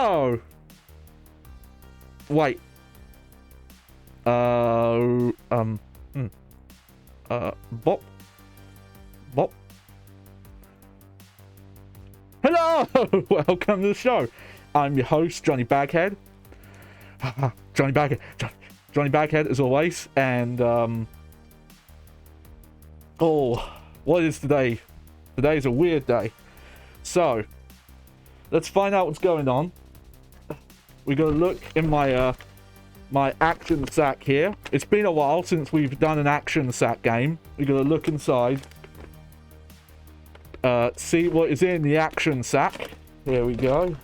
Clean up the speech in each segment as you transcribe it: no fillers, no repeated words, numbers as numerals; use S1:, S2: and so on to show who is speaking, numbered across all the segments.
S1: Hello! Wait. Bop. Bop. Hello! Welcome to the show. I'm your host, Johnny Baghead. Johnny Baghead. Johnny Baghead, as always. And, oh, what is today? Today is a weird day. So, let's find out what's going on. We're going to look in my, my action sack here. It's been a while since we've done an action sack game. We're going to look inside. See what is in the action sack. Here we go.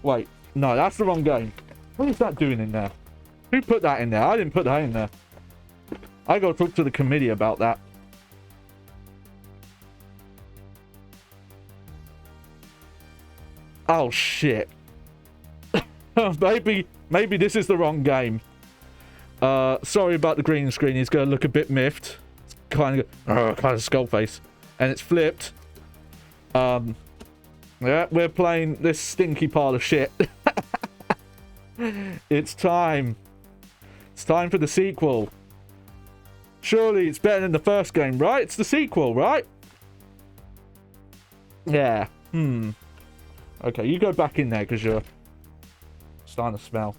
S1: Wait. No, that's the wrong game. What is that doing in there? Who put that in there? I didn't put that in there. I gotta talk to the committee about that. Oh, shit. Maybe this is the wrong game. Sorry about the green screen. He's gonna look a bit miffed. It's kind of skull face. And it's flipped. Yeah, we're playing this stinky pile of shit. It's time. It's time for the sequel. Surely it's better than the first game, right? It's the sequel, right? Yeah. Okay, you go back in there because you're starting to smell.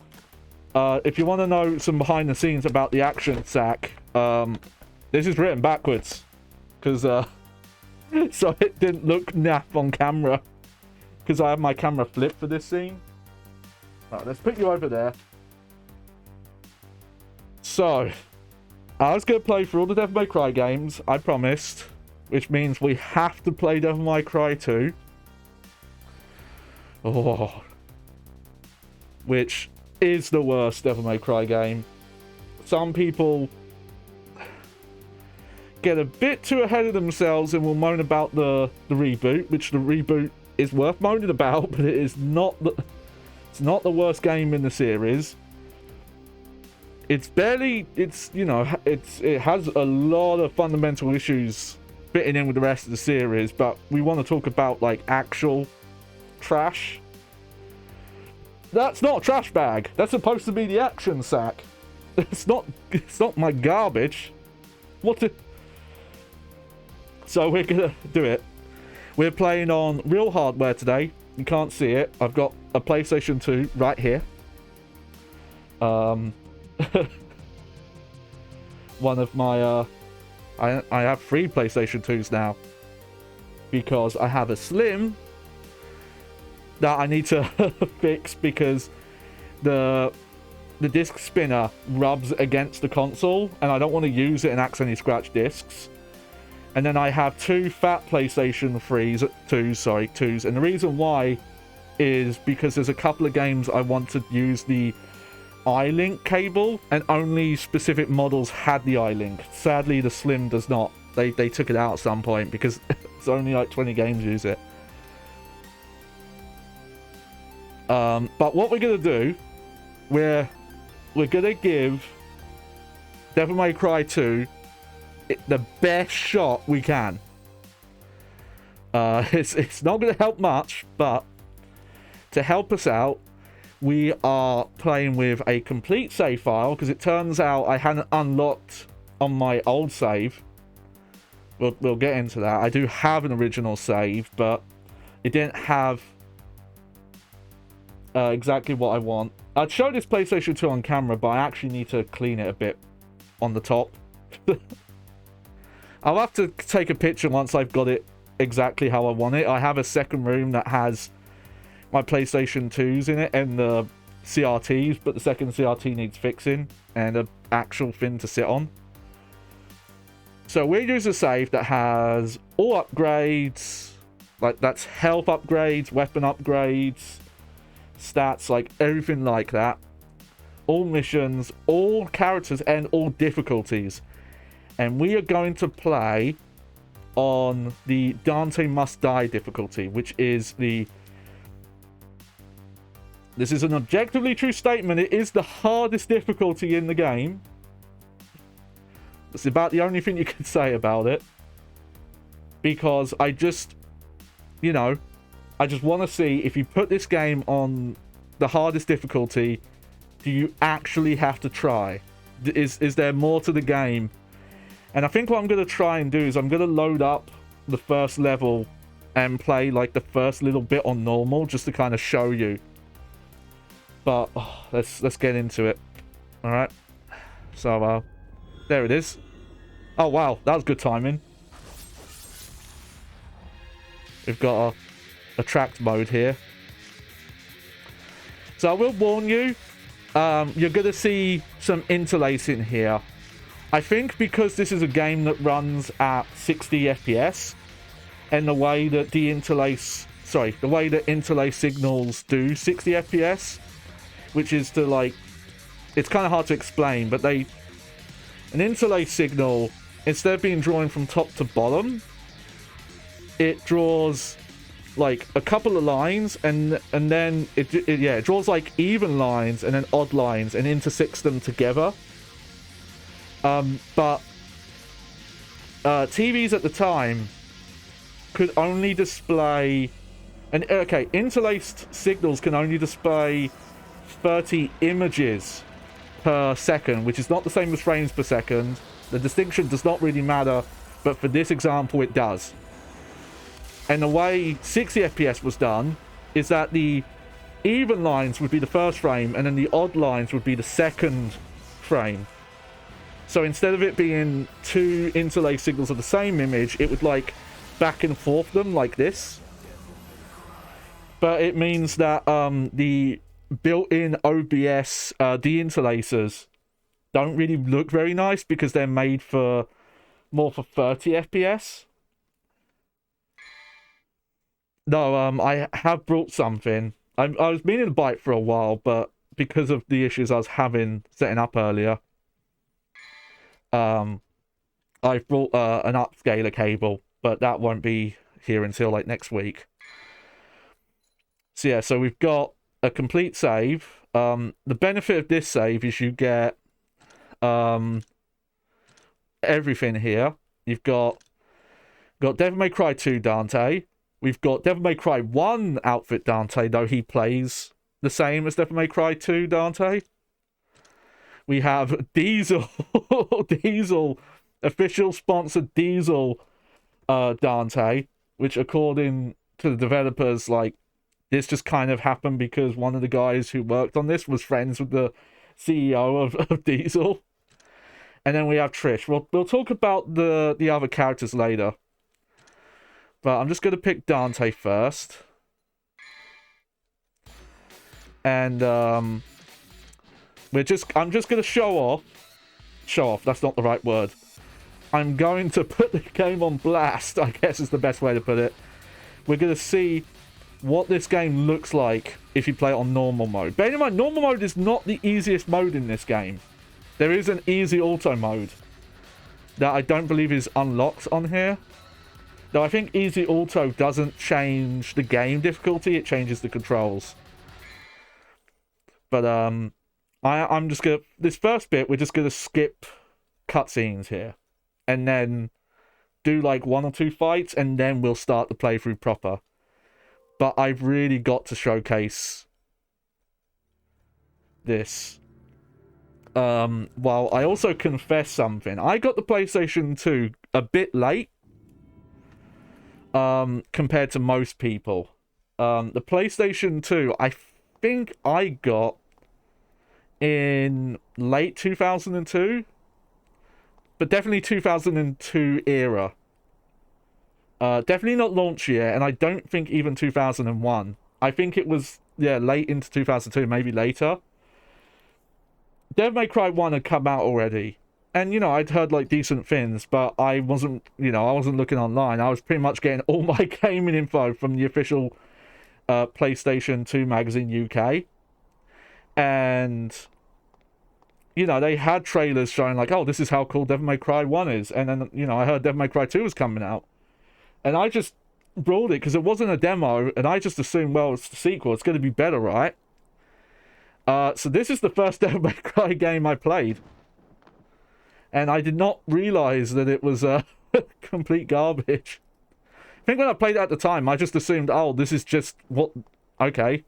S1: If you want to know some behind the scenes about the action sack, this is written backwards. Because, so it didn't look naff on camera. Because I have my camera flipped for this scene. Right, let's put you over there. So, I was going to play through all the Devil May Cry games, I promised. Which means we have to play Devil May Cry 2. Oh. Which is the worst Devil May Cry game. Some people get a bit too ahead of themselves and will moan about the reboot, which the reboot is worth moaning about, but it is not it's not the worst game in the series. It's you know, it has a lot of fundamental issues fitting in with the rest of the series, but we want to talk about like actual trash. That's not a trash bag. That's supposed to be the action sack. It's not my garbage. So we're gonna do it. We're playing on real hardware today. You can't see it. I've got a PlayStation 2 right here. One of my I have 3 PlayStation 2s now. Because I have a Slim that I need to fix because the disc spinner rubs against the console and I don't want to use it and accidentally scratch discs. And then I have 2 fat PlayStation 2s, and the reason why is because there's a couple of games I want to use the iLink cable, and only specific models had the iLink. Sadly, the Slim does not. They took it out at some point because it's only like 20 games use it. But what we're gonna do, we're gonna give Devil May Cry 2 the best shot we can. It's not gonna help much, but to help us out, we are playing with a complete save file because it turns out I hadn't unlocked on my old save. We'll get into that. I do have an original save, but it didn't have exactly what I want. I'd show this PlayStation 2 on camera, but I actually need to clean it a bit on the top. I'll have to take a picture once I've got it exactly how I want it. I have a second room that has my PlayStation 2s in it and the CRTs, but the second CRT needs fixing and an actual thing to sit on. So we'll use a save that has all upgrades, like that's health upgrades, weapon upgrades, stats, like everything like that. All missions, all characters, and all difficulties. And we are going to play on the Dante Must Die difficulty, which is the... This is an objectively true statement. It is the hardest difficulty in the game. It's about the only thing you can say about it. because I just, you know, I just want to see if you put this game on the hardest difficulty, do you actually have to try? Is there more to the game? And I think what I'm going to try and do is I'm going to load up the first level and play like the first little bit on normal just to kind of show you. But let's get into it. All right. So there it is. Oh wow, that was good timing. We've got a tracked mode here. So I will warn you, you're going to see some interlacing here. I think because this is a game that runs at 60 FPS, and the way that the interlace signals do 60 FPS, which is to like, it's kind of hard to explain, but an interlace signal, instead of being drawn from top to bottom, it draws like a couple of lines, and then it draws like even lines and then odd lines and intersects them together. But TVs at the time could only display, and okay, interlaced signals can only display 30 images per second, which is not the same as frames per second. The distinction does not really matter, but for this example it does. And the way 60 FPS was done is that the even lines would be the first frame, and then the odd lines would be the second frame. So instead of it being two interlaced signals of the same image, it would like back and forth them like this. But it means that the built-in OBS deinterlacers don't really look very nice because they're made more for 30 FPS. No, I have brought something. I was meaning to buy it for a while, but because of the issues I was having setting up earlier, I've brought an upscaler cable, but that won't be here until like next week. So yeah, so we've got a complete save. The benefit of this save is you get everything here. You've got Devil May Cry 2 Dante. We've got Devil May Cry 1 outfit Dante, though he plays the same as Devil May Cry 2 Dante. We have Diesel, official sponsored Diesel Dante, which according to the developers, like, this just kind of happened because one of the guys who worked on this was friends with the CEO of Diesel. And then we have Trish. We'll talk about the other characters later. But I'm just going to pick Dante first. And I'm just going to show off, that's not the right word. I'm going to put the game on blast, I guess is the best way to put it. We're going to see what this game looks like if you play it on normal mode. Bear in mind, normal mode is not the easiest mode in this game. There is an easy auto mode that I don't believe is unlocked on here. Though I think easy auto doesn't change the game difficulty, it changes the controls. But I'm just gonna, this first bit, we're just gonna skip cutscenes here, and then do like 1 or 2 fights, and then we'll start the playthrough proper. But I've really got to showcase this. While I also confess something, I got the PlayStation 2 a bit late. Compared to most people. The PlayStation 2, I think I got in late 2002, but definitely 2002 era. Definitely not launch year, and I don't think even 2001. I think it was, yeah, late into 2002, maybe later. Devil May Cry 1 had come out already. And, you know, I'd heard, like, decent things, but I wasn't, you know, I wasn't looking online. I was pretty much getting all my gaming info from the official PlayStation 2 magazine UK. And, you know, they had trailers showing, like, oh, this is how cool Devil May Cry 1 is. And then, you know, I heard Devil May Cry 2 was coming out. And I just brought it because it wasn't a demo, and I just assumed, well, it's the sequel. It's going to be better, right? So this is the first Devil May Cry game I played. And I did not realize that it was complete garbage. think when I played it at the time, I just assumed, oh, this is just what... Okay.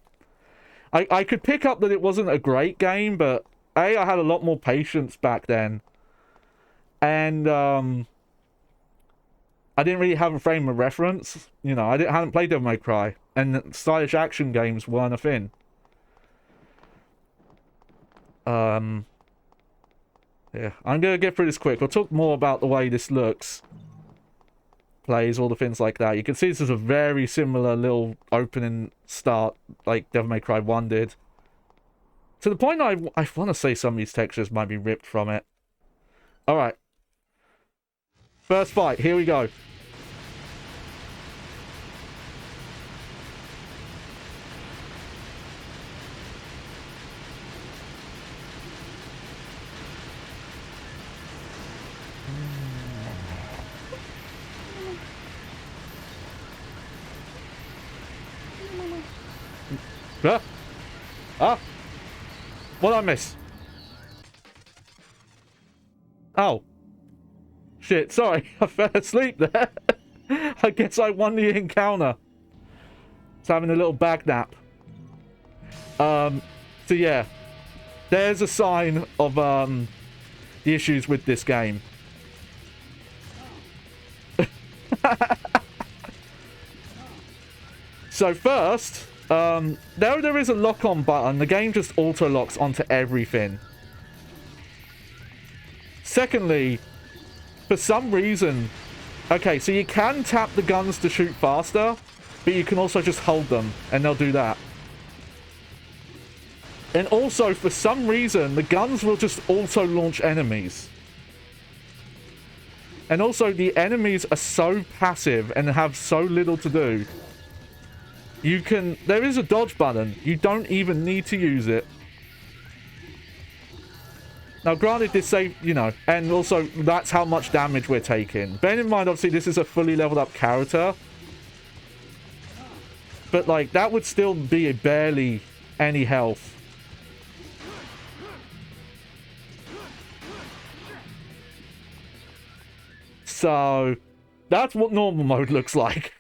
S1: I could pick up that it wasn't a great game, but I had a lot more patience back then. And, I didn't really have a frame of reference. You know, hadn't played Devil May Cry. And stylish action games weren't a thing. Yeah, I'm going to get through this quick. We'll talk more about the way this looks. Plays, all the things like that. You can see this is a very similar little opening start like Devil May Cry 1 did. To the point I want to say some of these textures might be ripped from it. Alright. First fight, here we go. What did I miss? Oh. Shit, sorry. I fell asleep there. I guess I won the encounter. It's having a little bag nap. So yeah. There's a sign of the issues with this game. So first... there is a lock-on button. The game just auto-locks onto everything. Secondly, for some reason... Okay, so you can tap the guns to shoot faster, but you can also just hold them, and they'll do that. And also, for some reason, the guns will just auto-launch enemies. And also, the enemies are so passive and have so little to do. You can... There is a dodge button. You don't even need to use it. Now, granted, this save... You know, and also, that's how much damage we're taking. Bear in mind, obviously, this is a fully leveled up character. But, like, that would still be barely any health. So, that's what normal mode looks like.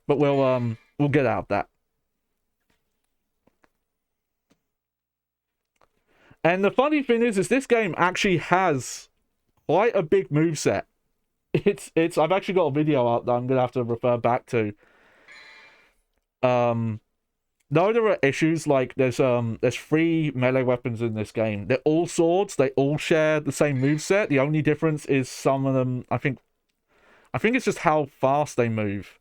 S1: But we'll get out of that. And the funny thing is this game actually has quite a big moveset. I've actually got a video out that I'm gonna have to refer back to. Though there are issues, like there's 3 melee weapons in this game. They're all swords, they all share the same moveset. The only difference is some of them, I think it's just how fast they move.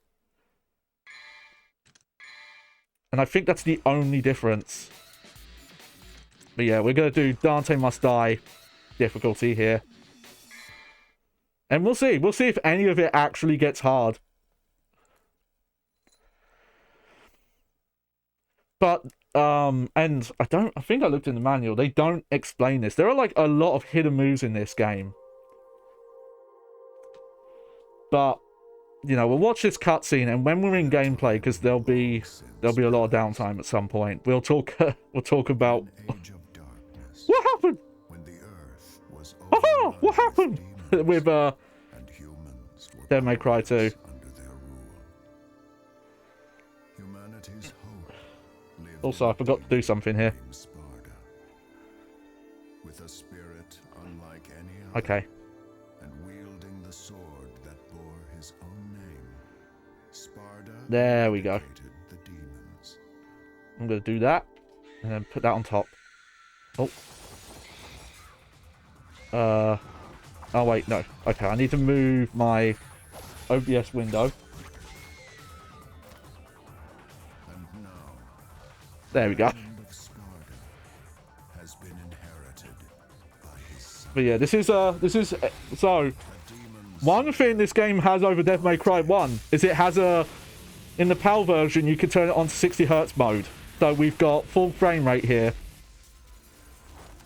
S1: And I think that's the only difference. But yeah, we're going to do Dante Must Die difficulty here. And we'll see. We'll see if any of it actually gets hard. But, and I think I looked in the manual. They don't explain this. There are like a lot of hidden moves in this game. But... You know, we'll watch this cutscene, and when we're in gameplay, because there'll be a lot of downtime at some point. We'll talk about what happened. Oh, what happened with Devil May Cry 2. Also, I forgot to do something here. Okay. There we go. I'm going to do that. And then put that on top. Oh. Oh, wait, no. Okay, I need to move my OBS window. There we go. But yeah, this is so one thing this game has over Devil May Cry 1 is it has in the PAL version you can turn it on to 60 Hz mode. So we've got full frame rate here.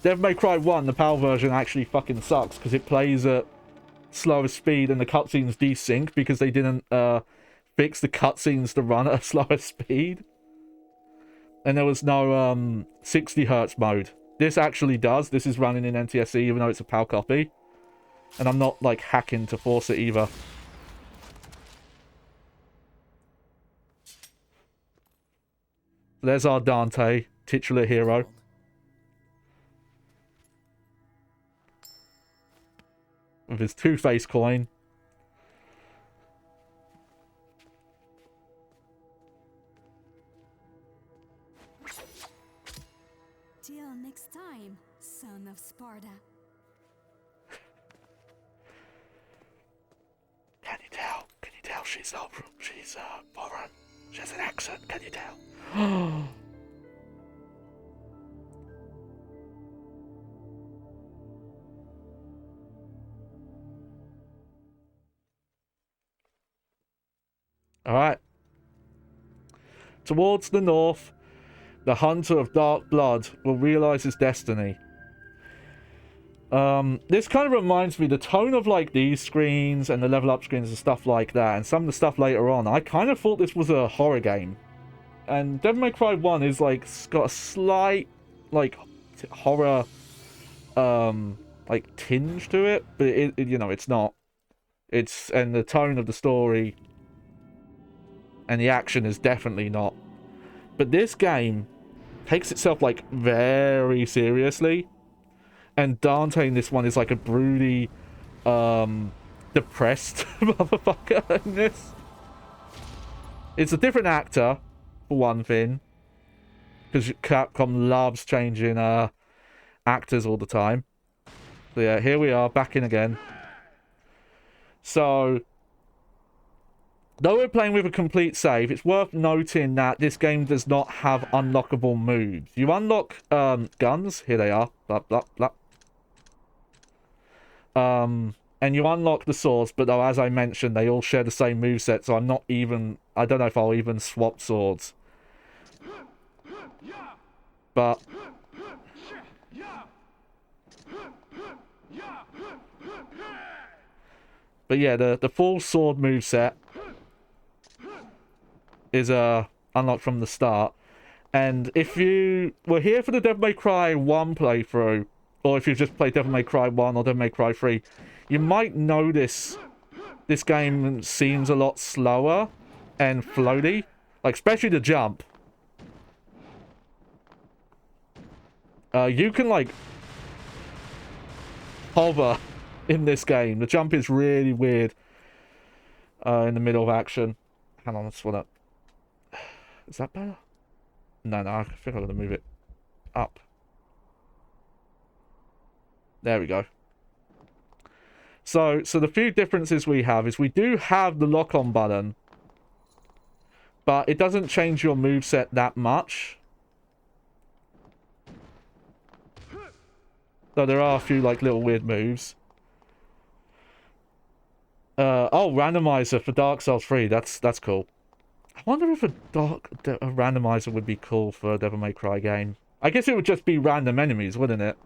S1: Devil May Cry 1, the PAL version actually fucking sucks because it plays at slower speed and the cutscenes desync because they didn't fix the cutscenes to run at a slower speed. And there was no 60 Hz mode. This actually does. This is running in NTSC even though it's a PAL copy. And I'm not like hacking to force it either. There's our Dante, titular hero. With his two-face coin.
S2: Till next time, son of Sparta.
S1: Can you tell? Can you tell she's foreign? She has an accent, can you tell? Alright. Towards the north, the hunter of dark blood will realize his destiny. This kind of reminds me, the tone of like these screens and the level up screens and stuff like that, and some of the stuff later on, I kind of thought this was a horror game. And Devil May Cry 1 is like, got a slight like horror like tinge to it, but it you know, it's not. And the tone of the story and the action is definitely not. But this game takes itself like very seriously. And Dante in this one is like a broody, depressed motherfucker in this. It's a different actor, for one thing. Because Capcom loves changing actors all the time. So yeah, here we are, back in again. So, though we're playing with a complete save, it's worth noting that this game does not have unlockable moves. You unlock guns. Here they are. Blah, blah, blah. And you unlock the swords, but though, as I mentioned, they all share the same moveset, so I don't know if I'll even swap swords. But yeah, the full sword moveset is unlocked from the start. And if you were here for the Devil May Cry 1 playthrough, or if you've just played Devil May Cry 1 or Devil May Cry 3, you might notice this game seems a lot slower and floaty. Like, especially the jump. You can, like, hover in this game. The jump is really weird in the middle of action. Hang on, let's want to... Is that better? No, I think I'm going to move it up. There we go. So the few differences we have is we do have the lock-on button, but it doesn't change your moveset that much. Though there are a few like little weird moves. Oh, randomizer for Dark Souls 3. That's cool. I wonder if a randomizer would be cool for a Devil May Cry game. I guess it would just be random enemies, wouldn't it?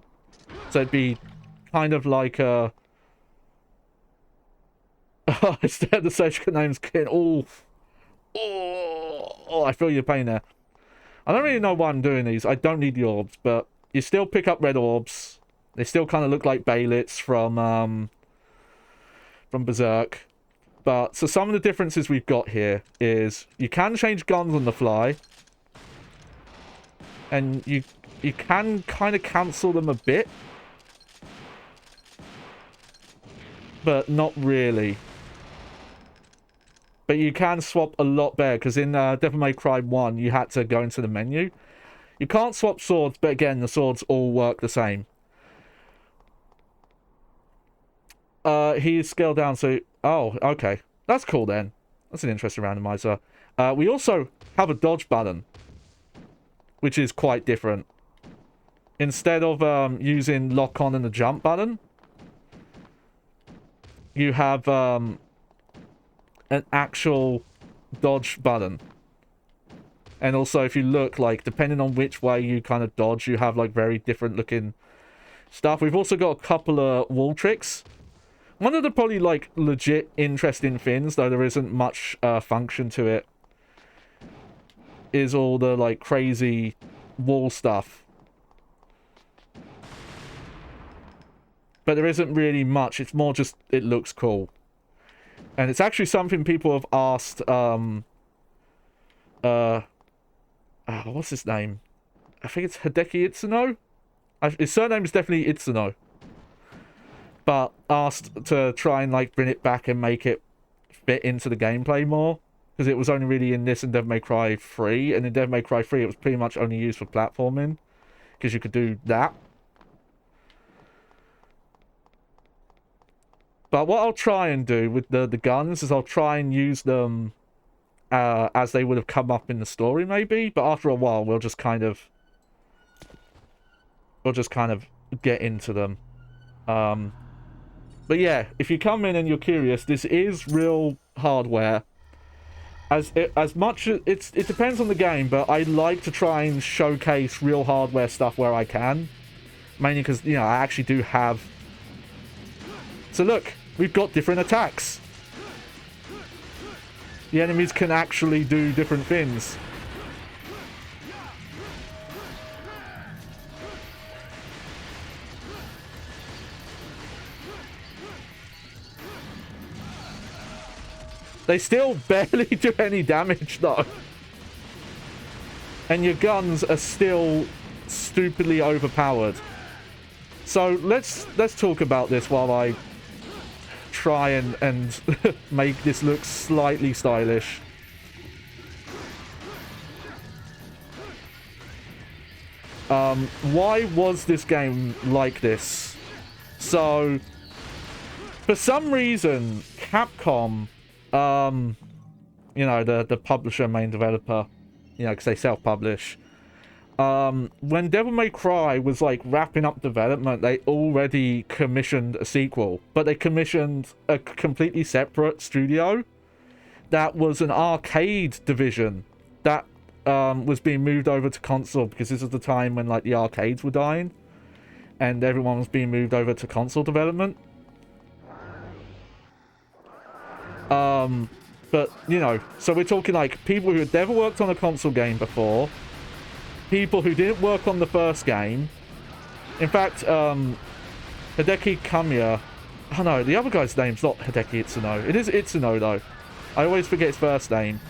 S1: So it'd be kind of like a... Instead the surgical name's Kin. Oh, I feel your pain there. I don't really know why I'm doing these. I don't need the orbs, but you still pick up red orbs. They still kind of look like Baylits from Berserk. But, so some of the differences we've got here is you can change guns on the fly. And you can kind of cancel them a bit. But not really. But you can swap a lot better, because in Devil May Cry 1, you had to go into the menu. You can't swap swords, but again, the swords all work the same. He's scaled down, so... Oh, okay. That's cool, then. That's an interesting randomizer. We also have a dodge button, which is quite different. Instead of using lock-on and the jump button, you have an actual dodge button. And also, if you look, like, depending on which way you kind of dodge, you have, like, very different looking stuff. We've also got a couple of wall tricks. One of the probably, like, legit interesting things, though there isn't much function to it, is all the, like, crazy wall stuff. But there isn't really much. It's more just, it looks cool. And it's actually something people have asked, What's his name? I think it's Hideki Itsuno. His surname is definitely Itsuno. But asked to try and like bring it back and make it fit into the gameplay more. Because it was only really in this and Devil May Cry 3. And in Devil May Cry 3 it was pretty much only used for platforming. Because you could do that. But what I'll try and do with the guns is I'll try and use them as they would have come up in the story maybe. But after a while we'll just kind of get into them. But yeah, if you come in and you're curious, this is real hardware. As much as it depends on the game, but I like to try and showcase real hardware stuff where I can. Mainly because, you know, I actually do have... So look, we've got different attacks. The enemies can actually do different things. They still barely do any damage, though. And your guns are still stupidly overpowered. So let's talk about this while I try and make this look slightly stylish. Why was this game like this? So, for some reason, Capcom... you know, the publisher, main developer, you know, because they self-publish. When Devil May Cry was, like, wrapping up development, they already commissioned a sequel. But they commissioned a completely separate studio that was an arcade division that was being moved over to console, because this was the time when, like, the arcades were dying. And everyone was being moved over to console development. But, you know, so we're talking like people who had never worked on a console game before, people who didn't work on the first game. In fact, Hideki Kamiya, oh no, the other guy's name's not Hideki Itsuno. It is Itsuno though. I always forget his first name.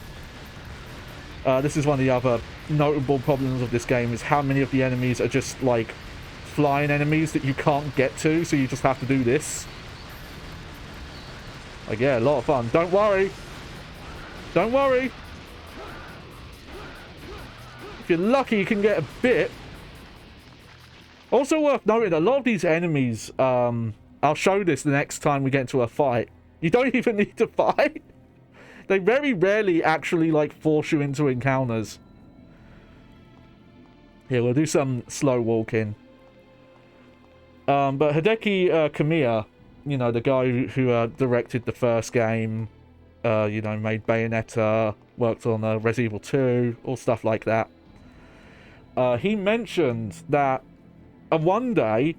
S1: This is one of the other notable problems of this game, is how many of the enemies are just like flying enemies that you can't get to, so you just have to do this. Like, yeah, a lot of fun. Don't worry. Don't worry. If you're lucky, you can get a bit. Also worth noting, a lot of these enemies, I'll show this the next time we get into a fight. You don't even need to fight. They very rarely actually, like, force you into encounters. Here, we'll do some slow walking. But Hideki Kamiya, you know, the guy who directed the first game, you know, made Bayonetta, worked on Resident Evil 2, all stuff like that. He mentioned that one day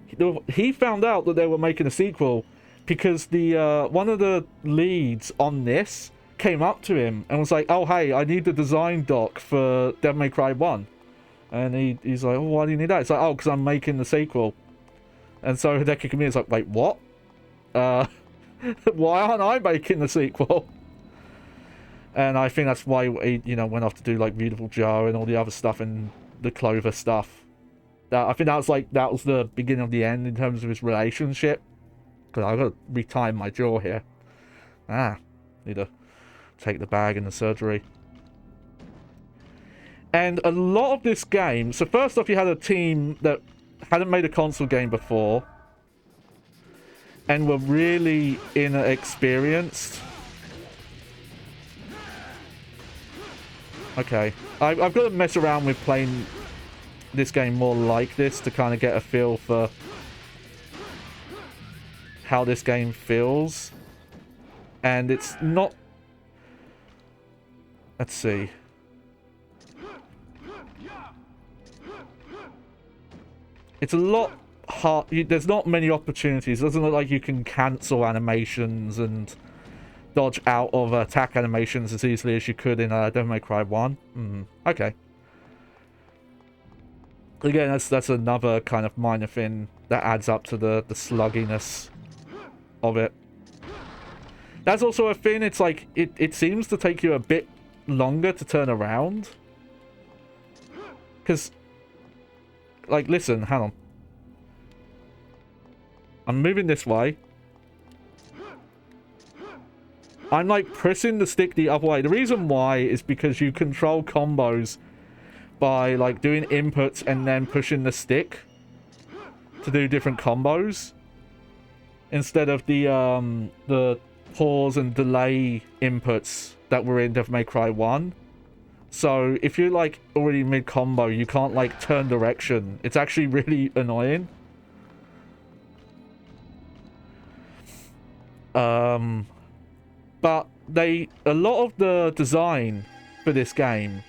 S1: he found out that they were making a sequel because the one of the leads on this came up to him and was like, "Oh, hey, I need the design doc for Devil May Cry 1." And he's like, "Oh, why do you need that?" It's like, "Oh, because I'm making the sequel." And so Hideki Kamiya's like, "Wait, what? Why aren't I making the sequel?" And I think that's why he, you know, went off to do like Beautiful Joe and all the other stuff and the Clover stuff. I think that was the beginning of the end in terms of his relationship. Because I've got to retime my jaw here. Need to take the bag in the surgery. And a lot of this game, so first off, you had a team that hadn't made a console game before and were really inexperienced. Okay, I've got to mess around with playing this game more like this to kind of get a feel for how this game feels. And it's not... Let's see. It's a lot hard. There's not many opportunities. It doesn't look like you can cancel animations and dodge out of attack animations as easily as you could in Devil May Cry 1. Okay. Again, that's another kind of minor thing that adds up to the slugginess of it. That's also a thing. It's like it seems to take you a bit longer to turn around. Because, like, listen, hang on. I'm moving this way. I'm, like, pressing the stick the other way. The reason why is because you control combos by, like, doing inputs and then pushing the stick to do different combos. Instead of the pause and delay inputs that were in Devil May Cry 1. So, if you're, like, already mid-combo, you can't, like, turn direction. It's actually really annoying. But a lot of the design for this game...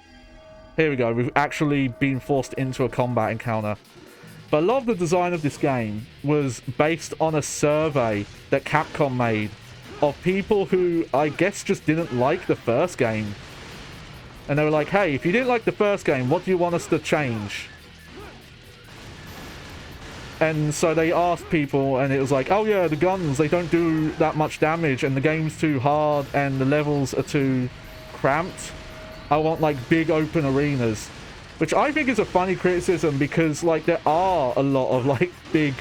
S1: Here we go, we've actually been forced into a combat encounter. But a lot of the design of this game was based on a survey that Capcom made of people who, I guess, just didn't like the first game. And they were like, hey, if you didn't like the first game, what do you want us to change? And so they asked people, and it was like, oh yeah, the guns, they don't do that much damage, and the game's too hard, and the levels are too cramped. I want, like, big open arenas. Which I think is a funny criticism, because, like, there are a lot of, like, big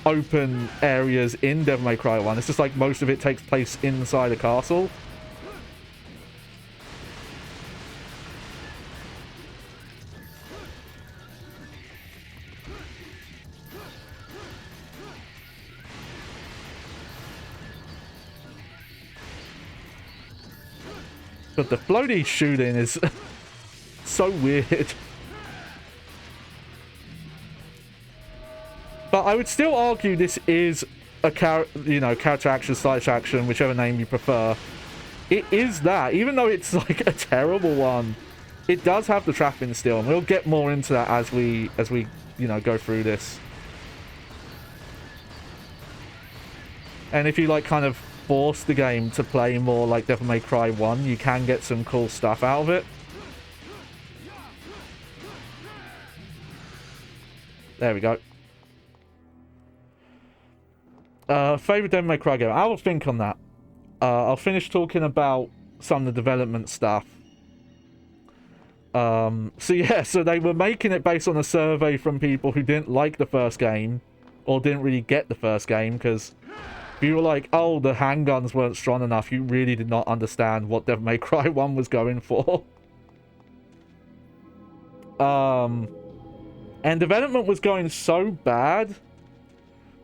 S1: open areas in Devil May Cry 1. It's just like most of it takes place inside a castle. But the floaty shooting is so weird. But I would still argue this is a character action, side action, whichever name you prefer. It is that, even though it's like a terrible one. It does have the trapping still, and we'll get more into that as we go through this. And if you like kind of force the game to play more like Devil May Cry 1, you can get some cool stuff out of it. There we go. Favorite Devil May Cry game? I will think on that. I'll finish talking about some of the development stuff. So yeah, so they were making it based on a survey from people who didn't like the first game, or didn't really get the first game, because if you were like, oh, the handguns weren't strong enough, you really did not understand what Devil May Cry 1 was going for. And development was going so bad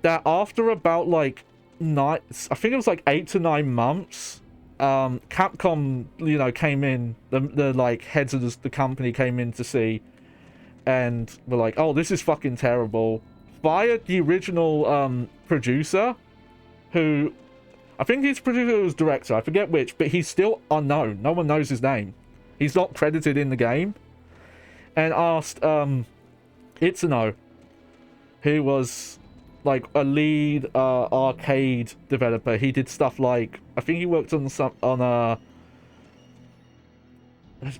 S1: that after about like I think it was like 8 to 9 months, Capcom, came in, the like heads of the company came in to see, and were like, oh, this is fucking terrible. Fired the original producer, who I think his producer was director, I forget which, but he's still unknown. No one knows his name. He's not credited in the game. And asked Itsuno, who was like a lead arcade developer. He did stuff like, I think he worked on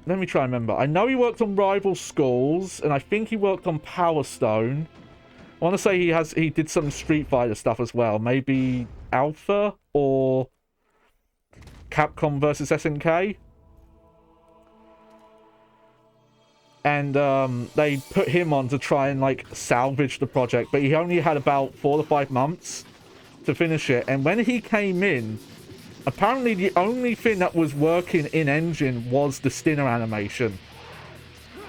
S1: let me try and remember. I know he worked on Rival Schools, and I think he worked on Power Stone. I want to say he did some Street Fighter stuff as well. Maybe Alpha or Capcom versus SNK. And they put him on to try and like salvage the project, but he only had about 4 to 5 months to finish it. And when he came in, apparently the only thing that was working in engine was the Stinner animation.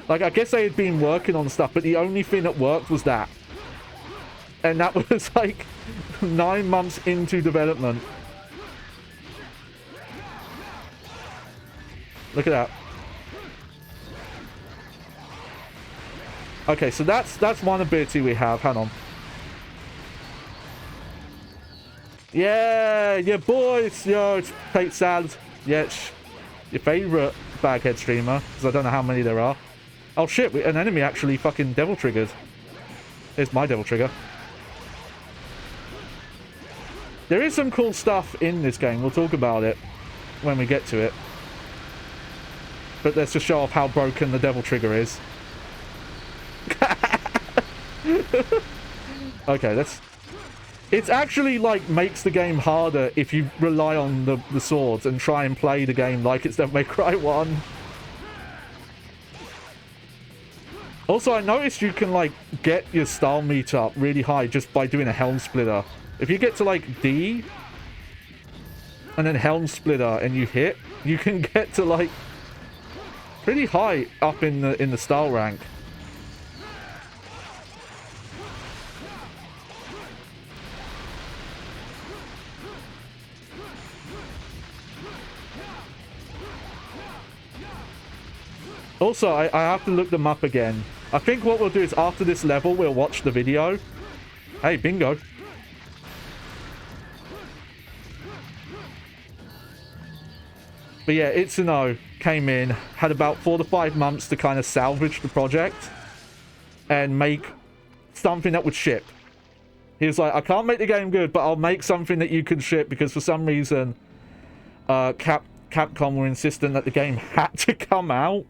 S1: Like, I guess they had been working on stuff, but the only thing that worked was that. And that was like 9 months into development. Look at that. Okay, so that's one ability we have. Hang on. Yeah, yeah, boys. Yo, it's Fate Salad. Yeah, it's your favorite Baghead streamer, because I don't know how many there are. Oh shit, an enemy actually fucking devil triggered. Here's my devil trigger. There is some cool stuff in this game. We'll talk about it when we get to it. But let's just show off how broken the devil trigger is. Okay, let's... It's actually, like, makes the game harder if you rely on the swords and try and play the game like it's Devil May Cry 1. Also, I noticed you can, like, get your style meter up really high just by doing a Helm Splitter. If you get to, like, D, and then Helm Splitter, and you hit, you can get to, like, pretty high up in the style rank. Also, I have to look them up again. I think what we'll do is after this level, we'll watch the video. Hey, bingo. But yeah, Itsuno came in, had about 4 to 5 months to kind of salvage the project and make something that would ship. He was like, I can't make the game good, but I'll make something that you can ship, because for some reason, Capcom were insistent that the game had to come out.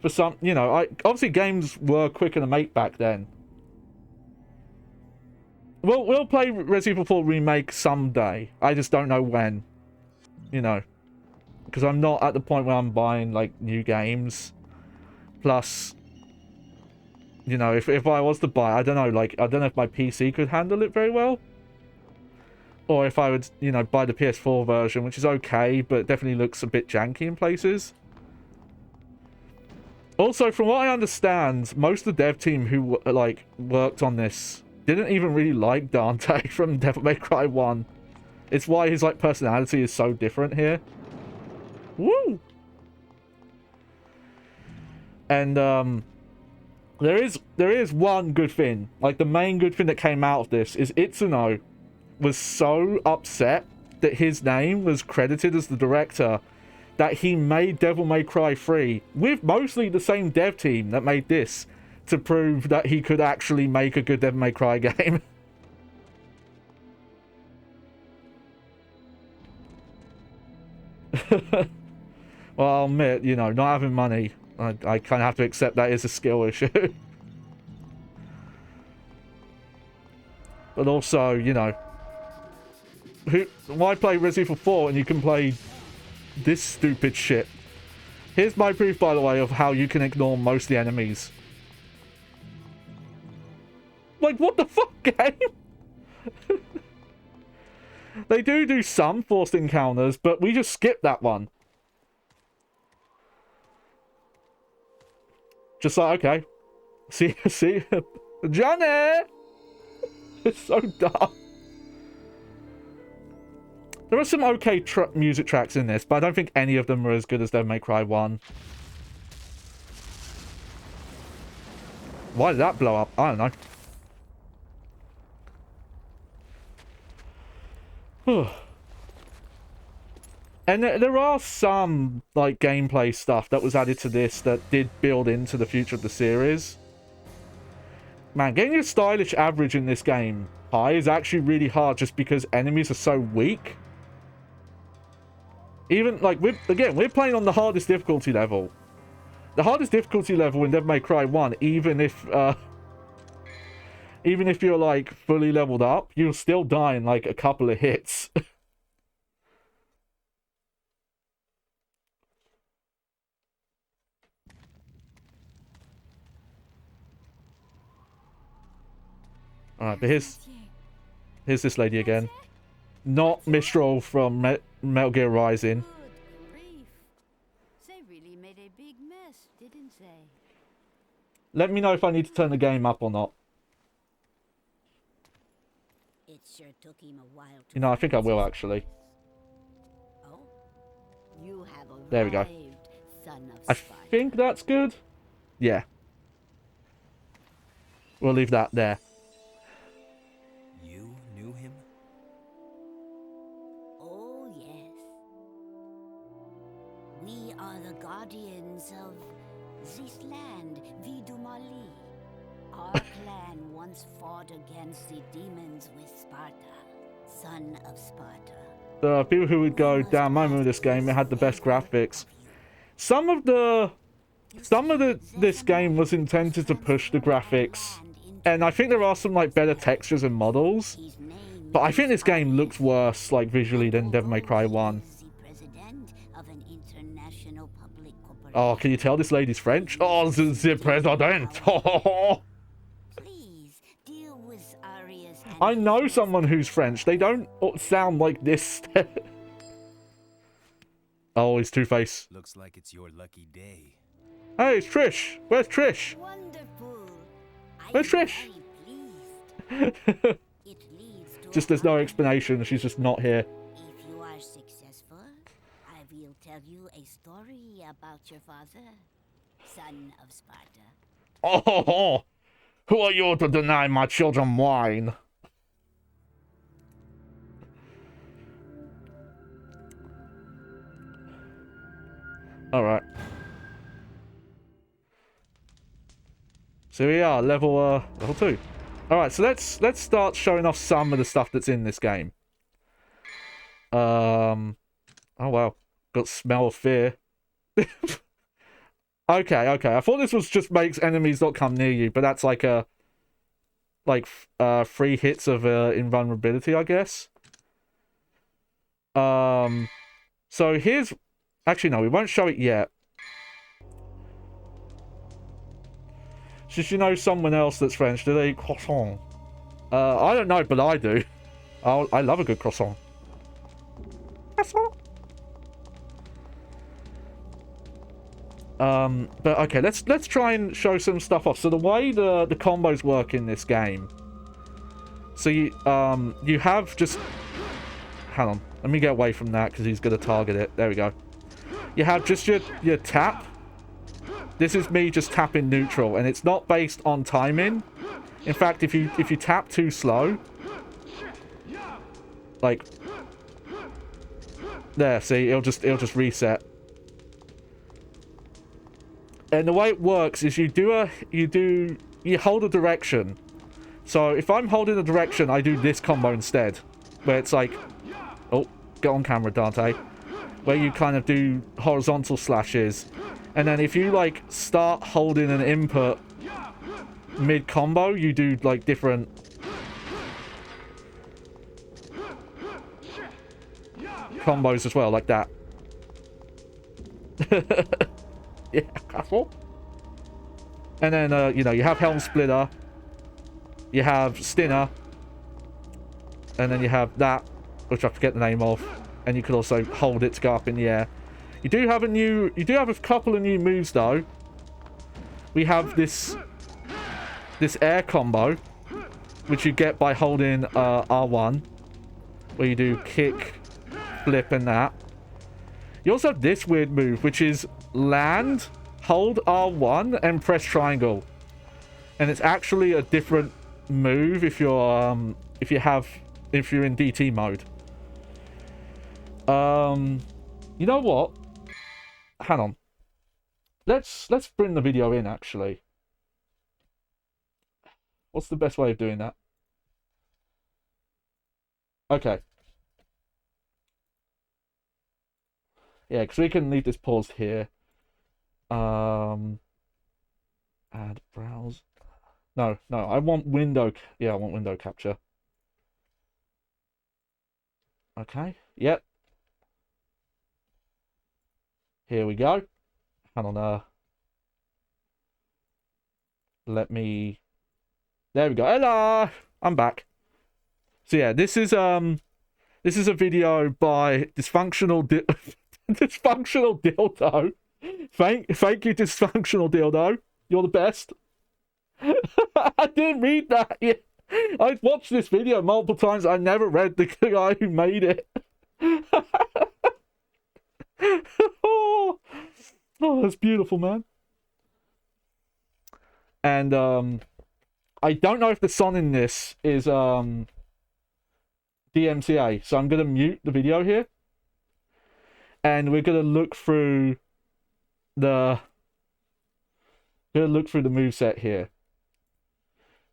S1: For some, you know, obviously games were quicker to make back then. We'll play Resident Evil 4 Remake someday. I just don't know when. You know. Because I'm not at the point where I'm buying, like, new games. Plus, you know, if I was to buy, I don't know, like, I don't know if my PC could handle it very well. Or if I would, you know, buy the PS4 version, which is okay, but definitely looks a bit janky in places. Also, from what I understand, most of the dev team who, like, worked on this didn't even really like Dante from Devil May Cry 1. It's why his, like, personality is so different here. Woo! And, there is one good thing. Like, the main good thing that came out of this is Itsuno was so upset that his name was credited as the director that he made Devil May Cry 3 with mostly the same dev team that made this to prove that he could actually make a good Devil May Cry game. Well, I'll admit, you know, not having money, I kind of have to accept that is a skill issue. But also, you know, why play Resident Evil 4 and you can play this stupid shit? Here's my proof, by the way, of how you can ignore most of the enemies. Like, what the fuck, game? They do some forced encounters, but we just skipped that one. Just like, okay. See, Johnny! It's so dumb. There are some okay music tracks in this, but I don't think any of them are as good as Devil May Cry 1. Why did that blow up? I don't know. And there are some, like, gameplay stuff that was added to this that did build into the future of the series. Man, getting a stylish average in this game high is actually really hard just because enemies are so weak. Even, like, we're playing on the hardest difficulty level. The hardest difficulty level in Devil May Cry 1, even if you're, like, fully leveled up, you'll still die in, like, a couple of hits. Alright, but here's this lady again. Not Mistral from Metal Gear Rising.
S2: They really made a big mess, didn't they?
S1: Let me know if I need to turn the game up or not.
S2: It sure took him a while to,
S1: you know, I think I will actually.
S2: Oh, you have arrived,
S1: There we go.
S2: son of
S1: I
S2: Sparta.
S1: think that's good. Yeah. We'll leave that there.
S3: You knew him?
S2: Oh, yes. We are the guardians of this land, Vidumali. Our clan once fought against the demons with Sparta, son of Sparta.
S1: The people who would go, damn, I remember this game, it had the best graphics. Some of this game was intended to push the graphics, and I think there are some, like, better textures and models, but I think this game looks worse, like, visually than Devil May Cry 1. Oh, can you tell this lady's French? Oh, the president.
S2: Please deal with Arius.
S1: I know someone who's French. They don't sound like this. Oh, he's Two-Face.
S3: Looks like it's your lucky day.
S1: Hey, it's Trish. Where's Trish?
S2: Wonderful.
S1: Where's Trish?
S2: Very pleased. It leads to
S1: Just there's no explanation. She's just not here.
S2: If you are successful, I will tell you a story about your father, son of Sparta.
S1: Oh, who are you to deny my children wine? All right. So we are level 2. All right, so let's start showing off some of the stuff that's in this game. Oh wow, got Smell of Fear. Okay. I thought this was just makes enemies not come near you, but that's like a 3 hits of invulnerability, I guess. So here's actually no, we won't show it yet. Since you know someone else that's French, do they eat croissant? I don't know, but I do. I love a good croissant. Croissant. But okay, let's try and show some stuff off. So the way the combos work in this game. So you have just hang on, let me get away from that because he's gonna target it. There we go. You have just your tap. This is me just tapping neutral, and it's not based on timing. In fact, if you tap too slow, like there, see, it'll just reset. And the way it works is you hold a direction. So if I'm holding a direction, I do this combo instead, where it's like, oh, get on camera, Dante, where you kind of do horizontal slashes. And then if you like start holding an input mid combo, you do like different combos as well, like that. Yeah, castle. And then you know, you have Helm Splitter, you have Stinner, and then you have that, which I forget the name of, and you could also hold it to go up in the air. You do have a couple of new moves though. We have this air combo, which you get by holding R1, where you do kick, flip, and that. You also have this weird move, which is land, hold R1, and press triangle. And it's actually a different move if you're in DT mode. You know what? Hang on. Let's bring the video in, actually. What's the best way of doing that? Okay. Yeah, because we can leave this paused here. Add browse. No, I want window. Yeah, I want window capture. Okay. Yep. Here we go. Hang on. Let me. There we go. Hello. I'm back. So yeah, this is a video by Dysfunctional Dysfunctional Dildo. Thank you, Dysfunctional Dildo. You're the best. I didn't read that. Yeah. I've watched this video multiple times. I never read the guy who made it. Oh, that's beautiful, man. And I don't know if the song in this is DMCA, so I'm gonna mute the video here, and we're gonna look through the moveset here.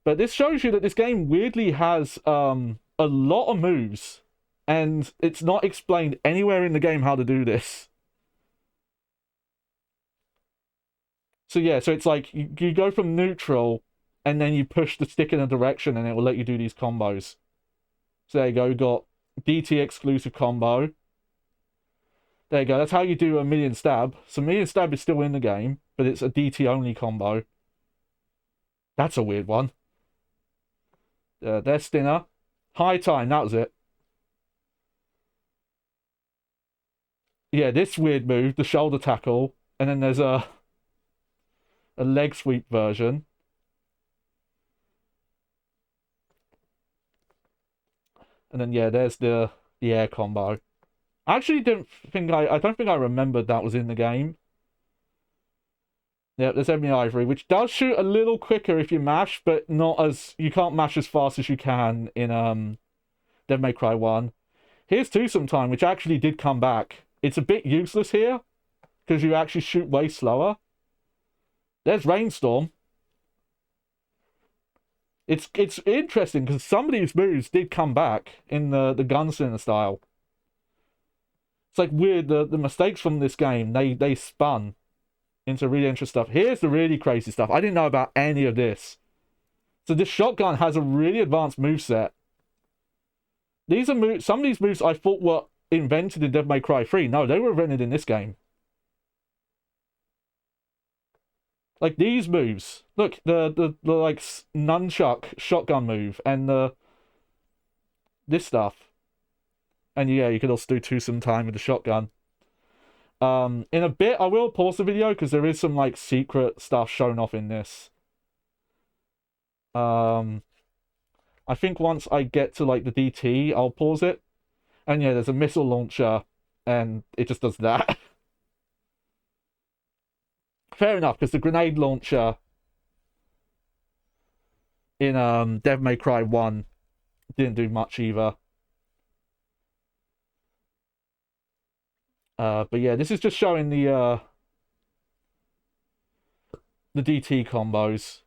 S1: But this shows you that this game weirdly has a lot of moves, and it's not explained anywhere in the game how to do this. So yeah, so it's like you go from neutral, and then you push the stick in a direction, and it will let you do these combos. So there you go, we got DT exclusive combo. There you go. That's how you do a million stab. So million stab is still in the game, but it's a DT only combo. That's a weird one. There's Stinner. High time. That was it. Yeah, this weird move, the shoulder tackle, and then there's a leg sweep version. And then yeah, there's the air combo. I actually don't think I remembered that was in the game. Yeah, there's Ebony Ivory, which does shoot a little quicker if you mash, but not as you can't mash as fast as you can in Devil May Cry 1. Here's Twosome Time, which actually did come back. It's a bit useless here because you actually shoot way slower. There's Rainstorm. It's interesting because some of these moves did come back in the Gunslinger style. It's like weird, the mistakes from this game, they spun into really interesting stuff. Here's the really crazy stuff. I didn't know about any of this. So this shotgun has a really advanced moveset. These are some of these moves I thought were invented in Devil May Cry 3. No, they were invented in this game. Like these moves. Look, the like nunchuck shotgun move and this stuff. And yeah, you could also do Twosome Time with the shotgun. In a bit, I will pause the video because there is some like secret stuff shown off in this. I think once I get to like the DT, I'll pause it. And yeah, there's a missile launcher, and it just does that. Fair enough, because the grenade launcher in Devil May Cry 1 didn't do much either. But yeah, this is just showing the DT combos,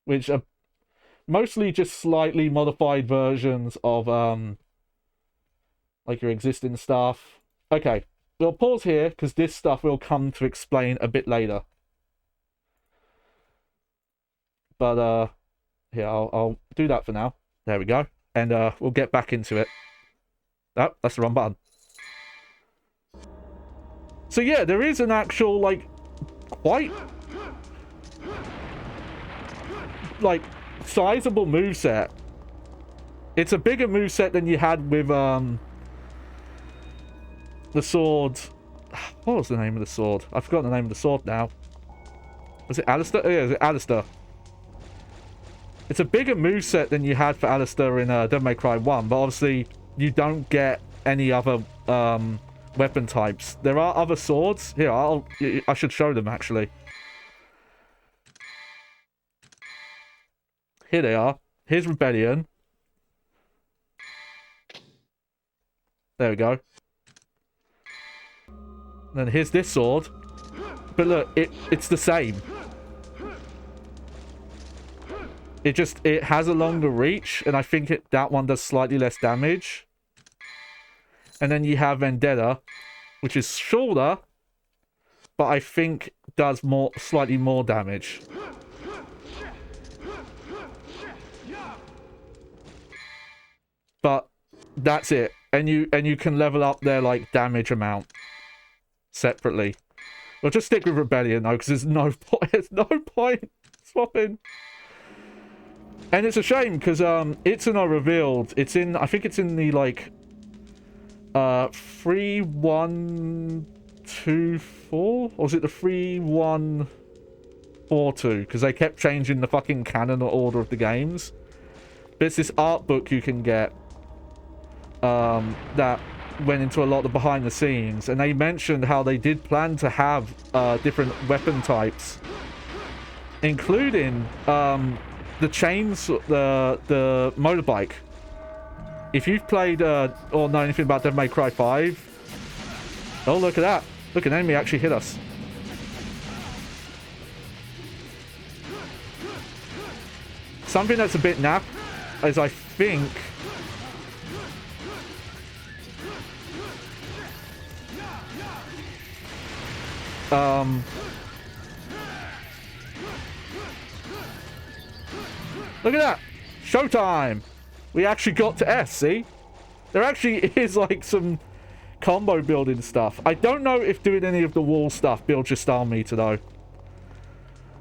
S1: which are mostly just slightly modified versions of like your existing stuff. Okay, we'll pause here because this stuff will come to explain a bit later. But here, I'll do that for now. There we go, and we'll get back into it. Oh, that's the wrong button. So yeah, there is an actual, like, quite, like, sizable moveset. It's a bigger moveset than you had with, the sword. What was the name of the sword? I've forgotten the name of the sword now. Was it Alistair? Oh, yeah, is it Alistair? It's a bigger moveset than you had for Alistair in Devil May Cry 1, but obviously you don't get any other weapon types. There are other swords. Here, I should show them actually. Here they are. Here's Rebellion. There we go. And then here's this sword. But look, it's the same. It has a longer reach, and I think that one does slightly less damage. And then you have Vendetta, which is shorter, but I think does slightly more damage. But that's it. And you can level up their like damage amount separately. We'll just stick with Rebellion though, because there's no point swapping. And it's a shame because it's not revealed. It's in, I think it's in the like 3124, or was it the 3142? Because they kept changing the fucking canon order of the games. But it's this art book you can get that went into a lot of the behind the scenes, and they mentioned how they did plan to have different weapon types, including the chains, the motorbike. If you've played or know anything about Devil May Cry 5, oh look at that! Look, an enemy actually hit us. Something that's a bit naff is I think look at that! Showtime! We actually got to S, see? There actually is like some combo building stuff. I don't know if doing any of the wall stuff builds your star meter though.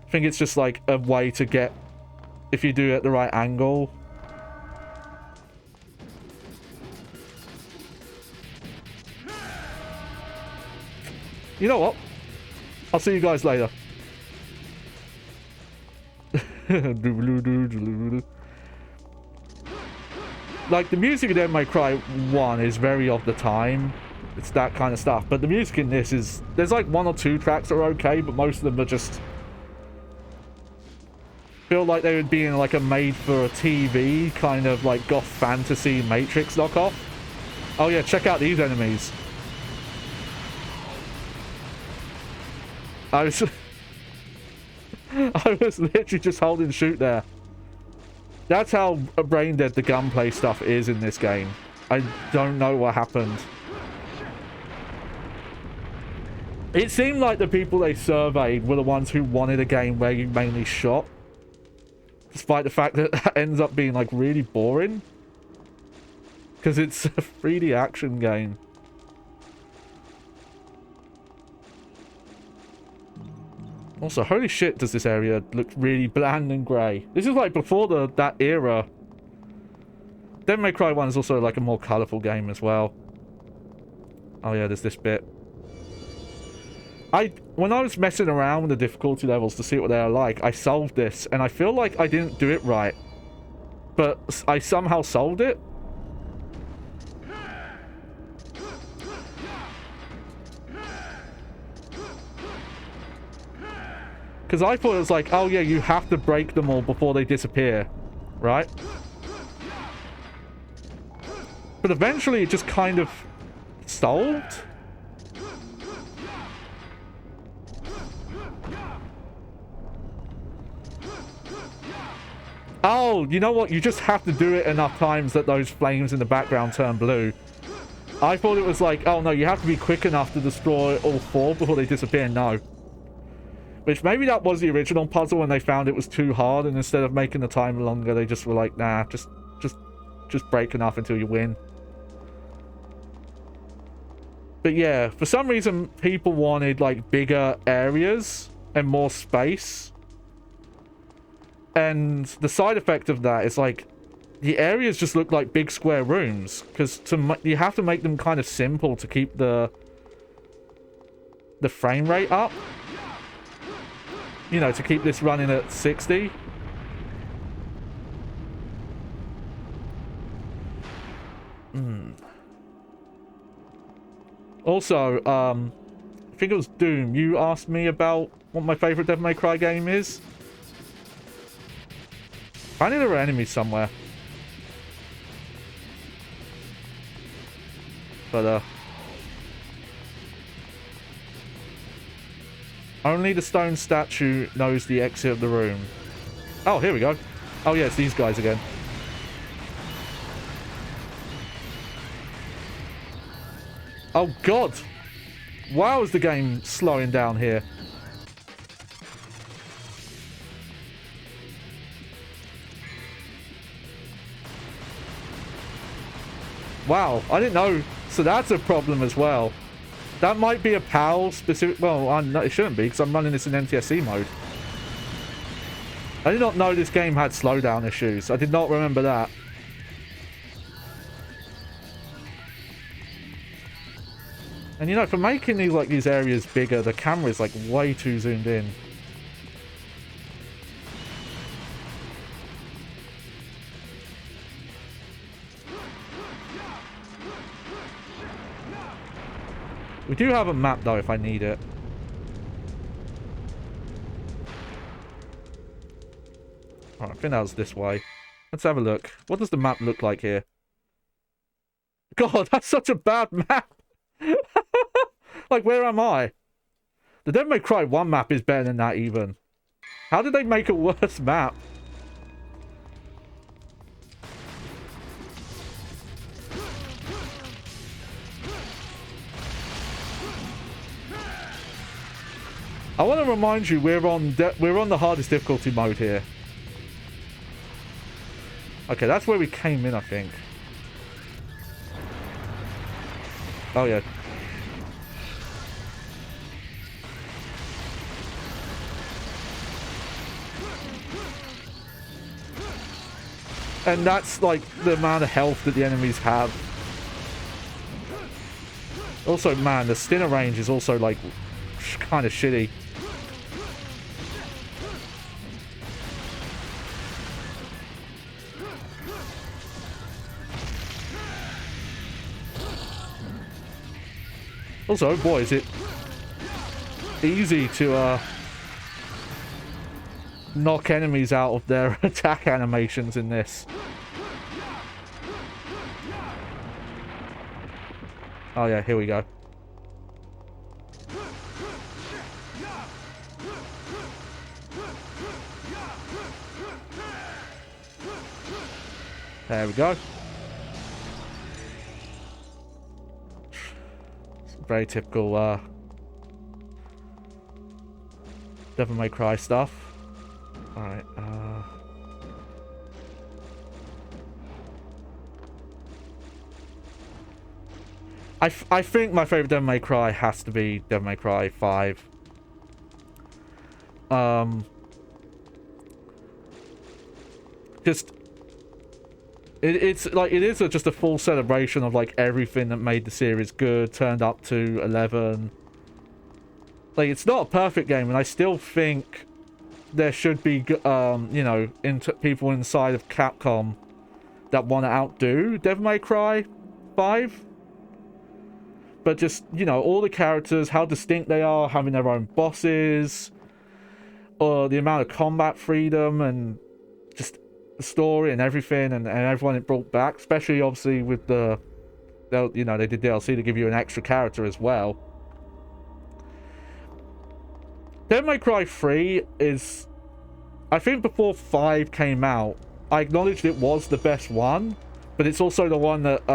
S1: I think it's just like a way to get, if you do it at the right angle. You know what? I'll see you guys later. Like, the music in Devil May Cry 1 is very of the time. It's that kind of stuff. But the music in this is... There's like 1 or 2 tracks that are okay, but most of them are just... feel like they would be in like a made-for-TV kind of like goth fantasy Matrix knockoff. Oh yeah, check out these enemies. I was literally just holding shoot there. That's how brain dead the gunplay stuff is in this game. I don't know what happened. It seemed like the people they surveyed were the ones who wanted a game where you mainly shot. Despite the fact that that ends up being like really boring. Because it's a 3D action game. Also, holy shit, does this area look really bland and grey. This is like before that era. Devil May Cry 1 is also like a more colourful game as well. Oh yeah, there's this bit. When I was messing around with the difficulty levels to see what they are like, I solved this, and I feel like I didn't do it right. But I somehow solved it. Because I thought it was like, oh yeah, you have to break them all before they disappear. Right? But eventually it just kind of solved. Oh, you know what? You just have to do it enough times that those flames in the background turn blue. I thought it was like, oh no, you have to be quick enough to destroy all 4 before they disappear. No. Which maybe that was the original puzzle and they found it was too hard, and instead of making the time longer, they just were like, nah, just break enough until you win. But yeah, for some reason, people wanted like bigger areas and more space. And the side effect of that is like, the areas just look like big square rooms. Because you have to make them kind of simple to keep the frame rate up. You know, to keep this running at 60. Also, I think it was Doom. You asked me about what my favorite Devil May Cry game is. I knew there were enemies somewhere. But, only the stone statue knows the exit of the room. Oh, here we go. Oh, yeah, it's these guys again. Oh, God. Wow, is the game slowing down here. Wow, I didn't know. So that's a problem as well. That might be a PAL specific... Well, it shouldn't be, because I'm running this in NTSC mode. I did not know this game had slowdown issues. I did not remember that. And you know, for making these areas bigger, the camera is like way too zoomed in. We do have a map though if I need it. Alright, I think that was this way. Let's have a look. What does the map look like here? God, that's such a bad map! Like, where am I? The Devil May Cry 1 map is better than that even. How did they make a worse map? I want to remind you, we're on the hardest difficulty mode here. Okay, that's where we came in, I think. Oh, yeah. And that's, like, the amount of health that the enemies have. Also, man, the stinner range is also, like, kind of shitty. Also, boy, is it easy to, knock enemies out of their attack animations in this. Oh yeah, here we go. There we go. Very typical, Devil May Cry stuff. Alright, I think my favorite Devil May Cry has to be Devil May Cry 5. Just it's like it is just a full celebration of like everything that made the series good, turned up to 11. Like, it's not a perfect game, and I still think there should be you know, people inside of Capcom that want to outdo Devil May Cry 5. But just, you know, all the characters, how distinct they are, having their own bosses, or the amount of combat freedom, and just the story and everything, and everyone it brought back, especially obviously with the you know, they did DLC to give you an extra character as well. Devil May Cry 3 is, I think before 5 came out, I acknowledged it was the best one, but it's also the one that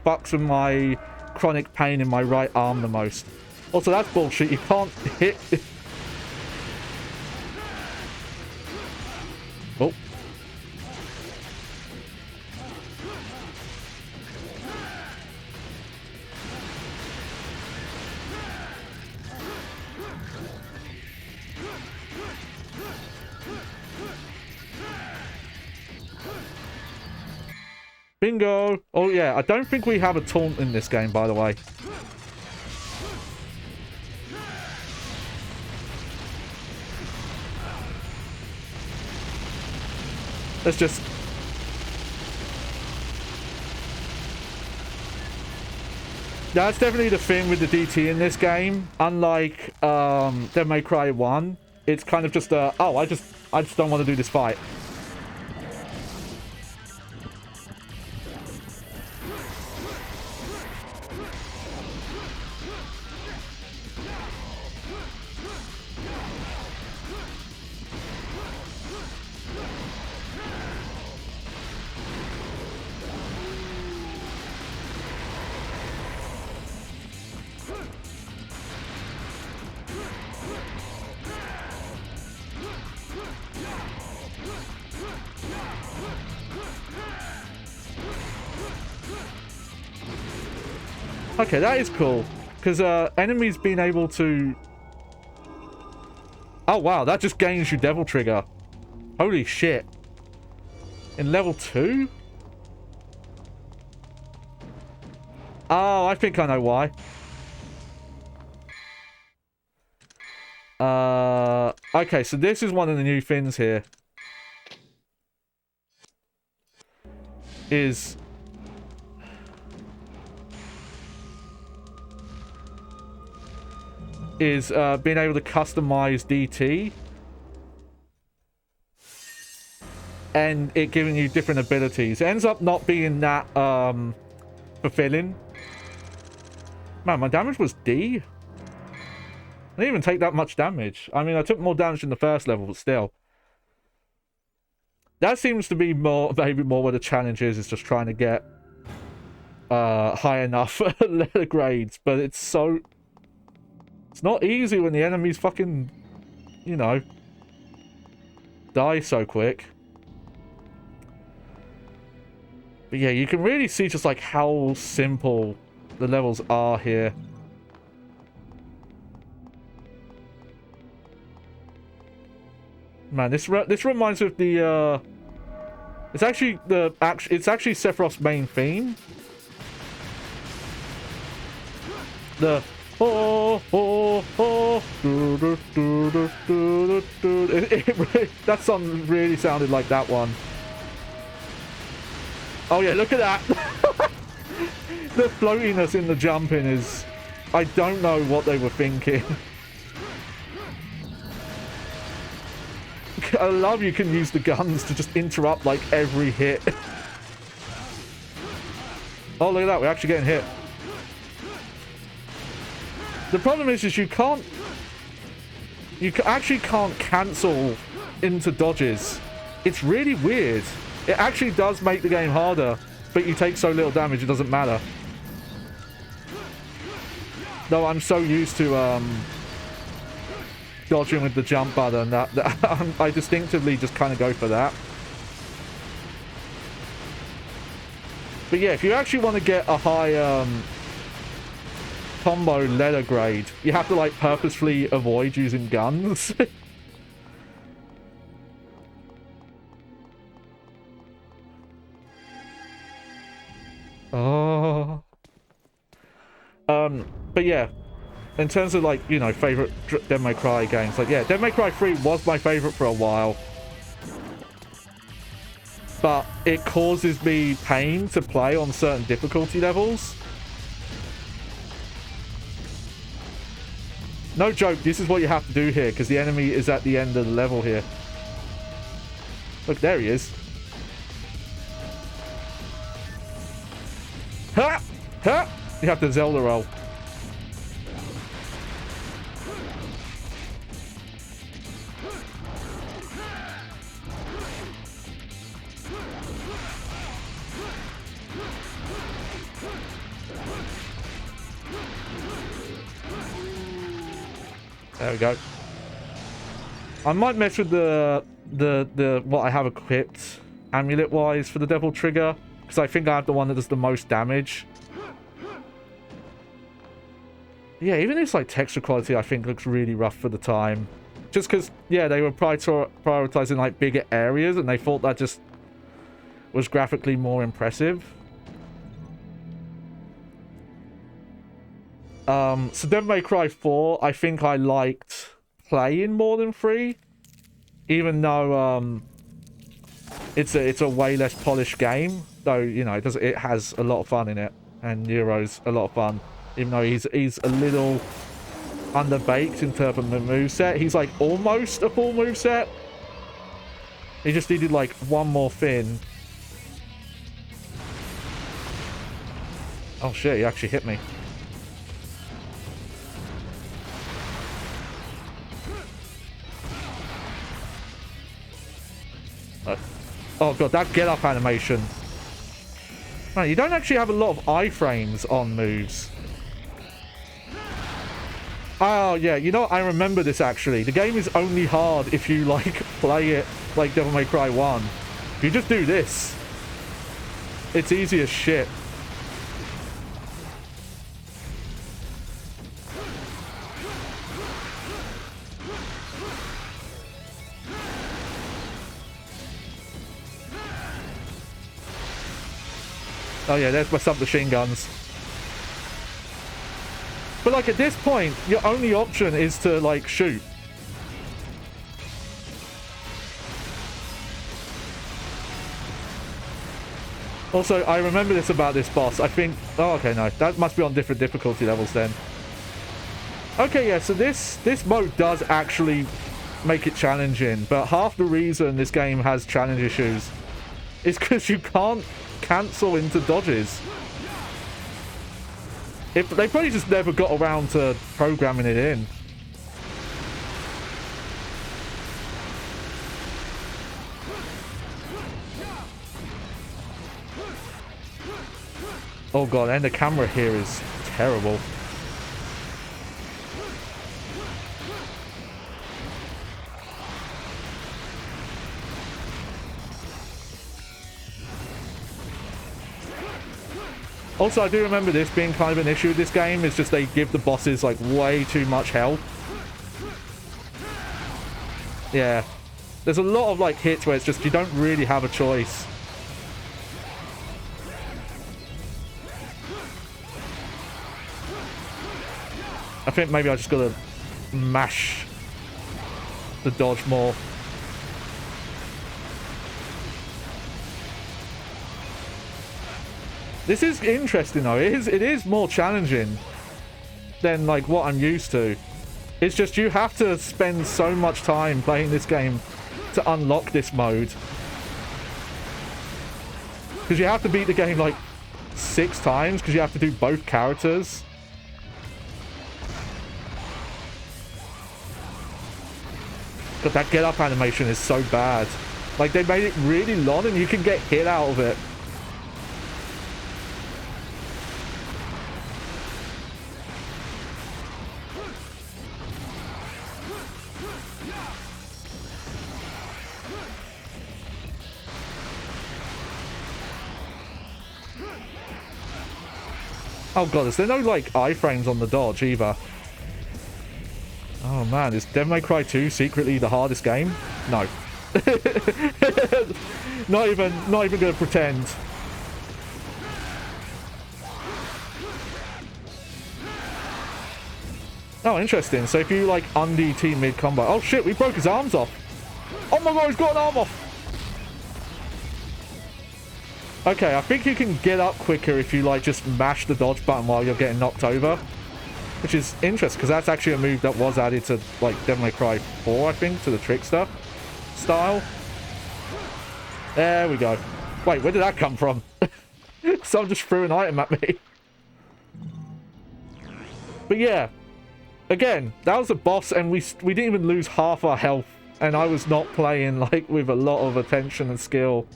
S1: fucks with my chronic pain in my right arm the most. Also, that's bullshit. You can't hit... Oh. Bingo! Oh yeah, I don't think we have a taunt in this game, by the way. Let's just... That's definitely the thing with the DT in this game. Unlike Devil May Cry 1, it's kind of just a, oh, I just don't want to do this fight. Okay, that is cool. Because enemies being able to... Oh, wow. That just gains you Devil Trigger. Holy shit. In level 2? Oh, I think I know why. Okay, so this is one of the new things here. Is... being able to customize DT. And it giving you different abilities. It ends up not being that fulfilling. Man, my damage was D. I didn't even take that much damage. I mean, I took more damage in the first level, but still. That seems to be more, maybe more where the challenge is just trying to get high enough letter grades. But it's so... It's not easy when the enemies fucking, you know, die so quick. But yeah, you can really see just like how simple the levels are here. Man, this reminds me of the it's actually Sephiroth's main theme. The that song really sounded like that one. Oh yeah, look at that. The floatiness in the jumping is, I don't know what they were thinking. I love you can use the guns to just interrupt like every hit. Oh, look at that, we're actually getting hit. The problem is you actually can't cancel into dodges. It's really weird. It actually does make the game harder, but you take so little damage it doesn't matter. Though I'm so used to dodging with the jump button that I distinctively just kind of go for that. But yeah, if you actually want to get a high combo letter grade, you have to like purposefully avoid using guns. Oh. But yeah, in terms of like, you know, favorite Devil May Cry games, like yeah, Devil May Cry 3 was my favorite for a while. But it causes me pain to play on certain difficulty levels. No joke, this is what you have to do here, because the enemy is at the end of the level here. Look, there he is. Ha! Ha! You have to Zelda roll. There we go. I might mess with the what I have equipped amulet wise for the Devil Trigger, because I think I have the one that does the most damage. Yeah, even this like texture quality I think looks really rough for the time. Just because, yeah, they were prioritizing like bigger areas and they thought that just was graphically more impressive. So Devil May Cry 4, I think I liked playing more than 3. Even though it's a way less polished game. Though, you know, it has a lot of fun in it. And Nero's a lot of fun. Even though he's a little underbaked in terms of the moveset. He's like almost a full moveset. He just needed like one more thing. Oh shit, he actually hit me. Oh god, that get up animation. Man, you don't actually have a lot of iframes on moves. Oh yeah, you know what? I remember this actually. The game is only hard if you like play it like Devil May Cry 1. If you just do this, it's easy as shit. Oh yeah, there's my submachine guns. But like at this point, your only option is to like shoot. Also, I remember this about this boss. I think... Oh, okay, no. That must be on different difficulty levels then. Okay, yeah, so this mode does actually make it challenging. But half the reason this game has challenge issues is because you can't cancel into dodges. They probably just never got around to programming it in. Oh god, and the camera here is terrible. Also, I do remember this being kind of an issue with this game. It's just they give the bosses, like, way too much health. Yeah. There's a lot of, like, hits where it's just you don't really have a choice. I think maybe I just gotta mash the dodge more. This is interesting though. It is more challenging than like what I'm used to. It's just you have to spend so much time playing this game to unlock this mode. Because you have to beat the game like 6 times because you have to do both characters. But that get up animation is so bad. Like they made it really long and you can get hit out of it. Oh god, is there no like iframes on the dodge either? Oh man, is Devil May Cry 2 secretly the hardest game? No. not even gonna pretend. Oh, interesting. So if you like undo mid combo. Oh shit, we broke his arms off. Oh my god, he's got an arm off. Okay, I think you can get up quicker if you like just mash the dodge button while you're getting knocked over. Which is interesting, because that's actually a move that was added to like Devil May Cry 4, I think, to the Trickster style. There we go. Wait, where did that come from? Someone just threw an item at me. But yeah, again, that was a boss and we didn't even lose half our health. And I was not playing like with a lot of attention and skill.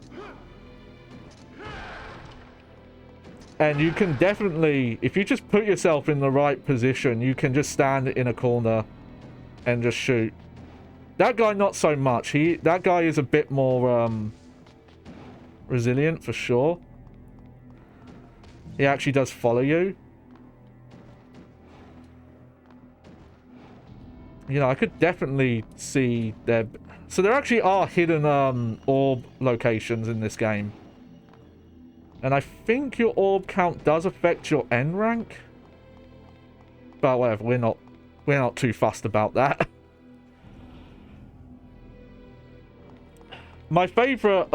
S1: And you can definitely, if you just put yourself in the right position, you can just stand in a corner and just shoot. That guy, not so much. That guy is a bit more resilient for sure. He actually does follow you. You know, I could definitely see there. So there actually are hidden orb locations in this game. And I think your orb count does affect your N rank. But whatever, we're not too fussed about that. My favorite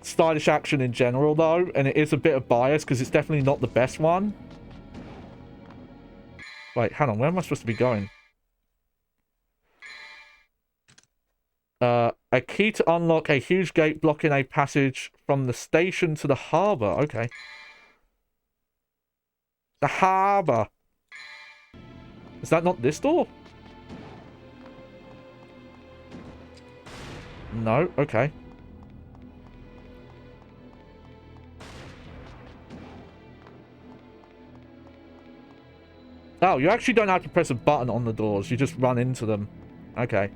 S1: stylish action in general though, and it is a bit of bias because it's definitely not the best one. Wait, hang on, where am I supposed to be going? A key to unlock a huge gate blocking a passage from the station to the harbour. Okay. The harbour. Is that not this door? No, okay. Oh, you actually don't have to press a button on the doors. You just run into them. Okay.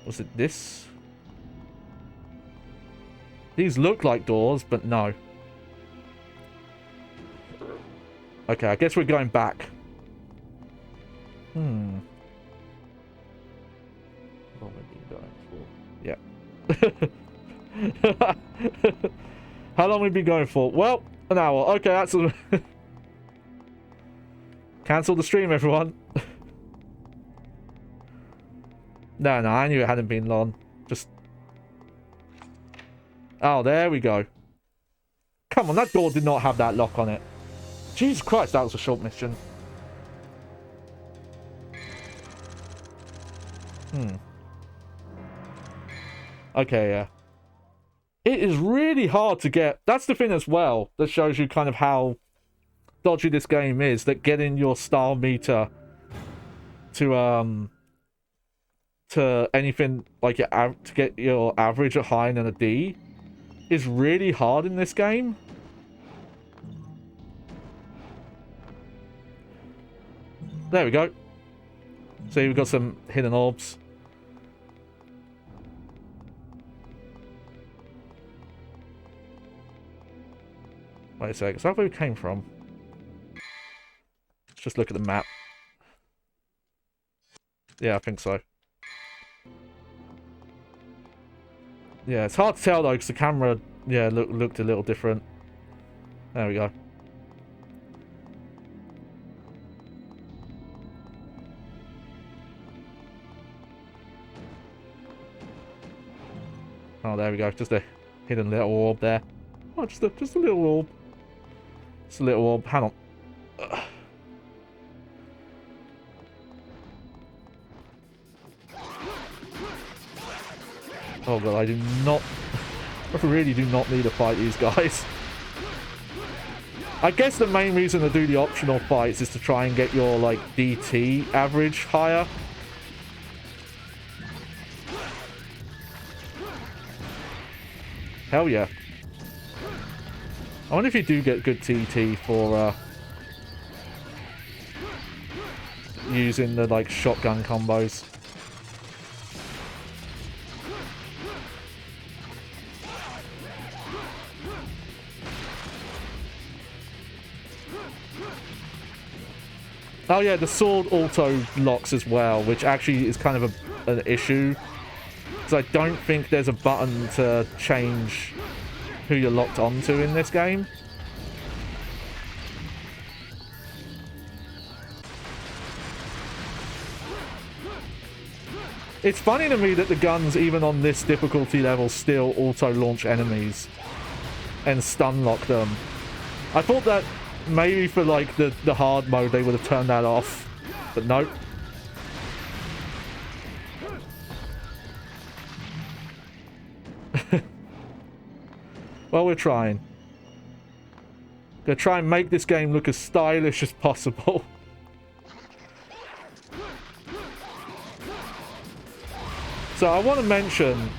S1: Was it this? These look like doors, but no. Okay, I guess we're going back. How long have we been going for? Yeah. How long have we been going for? Well, an hour. Okay, that's a... Cancel the stream, everyone. No, I knew it hadn't been long. Just... Oh, there we go. Come on, that door did not have that lock on it. Jesus Christ, that was a short mission. Okay, yeah. It is really hard to get... That's the thing as well that shows you kind of how dodgy this game is. That getting your style meter to anything like to get your average a high and a D is really hard in this game. There we go. See, we've got some hidden orbs. Wait a sec, is that where we came from? Let's just look at the map. Yeah, I think so. Yeah, it's hard to tell though, because the camera, yeah, looked a little different. There we go. Oh, there we go. Just a hidden little orb there. Oh, just a little orb. Just a little orb. Hang on. Ugh. Oh god, I do not... I really do not need to fight these guys. I guess the main reason to do the optional fights is to try and get your, like, DT average higher. Hell yeah. I wonder if you do get good TT for, using the, like, shotgun combos. Oh yeah, the sword auto locks as well, which actually is kind of an issue. Because I don't think there's a button to change who you're locked onto in this game. It's funny to me that the guns, even on this difficulty level, still auto-launch enemies and stun lock them. I thought that maybe for like the hard mode they would have turned that off, but nope. Well, we're trying. Gonna try and make this game look as stylish as possible. So I want to mention,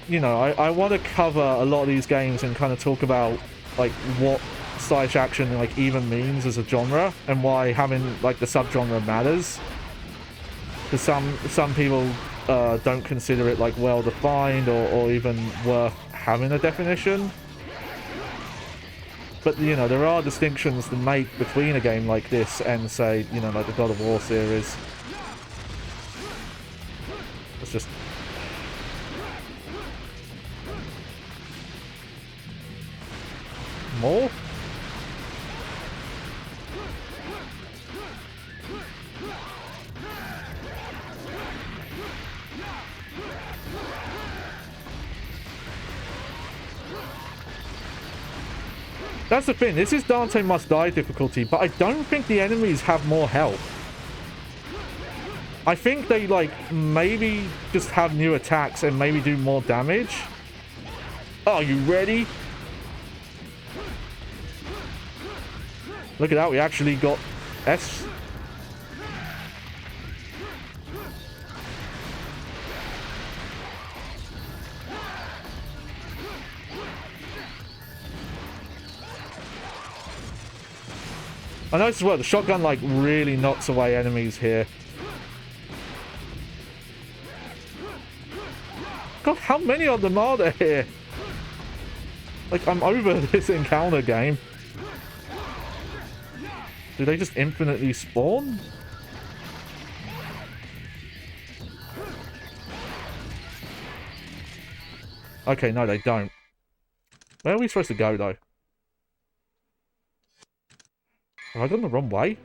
S1: you know, I want to cover a lot of these games and kind of talk about like what stylish action like even means as a genre and why having like the subgenre matters. Because some people don't consider it like well defined or even worth having a definition. But you know, there are distinctions to make between a game like this and say, you know, like the God of War series. Let's just... More? That's the thing, this is Dante Must Die difficulty, but I don't think the enemies have more health. I think they, like, maybe just have new attacks and maybe do more damage. Are you ready? Look at that, we actually got S. I noticed as well, the shotgun, like, really knocks away enemies here. God, how many of them are there here? Like, I'm over this encounter game. Do they just infinitely spawn? Okay, no, they don't. Where are we supposed to go, though? Have I gone the wrong way?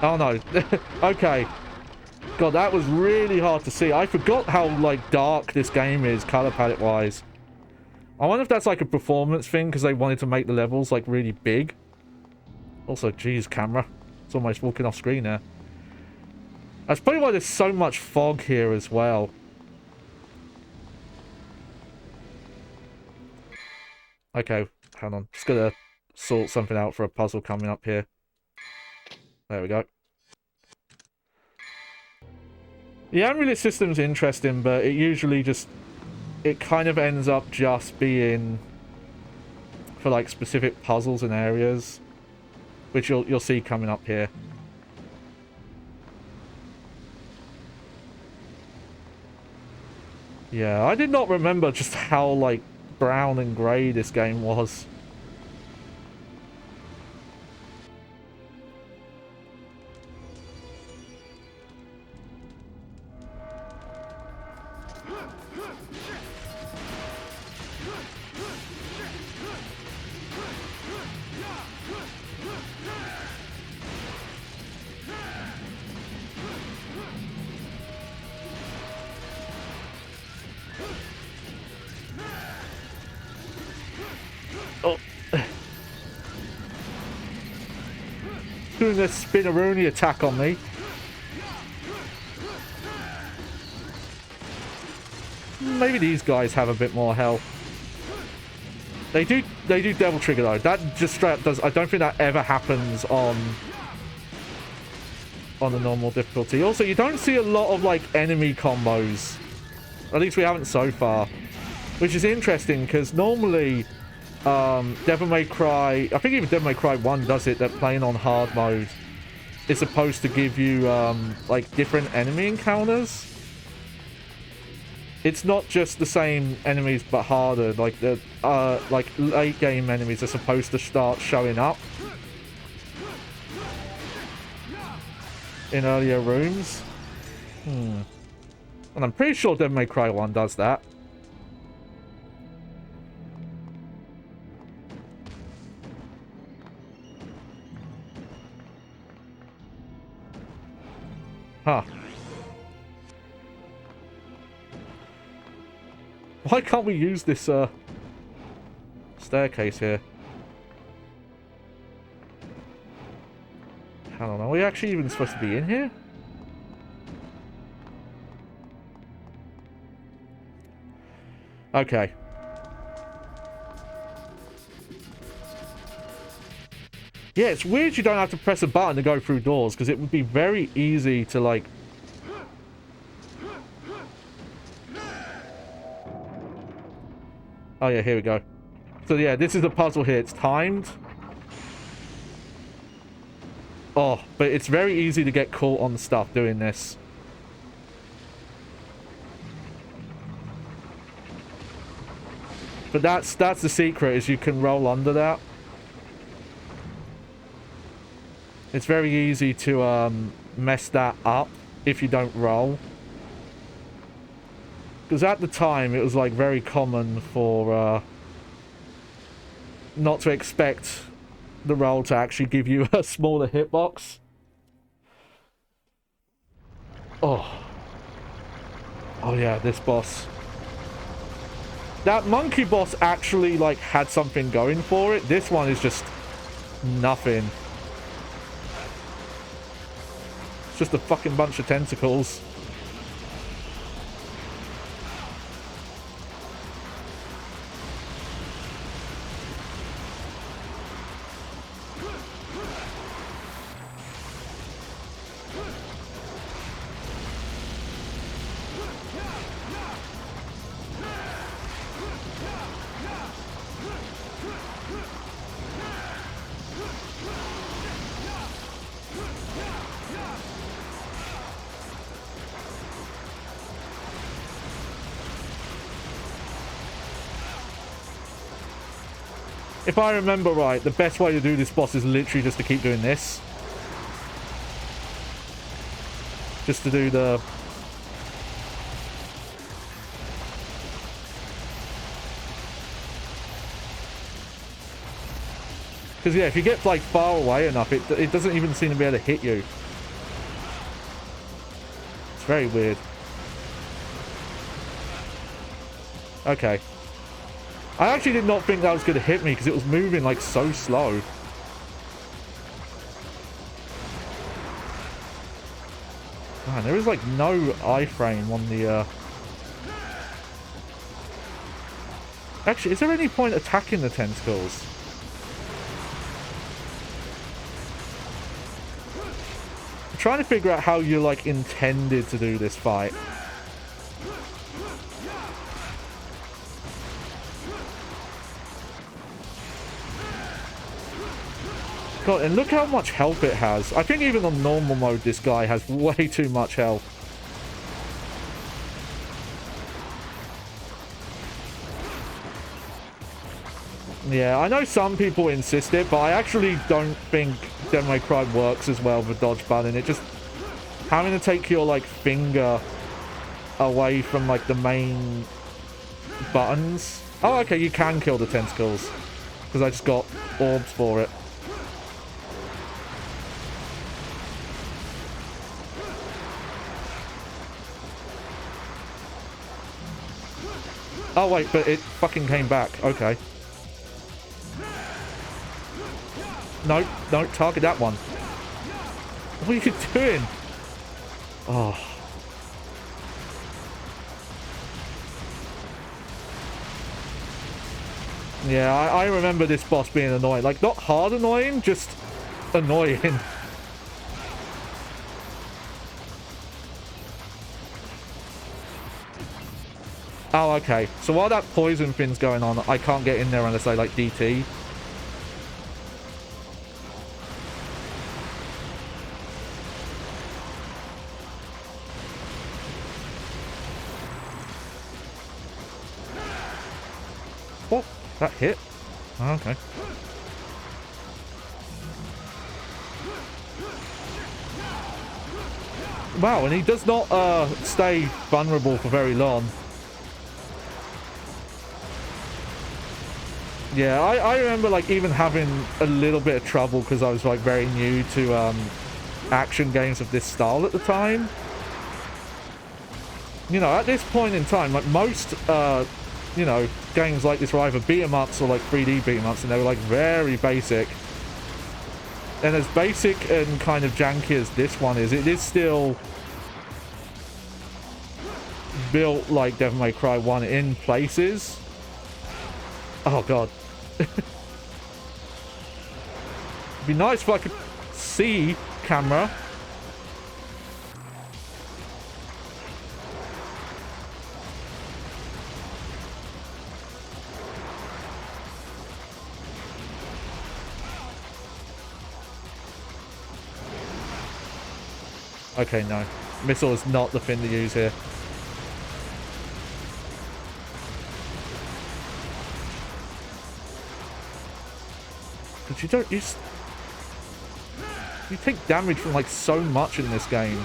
S1: Oh no. Okay. God, that was really hard to see. I forgot how, like, dark this game is, color palette wise. I wonder if that's like a performance thing, because they wanted to make the levels, like, really big. Also, geez, camera. It's almost walking off screen there. That's probably why there's so much fog here as well. Okay, hang on. Just gotta sort something out for a puzzle coming up here. There we go. The amulet system's interesting, but it usually just... It kind of ends up just being for, like, specific puzzles and areas. Which you'll see coming up here. Yeah, I did not remember just how, like, brown and grey this game was. Oh. Doing a spinneroonie attack on me. Maybe these guys have a bit more health. They do devil trigger though. That just straight up does. I don't think that ever happens on the normal difficulty. Also, you don't see a lot of like enemy combos. At least we haven't so far, which is interesting because normally Devil May Cry, I think even Devil May Cry 1 does it, that playing on hard mode is supposed to give you like different enemy encounters. It's not just the same enemies but harder. Like the like late game enemies are supposed to start showing up in earlier rooms. And I'm pretty sure Devil May Cry 1 does that. Huh. Why can't we use this staircase here? I don't know. Are we actually even supposed to be in here? Okay. Yeah, it's weird you don't have to press a button to go through doors, because it would be very easy to, like... Oh yeah, here we go. So yeah, this is the puzzle here. It's timed. Oh, but it's very easy to get caught on stuff doing this. But that's the secret, is you can roll under that. It's very easy to mess that up if you don't roll. Because at the time, it was like very common for not to expect the roll to actually give you a smaller hitbox. Oh. Oh yeah, this boss. That monkey boss actually like had something going for it. This one is just nothing. It's just a fucking bunch of tentacles. If I remember right, the best way to do this boss is literally just to keep doing this. Just to do the... Because yeah, if you get like far away enough, it doesn't even seem to be able to hit you. It's very weird. Okay. I actually did not think that was going to hit me because it was moving like so slow. Man, there is like no iframe on the... Actually, is there any point attacking the tentacles? I'm trying to figure out how you like intended to do this fight. God, and look how much health it has. I think even on normal mode, this guy has way too much health. Yeah, I know some people insist it, but I actually don't think Devil May Cry works as well with dodge button. It just... having to take your, like, finger away from, like, the main buttons. Oh, okay, you can kill the tentacles. Because I just got orbs for it. Oh, wait, but it fucking came back. Okay. No, no, target that one. What are you doing? Oh. Yeah, I remember this boss being annoying. Like, not hard annoying, just annoying. Oh, okay. So while that poison thing's going on, I can't get in there unless I, like, DT. What? That hit? Oh, okay. Wow, and he does not stay vulnerable for very long. Yeah, I remember, like, even having a little bit of trouble because I was, like, very new to action games of this style at the time. You know, at this point in time, like, most, you know, games like this were either beat-em-ups or, like, 3D beat-em-ups, and they were, like, very basic. And as basic and kind of janky as this one is, it is still built like Devil May Cry 1 in places. Oh, God. It'd be nice if I could see camera. Okay, no. Missile is not the thing to use here. But you don't use... You take damage from, like, so much in this game.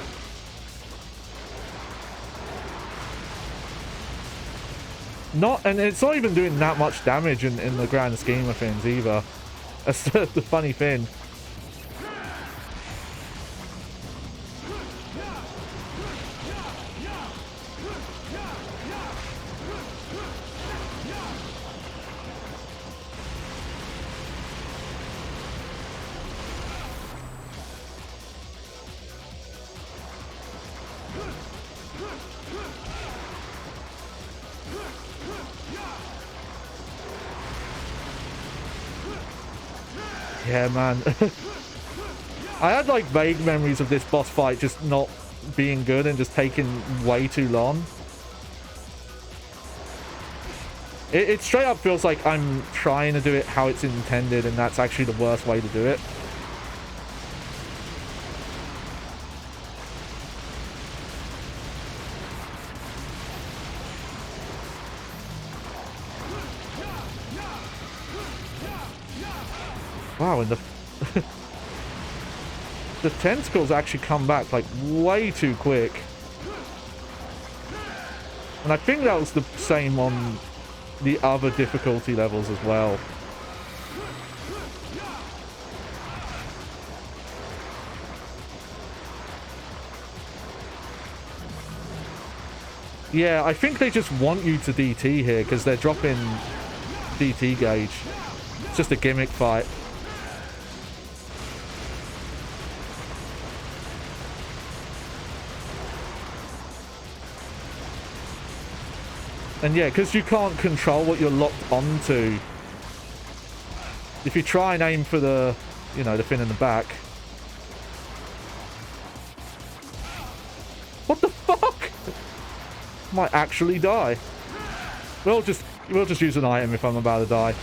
S1: Not... And it's not even doing that much damage in the grand scheme of things, either. That's the funny thing. Yeah, man. I had, like, vague memories of this boss fight just not being good and just taking way too long. It straight up feels like I'm trying to do it how it's intended, and that's actually the worst way to do it. Wow, and the tentacles actually come back, like, way too quick. And I think that was the same on the other difficulty levels as well. Yeah, I think they just want you to DT here because they're dropping DT gauge. It's just a gimmick fight. And yeah, because you can't control what you're locked onto. If you try and aim for the, you know, the thing in the back. What the fuck? Might actually die. We'll just use an item if I'm about to die.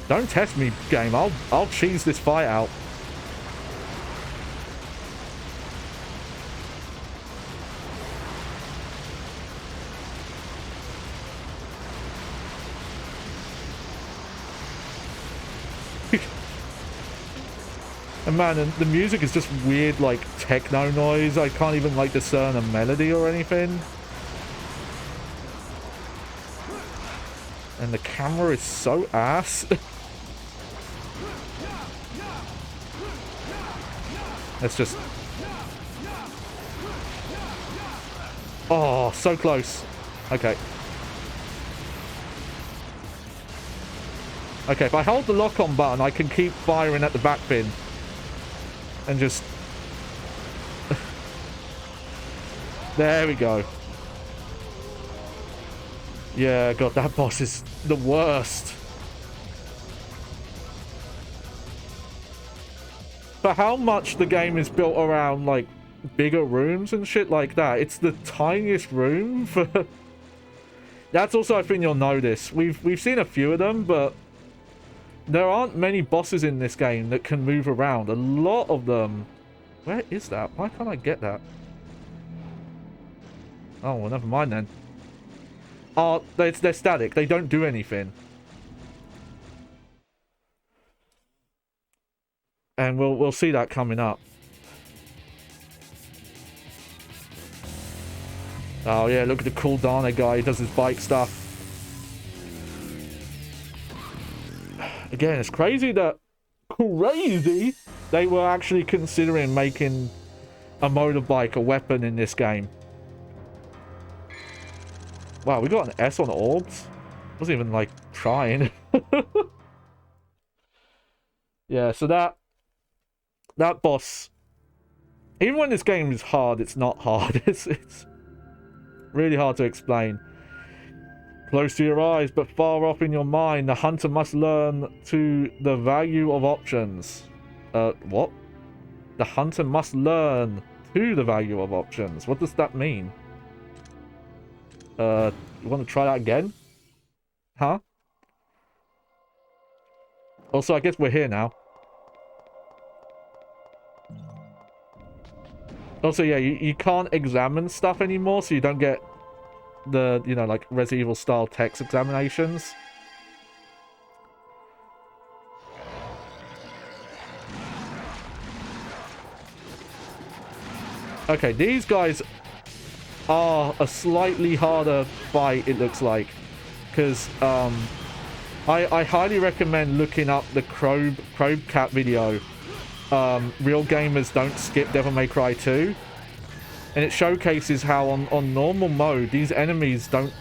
S1: Don't test me, game. I'll cheese this fight out. And man, and the music is just weird, like, techno noise. I can't even, like, discern a melody or anything. And the camera is so ass. Let's just... Oh, so close. Okay. Okay, if I hold the lock-on button, I can keep firing at the back bin. And just... There we go. Yeah, God, that boss is the worst. For how much the game is built around, like, bigger rooms and shit like that, it's the tiniest room for... That's also a thing you'll notice. We've seen a few of them, but there aren't many bosses in this game that can move around. A lot of them... Where is that? Why can't I get that? Oh, well, never mind then. Oh, they're static. They don't do anything. And we'll see that coming up. Oh yeah, look at the cool Dante guy. He does his bike stuff. Again, it's crazy that... Crazy! They were actually considering making a motorbike a weapon in this game. Wow, we got an S on orbs? Wasn't even, like, trying. Yeah, so that boss... Even when this game is hard, it's not hard. It's really hard to explain. Close to your eyes, but far off in your mind, the hunter must learn to the value of options. What? The hunter must learn to the value of options. What does that mean? You want to try that again? Huh? Also, I guess we're here now. Also, yeah, you can't examine stuff anymore, so you don't get the, you know, like, Resident Evil style text examinations. Okay, these guys are a slightly harder fight, it looks like. Because, I highly recommend looking up the Probe Cat video. Real gamers don't skip Devil May Cry 2. And it showcases how on normal mode, these enemies don't...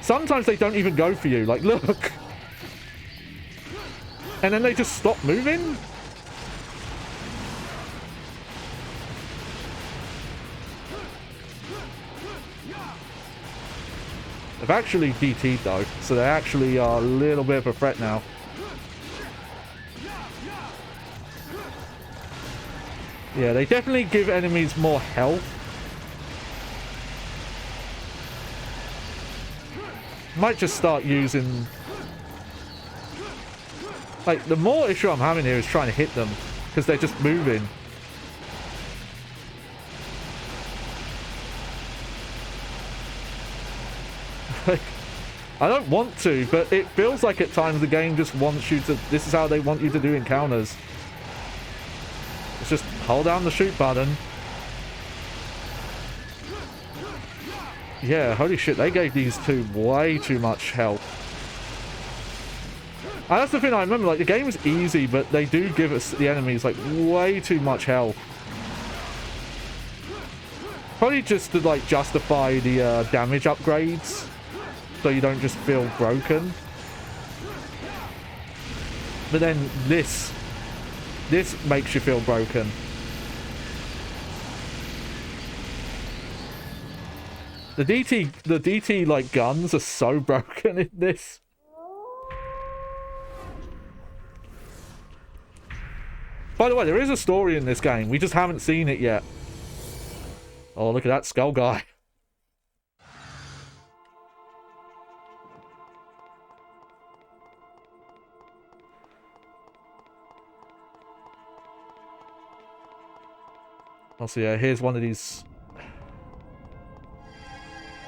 S1: Sometimes they don't even go for you. Like, look! And then they just stop moving? They've actually DT'd though, so they actually are a little bit of a threat now. Yeah, they definitely give enemies more health. Might just start using... Like, the more issue I'm having here is trying to hit them, because they're just moving. Like, I don't want to, but it feels like at times the game just wants you to... This is how they want you to do encounters. It's just hold down the shoot button. Yeah, holy shit, they gave these two way too much health. And that's the thing I remember, like, the game is easy, but they do give us, the enemies, like, way too much health. Probably just to, like, justify the damage upgrades, so you don't just feel broken. But then this makes you feel broken. The DT like guns are so broken in this. By the way, there is a story in this game. We just haven't seen it yet. Oh, look at that skull guy. Also, yeah, here's one of these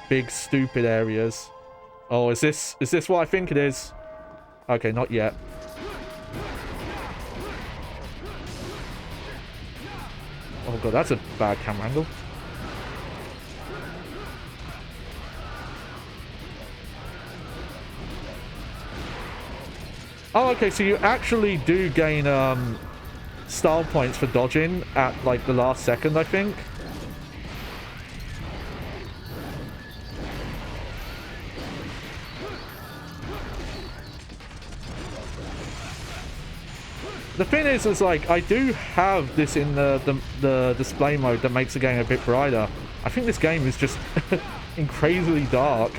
S1: big stupid areas. Oh, is this what I think it is? Okay, not yet. Oh god, that's a bad camera angle. Oh, okay, so you actually do gain style points for dodging at like the last second, I think. The thing is like, I do have this in the display mode that makes the game a bit brighter. I think this game is just incredibly dark.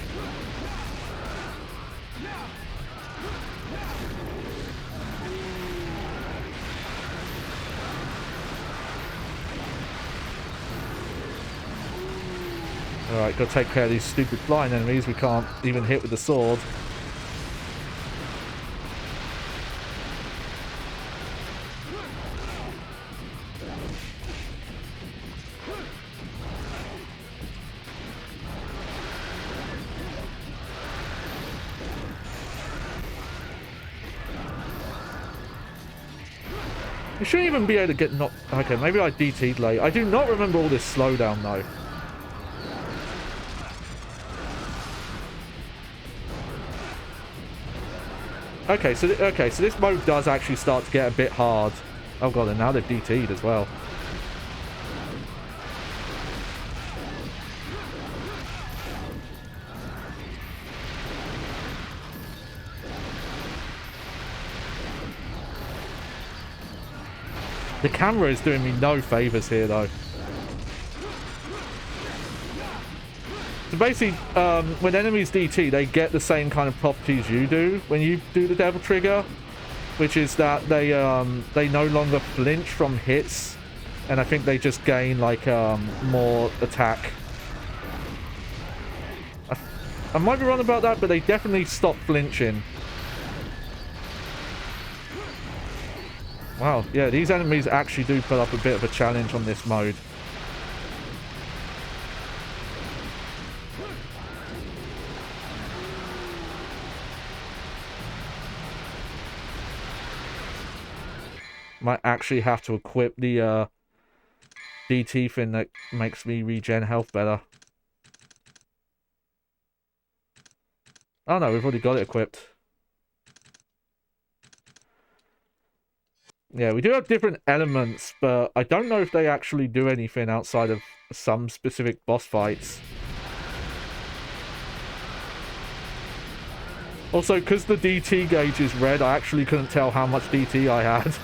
S1: Alright, gotta take care of these stupid flying enemies we can't even hit with the sword. You shouldn't even be able to get knocked... Okay, maybe I DT'd late. I do not remember all this slowdown, though. Okay, so this mode does actually start to get a bit hard. Oh god, and now they've DT'd as well. The camera is doing me no favors here, though. So basically, when enemies DT, they get the same kind of properties you do when you do the Devil Trigger, which is that they no longer flinch from hits, and I think they just gain like more attack. I might be wrong about that, but they definitely stop flinching. Wow, yeah, these enemies actually do put up a bit of a challenge on this mode. Might actually have to equip the DT thing that makes me regen health better. Oh no, we've already got it equipped. Yeah, we do have different elements, but I don't know if they actually do anything outside of some specific boss fights. Also, because the DT gauge is red, I actually couldn't tell how much DT I had.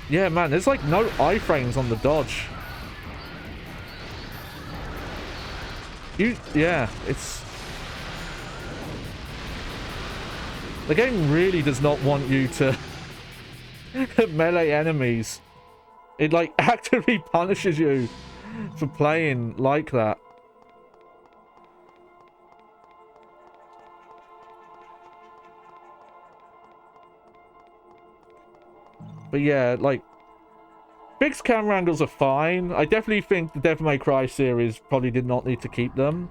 S1: Yeah, man, there's like no iframes on the dodge. Yeah, it's... The game really does not want you to melee enemies. It like actively punishes you for playing like that. But yeah, like, fixed camera angles are fine. I definitely think the Devil May Cry series probably did not need to keep them.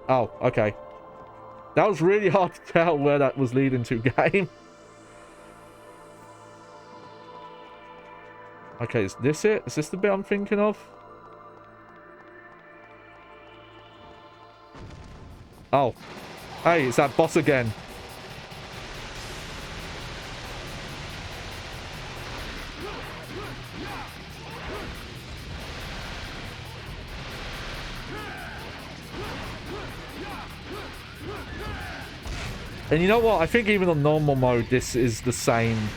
S1: Oh, okay. That was really hard to tell where that was leading to, game. Okay, is this it? Is this the bit I'm thinking of? Oh. Hey, it's that boss again. And you know what? I think even on normal mode, this is the same.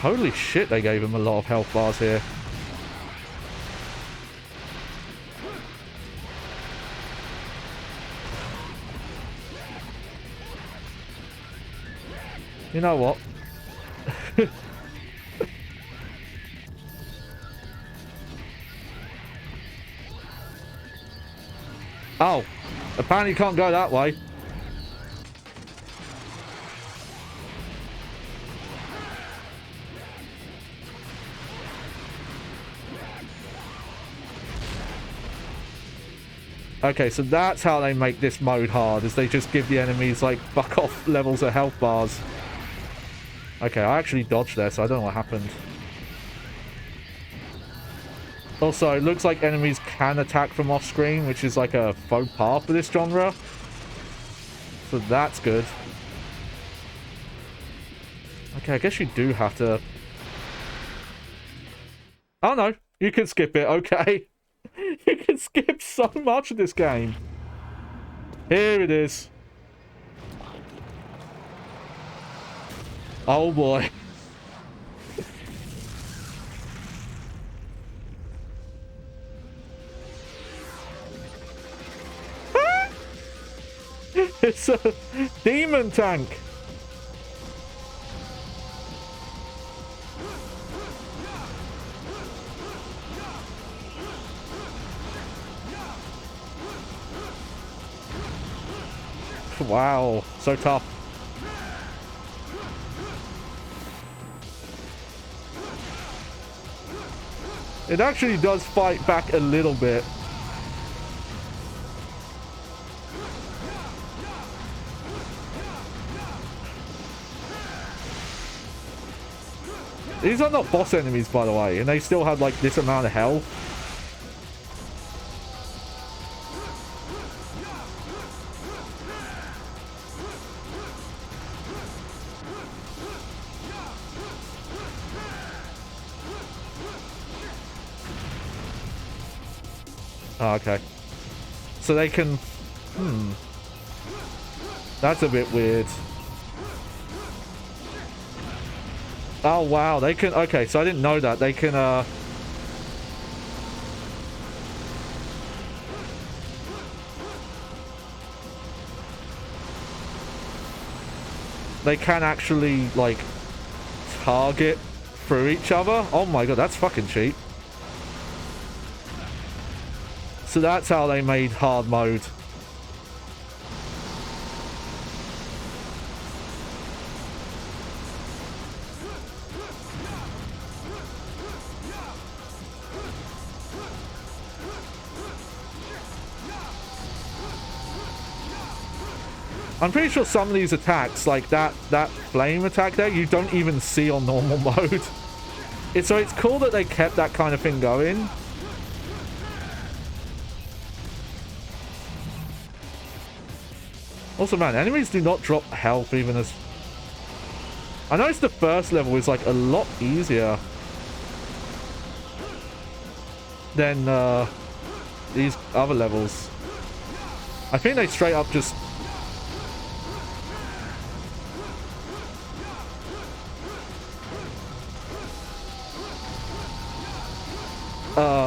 S1: Holy shit, they gave him a lot of health bars here. You know what? Oh, apparently you can't go that way. Okay, so that's how they make this mode hard, is they just give the enemies, like, fuck off levels of health bars. Okay, I actually dodged there, so I don't know what happened. Also, it looks like enemies can attack from off-screen, which is like a faux pas for this genre. So that's good. Okay, I guess you do have to... Oh no, you can skip it, okay. You can skip so much of this game. Here it is. Oh boy. It's a demon tank. Wow, so tough. It actually does fight back a little bit. These are not boss enemies, by the way, and they still have like this amount of health. Oh, okay. So they can... That's a bit weird. Oh, wow. They can... Okay, so I didn't know that. They can, They can actually, like, target through each other. Oh my god, that's fucking cheap. So that's how they made hard mode. I'm pretty sure some of these attacks, like that flame attack there, you don't even see on normal mode. So it's cool that they kept that kind of thing going. Also, man, enemies do not drop health even as... I noticed the first level is like a lot easier than these other levels. I think they straight up just...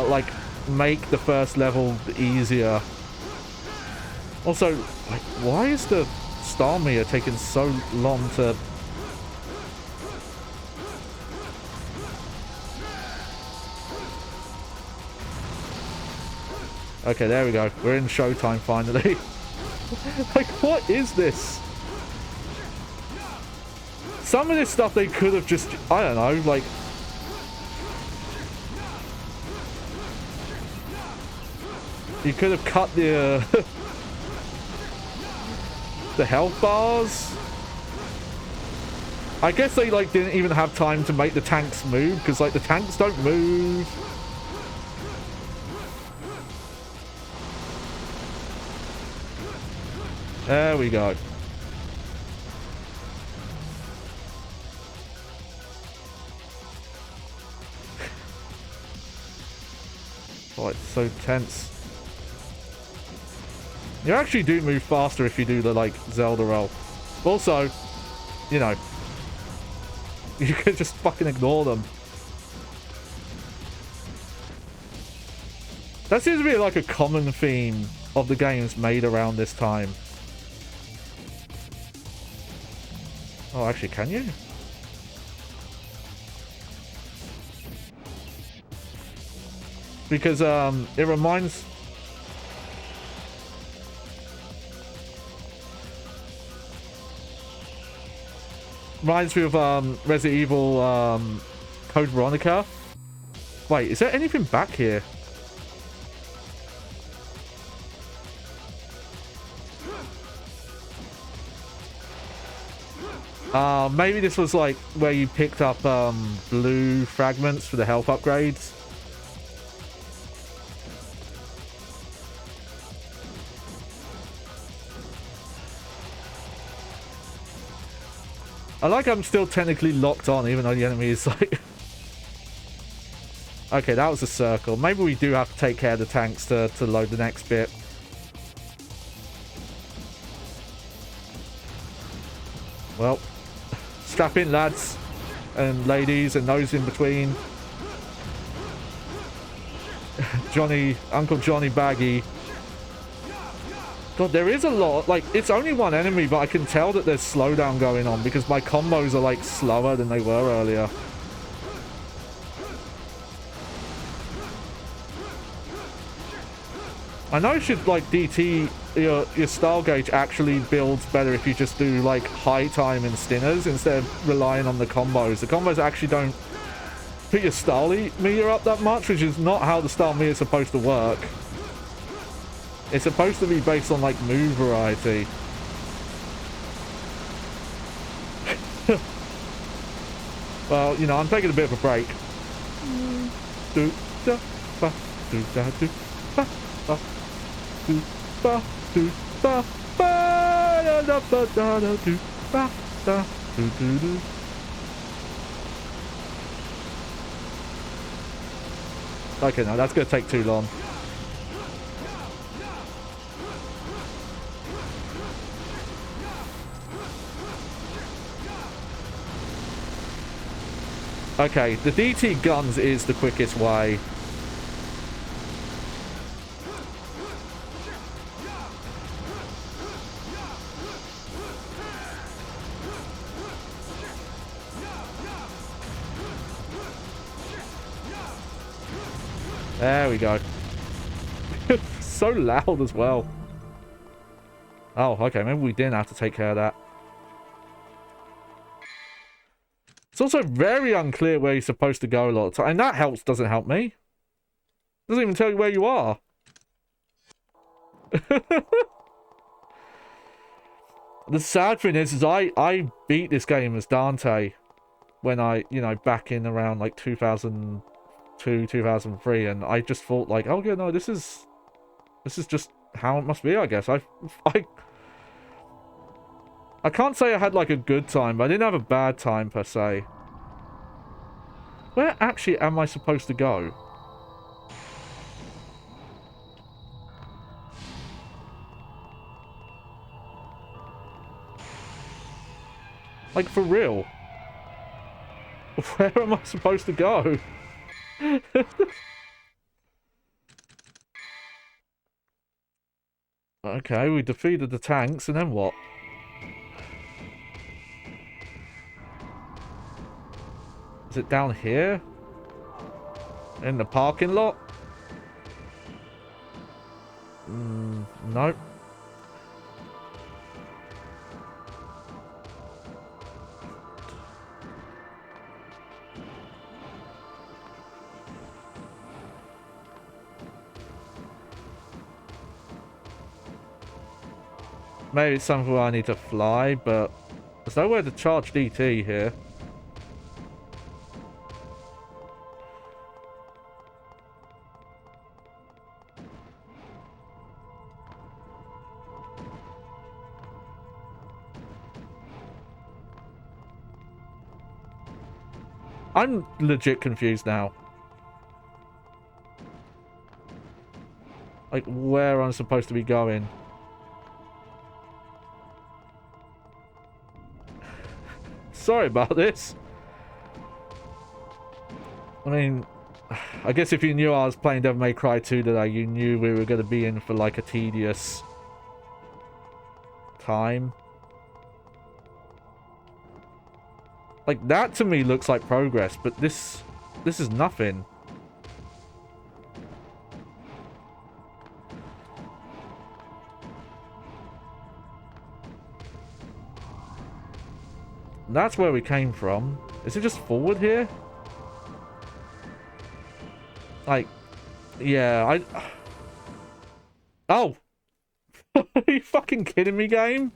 S1: like, make the first level easier. Also, like, why is the star meter taking so long to... Okay, there we go. We're in showtime finally. Like, what is this? Some of this stuff they could have just... I don't know, like... You could have cut the the health bars. I guess they like didn't even have time to make the tanks move, because like the tanks don't move. There we go. Oh, it's so tense. You actually do move faster if you do the, like, Zelda roll. Also, you know, you can just fucking ignore them. That seems to be, like, a common theme of the games made around this time. Oh, actually, can you? Because, it reminds... Reminds me of Resident Evil Code Veronica. Wait, is there anything back here? Maybe this was like where you picked up blue fragments for the health upgrades. I like I'm still technically locked on even though the enemy is like... Okay, that was a circle. Maybe we do have to take care of the tanks to load the next bit. Well, strap in, lads and ladies and those in between. Uncle Johnny Baggy. God, there is a lot. Like, it's only one enemy, but I can tell that there's slowdown going on because my combos are, like, slower than they were earlier. I noticed, like, DT, your style gauge actually builds better if you just do, like, high time and stinners instead of relying on the combos. The combos actually don't put your style meter up that much, which is not how the style meter is supposed to work. It's supposed to be based on, like, move variety. Well, you know, I'm taking a bit of a break. Okay, no, that's going to take too long. Okay, the DT guns is the quickest way. There we go. So loud as well. Oh, okay, maybe we didn't have to take care of that. It's also very unclear where you're supposed to go a lot of the time. And that helps, doesn't help me. Doesn't even tell you where you are. The sad thing is I beat this game as Dante when I, you know, back in around like 2002, 2003, and I just thought like, oh yeah, no, this is just how it must be, I guess. I can't say I had like a good time, but I didn't have a bad time per se. Where actually am I supposed to go? Like, for real? Where am I supposed to go? Okay, we defeated the tanks, and then what? Is it down here? In the parking lot? Nope. Maybe it's something where I need to fly, but there's nowhere to charge DT here. I'm legit confused now. Like, where I'm supposed to be going. Sorry about this. I mean, I guess if you knew I was playing Devil May Cry 2 today, you knew we were going to be in for like a tedious time. Like, that to me looks like progress, but this is nothing. That's where we came from. Is it just forward here? Like, yeah, Oh! Are you fucking kidding me, game?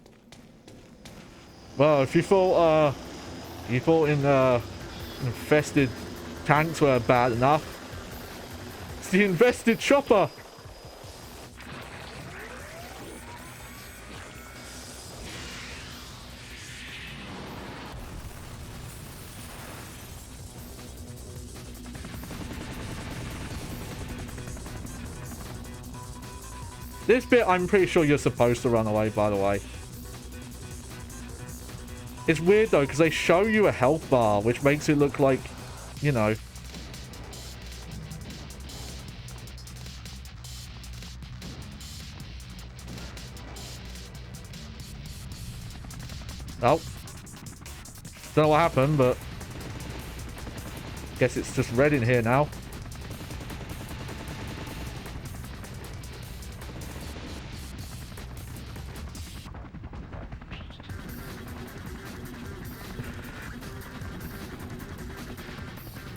S1: Well, if you thought infested tanks were bad enough, it's the infested chopper. This bit, I'm pretty sure you're supposed to run away, by the way. It's weird, though, because they show you a health bar, which makes it look like, you know... Oh. Don't know what happened, but... Guess it's just red in here now.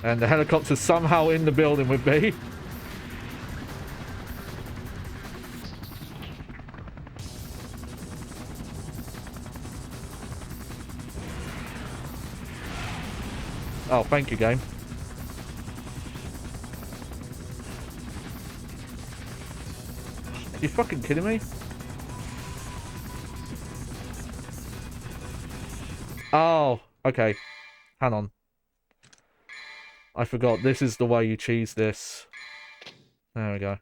S1: And the helicopter's somehow in the building with me. Oh, thank you, game. Are you fucking kidding me? Oh, okay. Hang on. I forgot. This is the way you cheese this. There we go.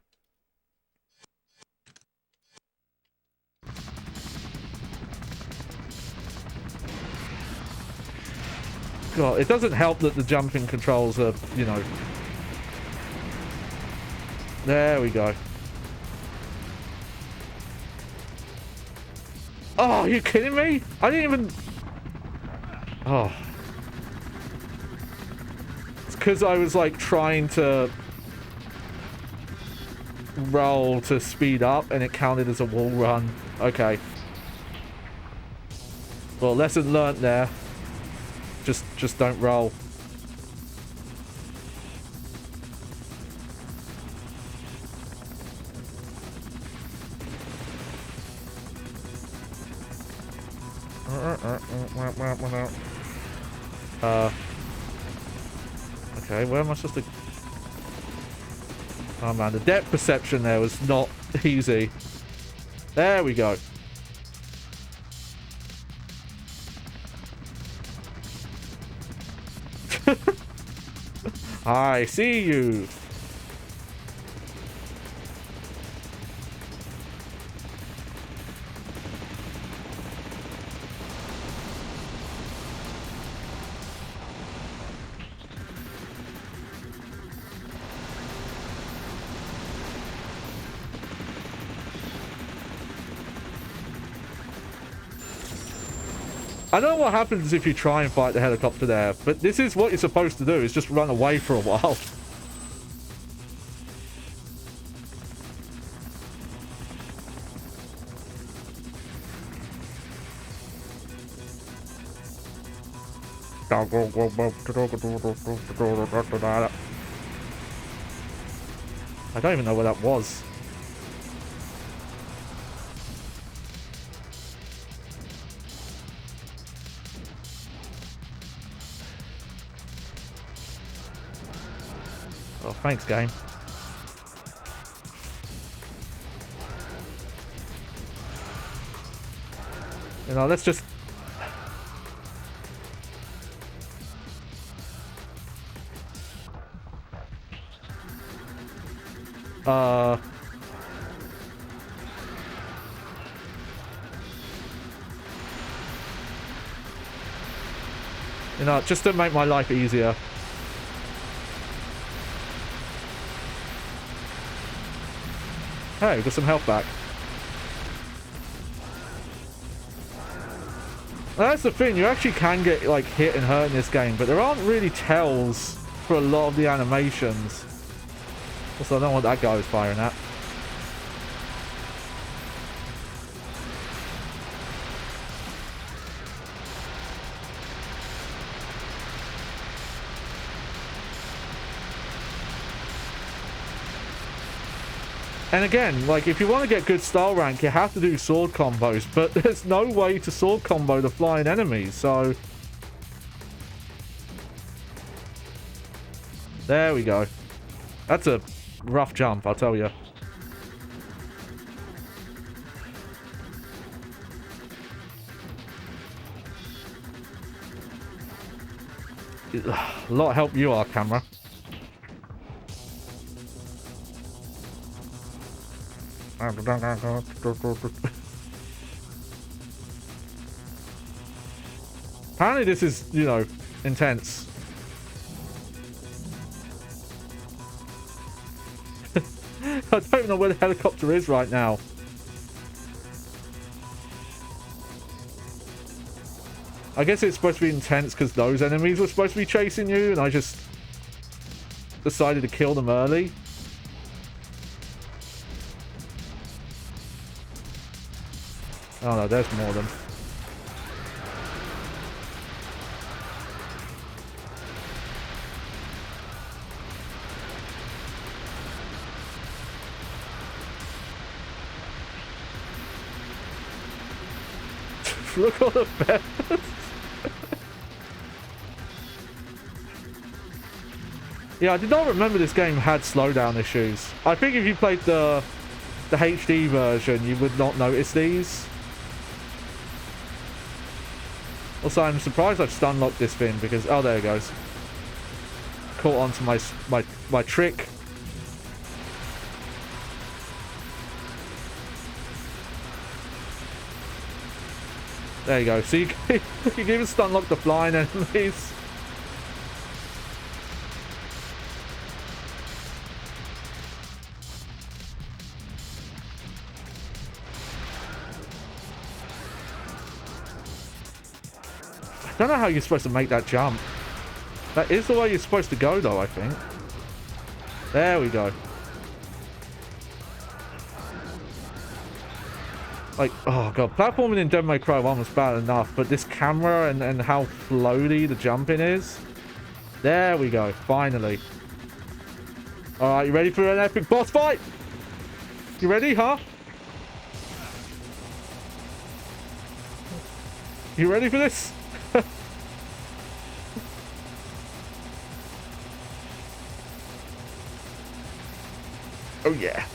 S1: God, it doesn't help that the jumping controls are, you know... There we go. Oh, are you kidding me? I didn't even... Oh. It's because I was, like, trying to... roll to speed up, and it counted as a wall run. Okay. Well, lesson learnt there. Just don't roll. Okay, where am I supposed to... Oh man, the depth perception there was not easy. There we go. I see you. I don't know what happens if you try and fight the helicopter there, but this is what you're supposed to do, is just run away for a while. I don't even know where that was. Oh, thanks, game. You know, let's just... You know, just to make my life easier. Hey, got some health back. That's the thing, you actually can get, like, hit and hurt in this game, but there aren't really tells for a lot of the animations. Also, I don't know what that guy was firing at. And again, like, if you want to get good style rank, you have to do sword combos, but there's no way to sword combo the flying enemies, so... There we go. That's a rough jump, I'll tell you. A lot of help you are, camera. Apparently this is, you know, intense. I don't know where the helicopter is right now. I guess it's supposed to be intense because those enemies were supposed to be chasing you, and I just decided to kill them early. Oh no, there's more of them. Look at all the feathers. Yeah, I did not remember this game had slowdown issues. I think if you played the HD version, you would not notice these. Also, I'm surprised I've stun locked this thing because... Oh, there it goes. Caught onto my trick. There you go. So you can even stun lock the flying enemies. I don't know how you're supposed to make that jump. That is the way you're supposed to go, though, I think. There we go. Like, oh god, platforming in Devil May Cry 1 was bad enough, but this camera and how floaty the jumping is. There we go, finally. Alright, you ready for an epic boss fight? You ready, huh? You ready for this? Oh yeah.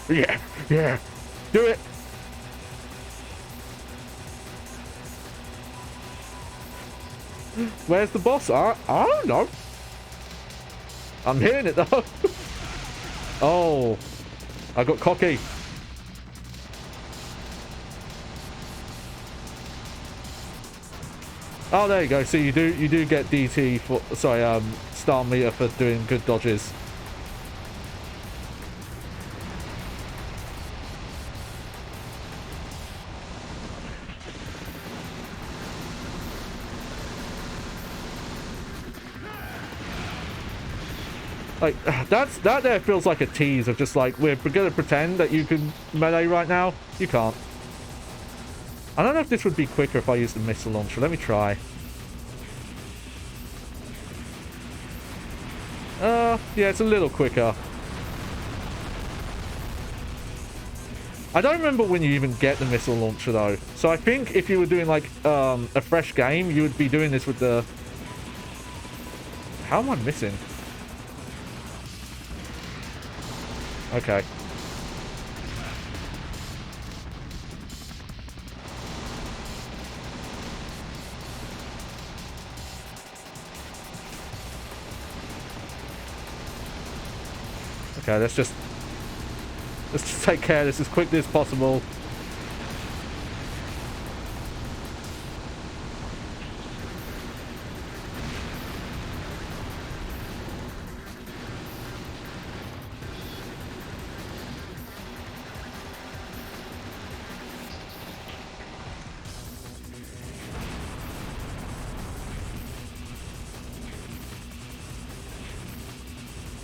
S1: Yeah, yeah. Do it. Where's the boss? I don't know. I'm hearing it though. Oh, I got cocky. Oh, there you go. So you do get DT for star meter for doing good dodges. Like, that there feels like a tease of just like, we're gonna pretend that you can melee right now. You can't. I don't know if this would be quicker if I used the missile launcher. Let me try. Yeah, it's a little quicker. I don't remember when you even get the missile launcher though. So I think if you were doing like a fresh game, you would be doing this with the... How am I missing? Okay. Okay, let's just take care of this as quickly as possible.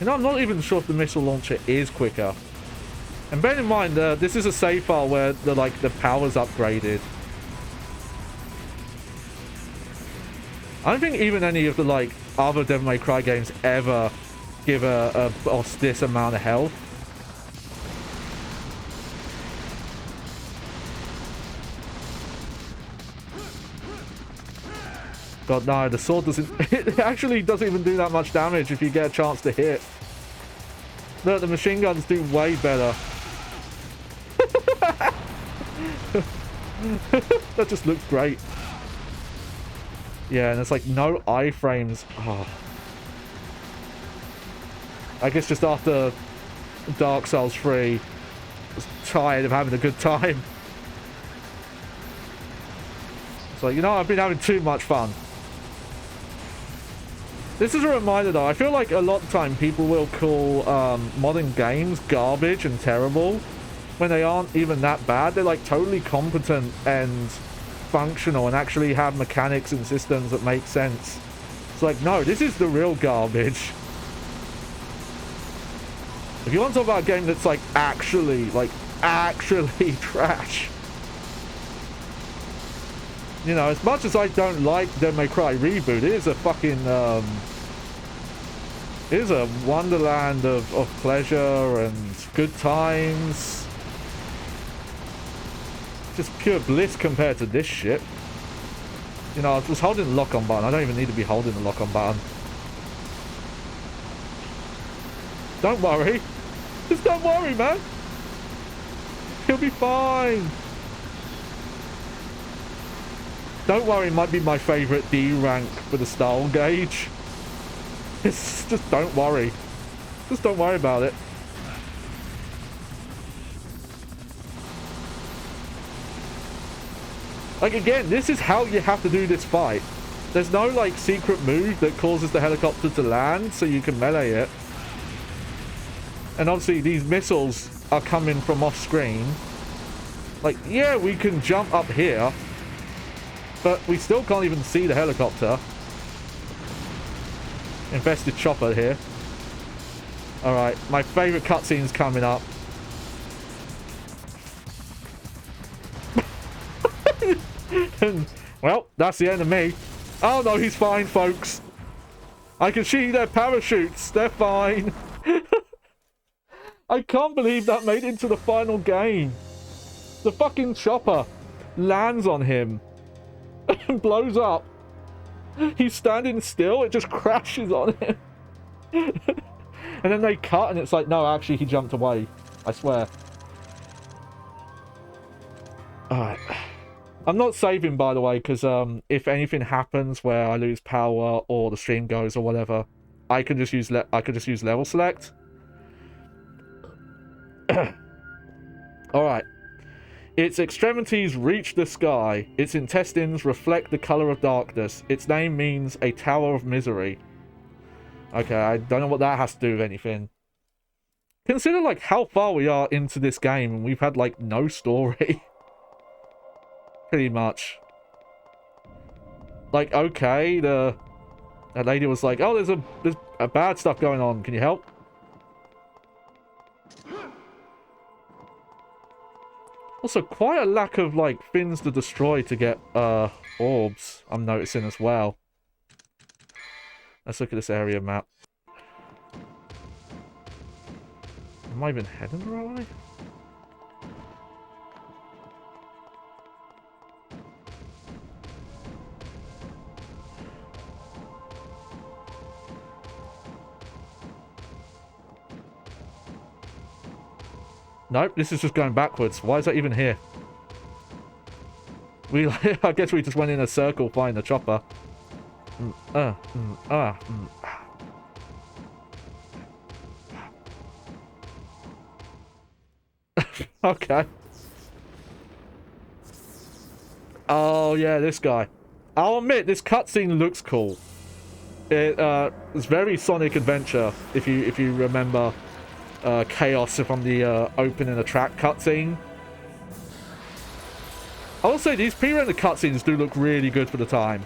S1: You know, I'm not even sure if the missile launcher is quicker. And bear in mind, this is a save file where the power's upgraded. I don't think even any of the other Devil May Cry games ever give a boss this amount of health. God, no, the sword doesn't... It actually doesn't even do that much damage if you get a chance to hit. Look, the machine guns do way better. That just looks great. Yeah, and it's like no iframes. Oh. I guess just after Dark Souls 3, I was tired of having a good time. So, you know, I've been having too much fun. This is a reminder, though. I feel like a lot of time people will call modern games garbage and terrible when they aren't even that bad. They're like totally competent and functional and actually have mechanics and systems that make sense. It's like, no, this is the real garbage. If you want to talk about a game that's like actually trash. You know, as much as I don't like Devil May Cry Reboot, it is a fucking, it is a wonderland of pleasure and good times. Just pure bliss compared to this shit. You know, I was holding the lock-on button. I don't even need to be holding the lock-on button. Don't worry. Just don't worry, man. He'll be fine. Don't worry might be my favourite D rank for the style gauge. It's just don't worry. Just don't worry about it. Like, again, this is how you have to do this fight. There's no, like, secret move that causes the helicopter to land so you can melee it. And obviously, these missiles are coming from off-screen. Like, yeah, we can jump up here, but we still can't even see the helicopter. Infested chopper here. Alright, my favourite cutscene's coming up. Well, that's the end of me. Oh no, he's fine, folks. I can see their parachutes. They're fine. I can't believe that made it into the final game. The fucking chopper lands on him and blows up. He's standing still. It just crashes on him. And then they cut and it's like, no, actually he jumped away. I swear. Alright. I'm not saving, by the way, because if anything happens where I lose power or the stream goes or whatever, I can just use level select. Alright. Its extremities reach the sky. Its intestines reflect the color of darkness. Its name means a tower of misery. Okay, I don't know what that has to do with anything. Consider, like, how far we are into this game and we've had, like, no story. Pretty much. Like, okay, that lady was like, oh, there's a bad stuff going on. Can you help? Also, quite a lack of, like, things to destroy to get, orbs, I'm noticing as well. Let's look at this area map. Am I even heading the right way? Nope, this is just going backwards. Why is that even here? I guess we just went in a circle finding the chopper. Okay. Oh yeah, this guy. I'll admit, this cutscene looks cool. It's very Sonic Adventure, if you remember. Chaos from the opening a track cutscene. I will say these pre-rendered cutscenes do look really good for the time.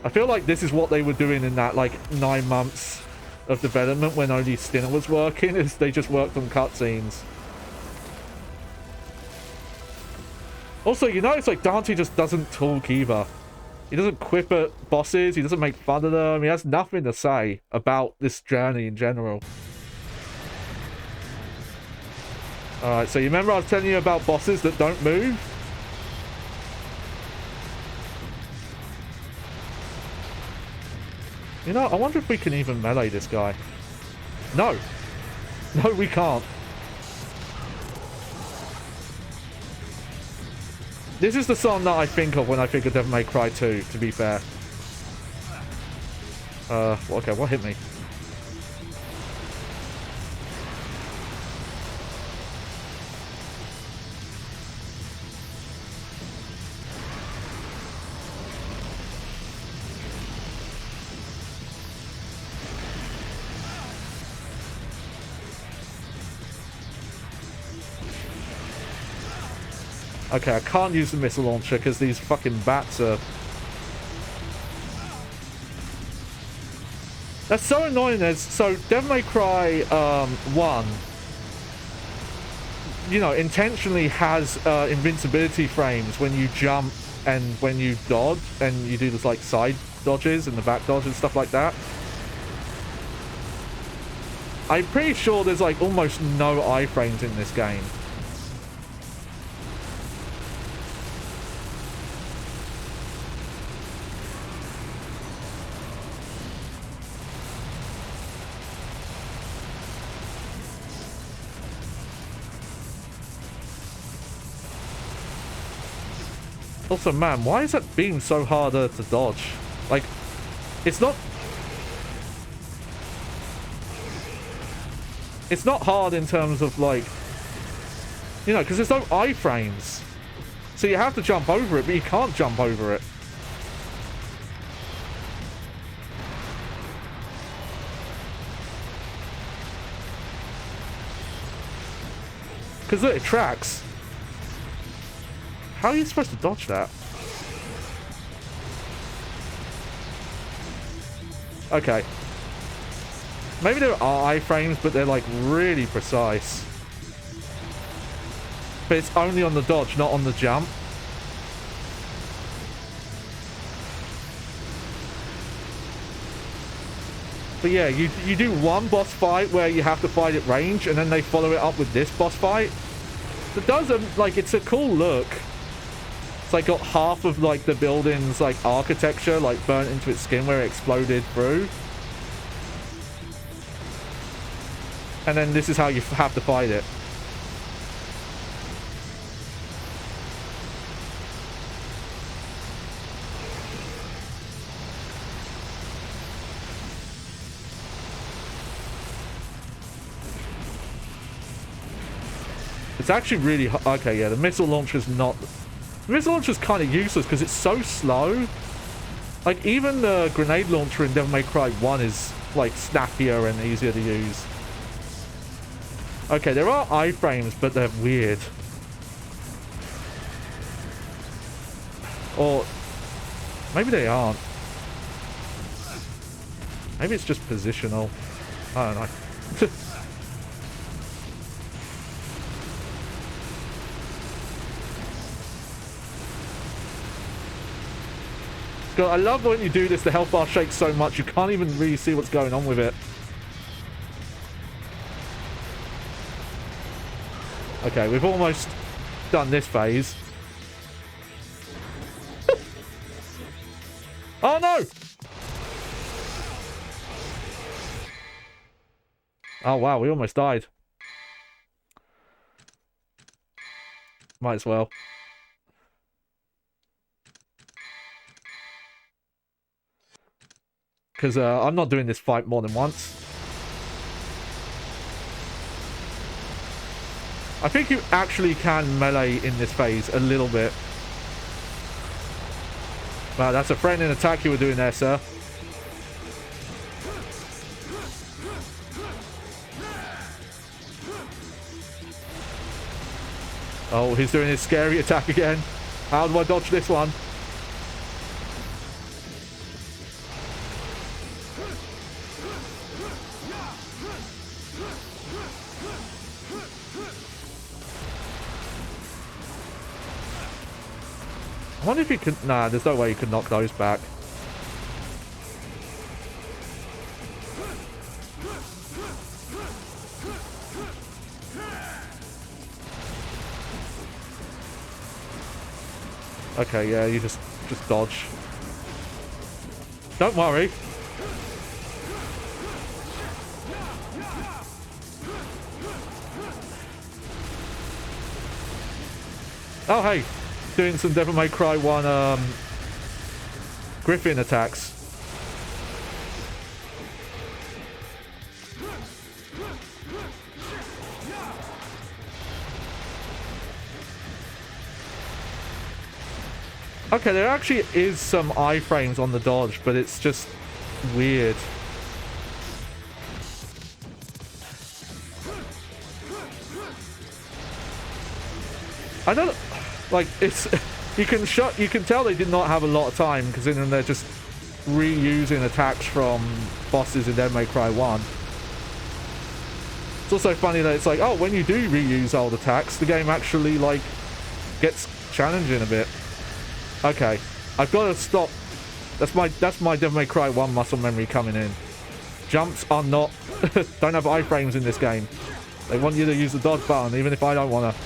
S1: I feel like this is what they were doing in that like 9 months of development when only Stinner was working, is they just worked on cutscenes. Also, you notice like Dante just doesn't talk either. He doesn't quip at bosses. He doesn't make fun of them. He has nothing to say about this journey in general. Alright, so you remember I was telling you about bosses that don't move? You know, I wonder if we can even melee this guy. No. No, we can't. This is the song that I think of when I think of Devil May Cry 2, to be fair. Okay, what hit me? Okay, I can't use the missile launcher because these fucking bats are... That's so annoying. So, Devil May Cry 1, you know, intentionally has invincibility frames when you jump and when you dodge, and you do this, like, side dodges and the back dodge and stuff like that. I'm pretty sure there's, like, almost no iframes in this game. Also, man, why is that beam so harder to dodge? Like, it's not... It's not hard in terms of, like... You know, because there's no iframes. So you have to jump over it, but you can't jump over it. Because look, it tracks. How are you supposed to dodge that? Okay. Maybe there are iframes, but they're like really precise. But it's only on the dodge, not on the jump. But yeah, you do one boss fight where you have to fight at range, and then they follow it up with this boss fight. It does, like, it's a cool look. Like got half of like the building's like architecture like burnt into its skin where it exploded through, and then this is how you have to fight it. It's actually really okay. Yeah, the missile launcher's not. The missile launcher is kind of useless because it's so slow. Like, even the grenade launcher in Devil May Cry 1 is, like, snappier and easier to use. Okay, there are iframes, but they're weird. Or, maybe they aren't. Maybe it's just positional. I don't know. God, I love when you do this, the health bar shakes so much you can't even really see what's going on with it. Okay, we've almost done this phase. Oh no! Oh wow, we almost died. Might as well. Because I'm not doing this fight more than once. I think you actually can melee in this phase a little bit. Wow, that's a threatening attack you were doing there, sir. Oh, he's doing his scary attack again. How do I dodge this one? I wonder if you can... Nah, there's no way you can knock those back. Okay, yeah, you just dodge. Don't worry. Oh, hey. Doing some Devil May Cry 1 Griffin attacks. Okay, there actually is some iframes on the dodge, but it's just weird. I don't like it's you can tell they did not have a lot of time because then they're just reusing attacks from bosses in Devil May Cry 1. It's also funny that it's like, oh, when you do reuse old attacks, the game actually like gets challenging a bit. Okay, I've got to stop. That's my Devil May Cry 1 muscle memory coming in. Jumps are not don't have iframes in this game. They want you to use the dodge button, even if I don't want to.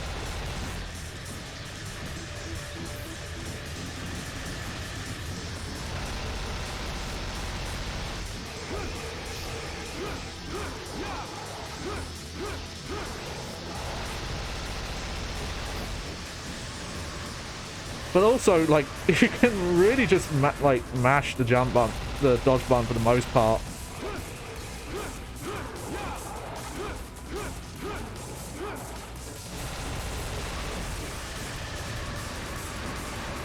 S1: But also, like, you can really just mash the jump button, the dodge button for the most part.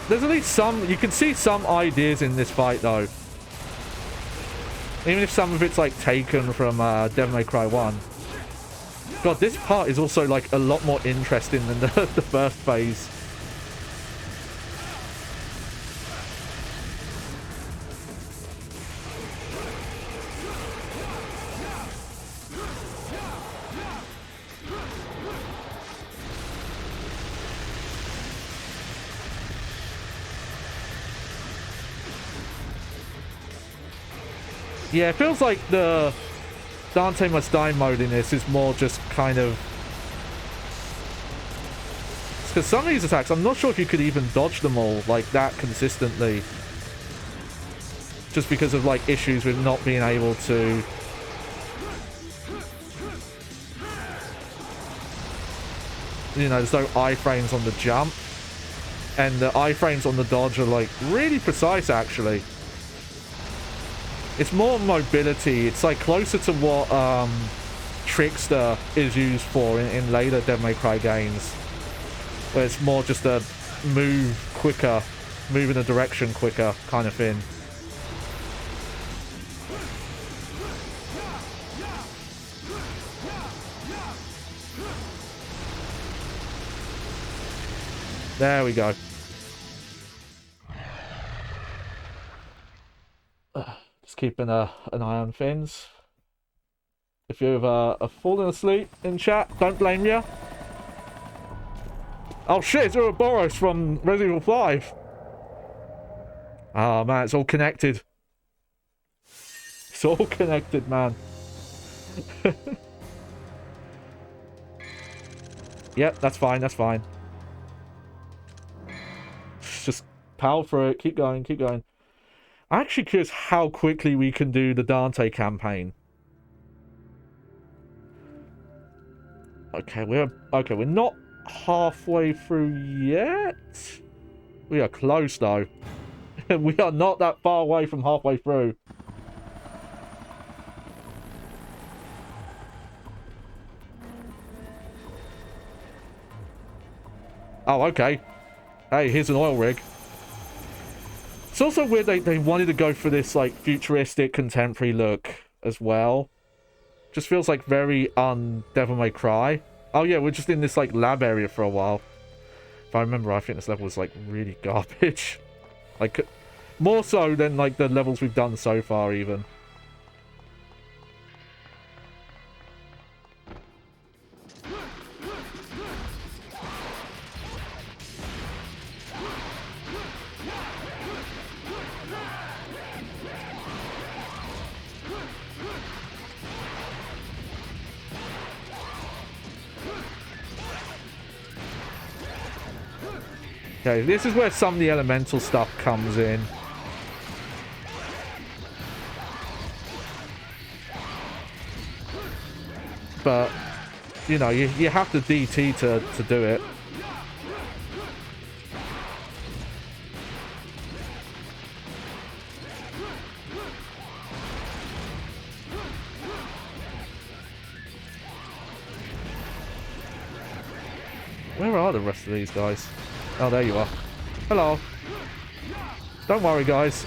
S1: There's at least some, you can see some ideas in this fight though. Even if some of it's like taken from Devil May Cry 1. God, this part is also like a lot more interesting than the first phase. Yeah, it feels like the Dante Must Die mode in this is more just kind of... Because some of these attacks, I'm not sure if you could even dodge them all like that consistently. Just because of like issues with not being able to... You know, there's no iframes on the jump. And the iframes on the dodge are like really precise actually. It's more mobility. It's like closer to what Trickster is used for in later Devil May Cry games. Where it's more just a move quicker, move in a direction quicker kind of thing. There we go. Just keeping an eye on things. If you've fallen asleep in chat, don't blame you. Oh shit, it's Ouroboros from Resident Evil 5. Oh man, it's all connected. It's all connected, man. Yep, that's fine, that's fine. Just power through it, keep going, keep going. I'm actually curious how quickly we can do the Dante campaign. Okay, we're not halfway through yet. We are close though. We are not that far away from halfway through. Oh, okay. Hey, here's an oil rig. It's also weird they wanted to go for this, like, futuristic, contemporary look as well. Just feels like very Devil May Cry. Oh yeah, we're just in this, like, lab area for a while. If I remember, I think this level was, like, really garbage. Like, more so than, like, the levels we've done so far, even. Okay, this is where some of the elemental stuff comes in. But, you know, you have to DT to do it. Where are the rest of these guys? Oh, there you are. Hello. Don't worry, guys.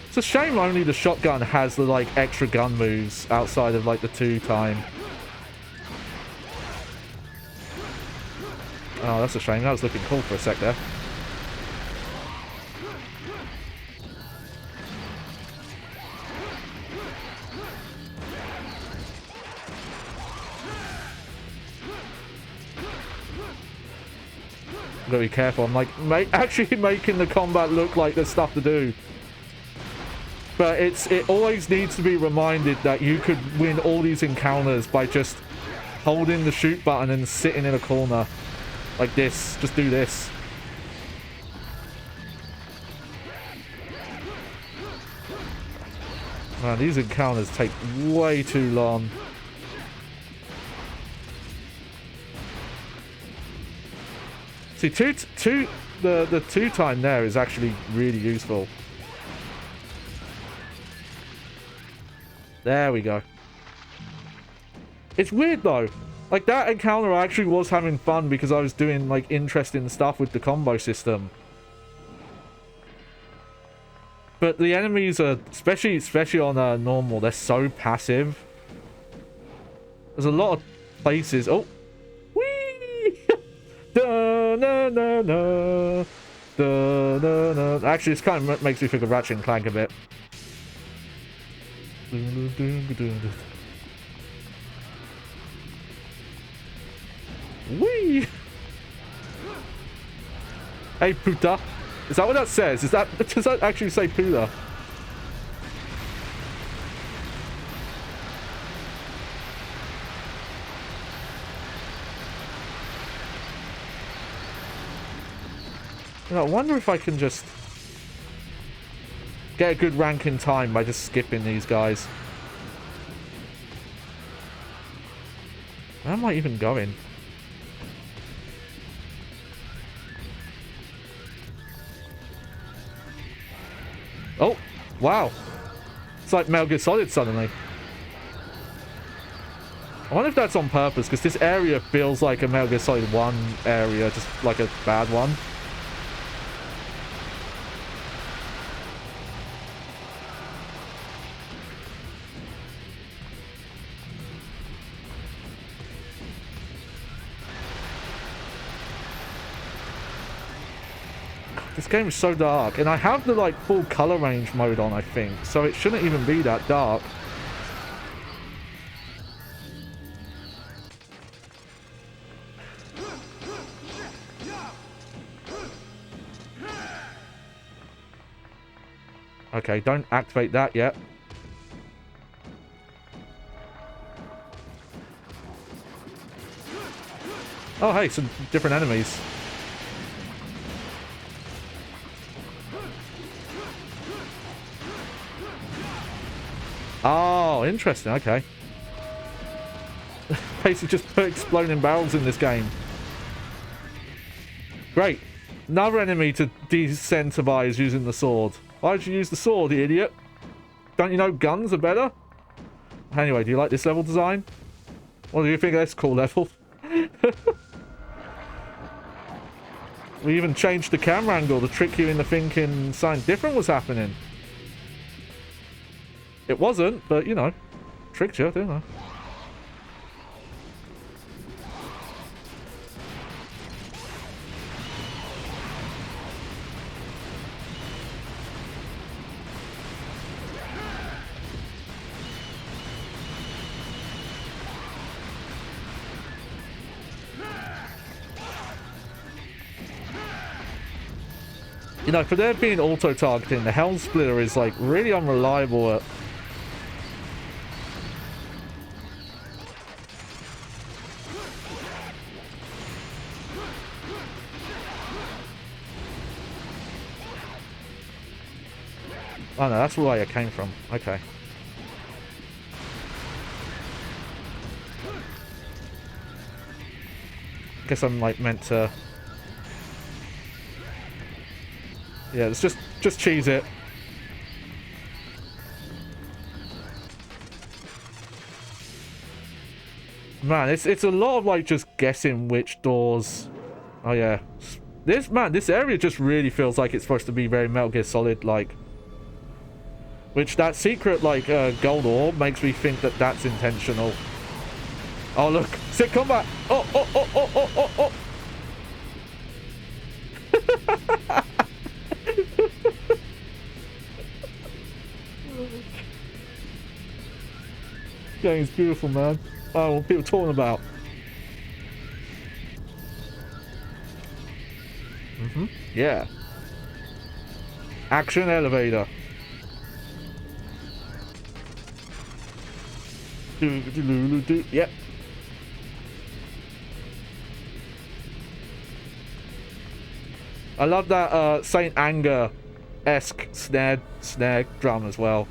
S1: It's a shame only the shotgun has the, like, extra gun moves outside of, like, the 2-time. Oh, that's a shame. That was looking cool for a sec there. Gotta be careful. I'm like actually making the combat look like there's stuff to do, but it always needs to be reminded that you could win all these encounters by just holding the shoot button and sitting in a corner like this. Just do this. Man, these encounters take way too long. See, the 2-time there is actually really useful. There we go. It's weird though. Like, that encounter I actually was having fun because I was doing, like, interesting stuff with the combo system. But the enemies are, especially on normal, they're so passive. There's a lot of places. Oh, whee! Da, na, na, na. Da, na, na. Actually, this kind of makes me think of Ratchet and Clank a bit. Whee! Hey, puta. Is that what that says? Does that actually say puta? You know, I wonder if I can just get a good rank in time by just skipping these guys. Where am I even going? Oh, wow. It's like Metal Gear Solid suddenly. I wonder if that's on purpose, because this area feels like a Metal Gear Solid 1 area, just like a bad one. This game is so dark, and I have the like full color range mode on, I think, so it shouldn't even be that dark. Okay, don't activate that yet. Oh hey, some different enemies. Oh, interesting. Okay. Basically just put exploding barrels in this game. Great. Another enemy to decentivize using the sword. Why'd you use the sword, you idiot? Don't you know guns are better? Anyway, do you like this level design? What do you think of this cool level? We even changed the camera angle to trick you into thinking something different was happening. It wasn't, but, you know, tricked you, didn't I? You know, for there being auto-targeting, the Helm Splitter is, like, really unreliable at... Oh no, that's where I came from. Okay. Guess I'm, like, meant to... Yeah, let's just cheese it. Man, it's a lot of, like, just guessing which doors... Oh yeah. This area just really feels like it's supposed to be very Metal Gear Solid, like... Which, that secret, like, gold orb makes me think that that's intentional. Oh, look. Sick combat! Oh, oh, oh, oh, oh, oh, oh! Game's beautiful, man. Oh, what people talking about? Yeah. Action elevator. Yep. I love that Saint Anger-esque snare drum as well.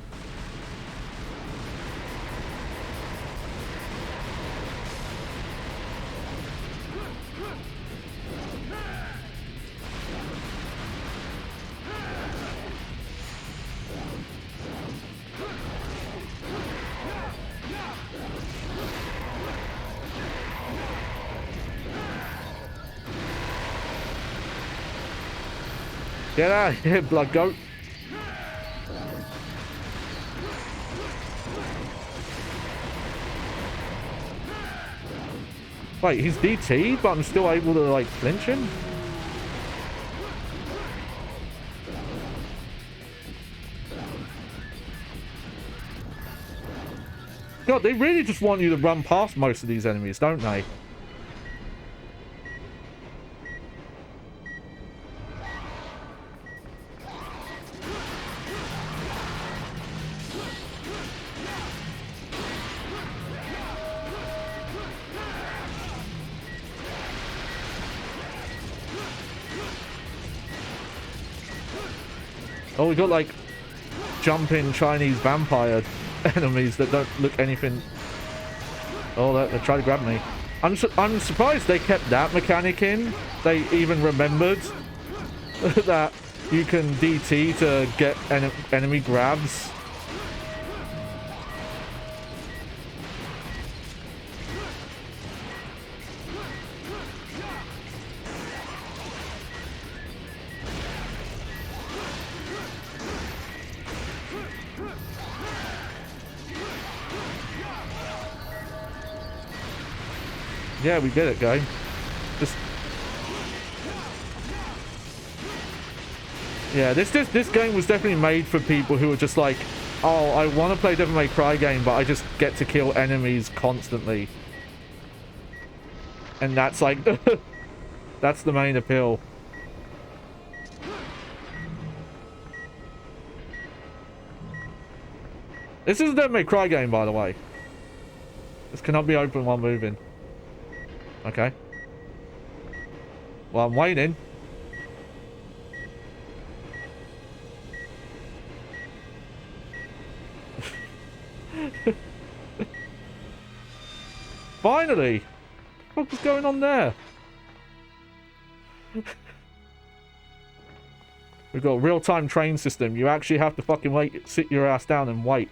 S1: Get out of here, blood goat. Wait, he's DT, but I'm still able to, like, flinch him? God, they really just want you to run past most of these enemies, don't they? Oh, we got, like, jumping Chinese vampire enemies that don't look anything... Oh, they tried to grab me. I'm surprised they kept that mechanic in. They even remembered that you can DT to get enemy grabs. Yeah, we did it, guy. Just... Yeah, this game was definitely made for people who are just like, oh, I want to play a Devil May Cry game, but I just get to kill enemies constantly. And that's like, that's the main appeal. This is a Devil May Cry game, by the way. This cannot be open while moving. Okay. Well, I'm waiting. Finally! What was going on there? We've got a real-time train system. You actually have to fucking wait, sit your ass down and wait.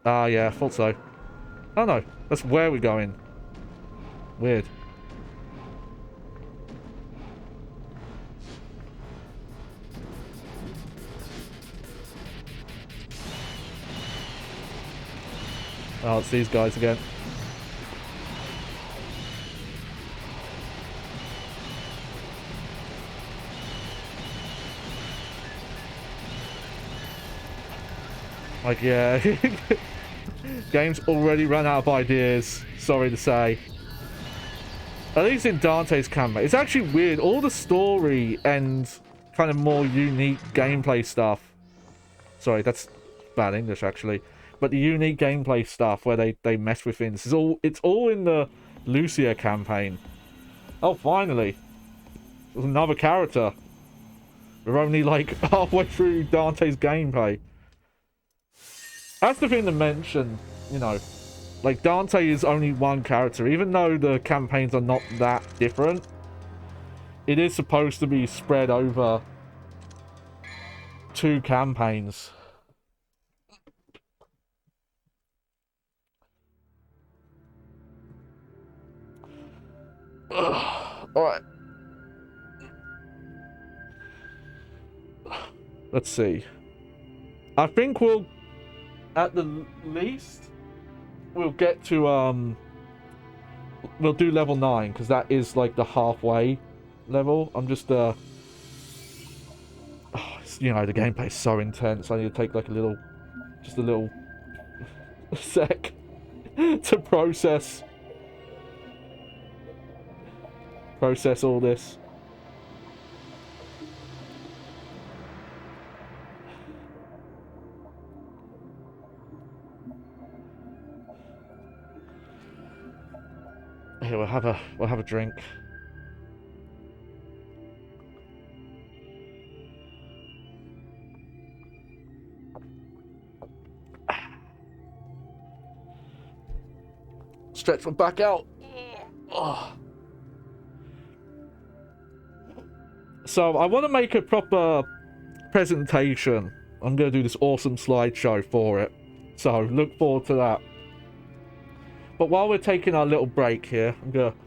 S1: Ah, yeah, thought so. Oh no, that's where we're going. Weird. Oh, it's these guys again. Like, yeah. Game's already run out of ideas. Sorry to say. At least in Dante's campaign. It's actually weird. All the story and kind of more unique gameplay stuff. Sorry, that's bad English, actually. But the unique gameplay stuff where they mess with things. It's all in the Lucia campaign. Oh, finally. There's another character. We're only, like, halfway through Dante's gameplay. That's the thing to mention, you know. Like, Dante is only one character. Even though the campaigns are not that different, it is supposed to be spread over 2 campaigns. Alright. Let's see. I think we'll, at the least, we'll get to, we'll do level 9, because that is, like, the halfway level. I'm just, you know, the gameplay's so intense. I need to take, like, just a little sec to process all this. Here, we'll have a drink. Stretch my back out. Oh. So I want to make a proper presentation. I'm going to do this awesome slideshow for it. So look forward to that. But while we're taking our little break here, I'm going to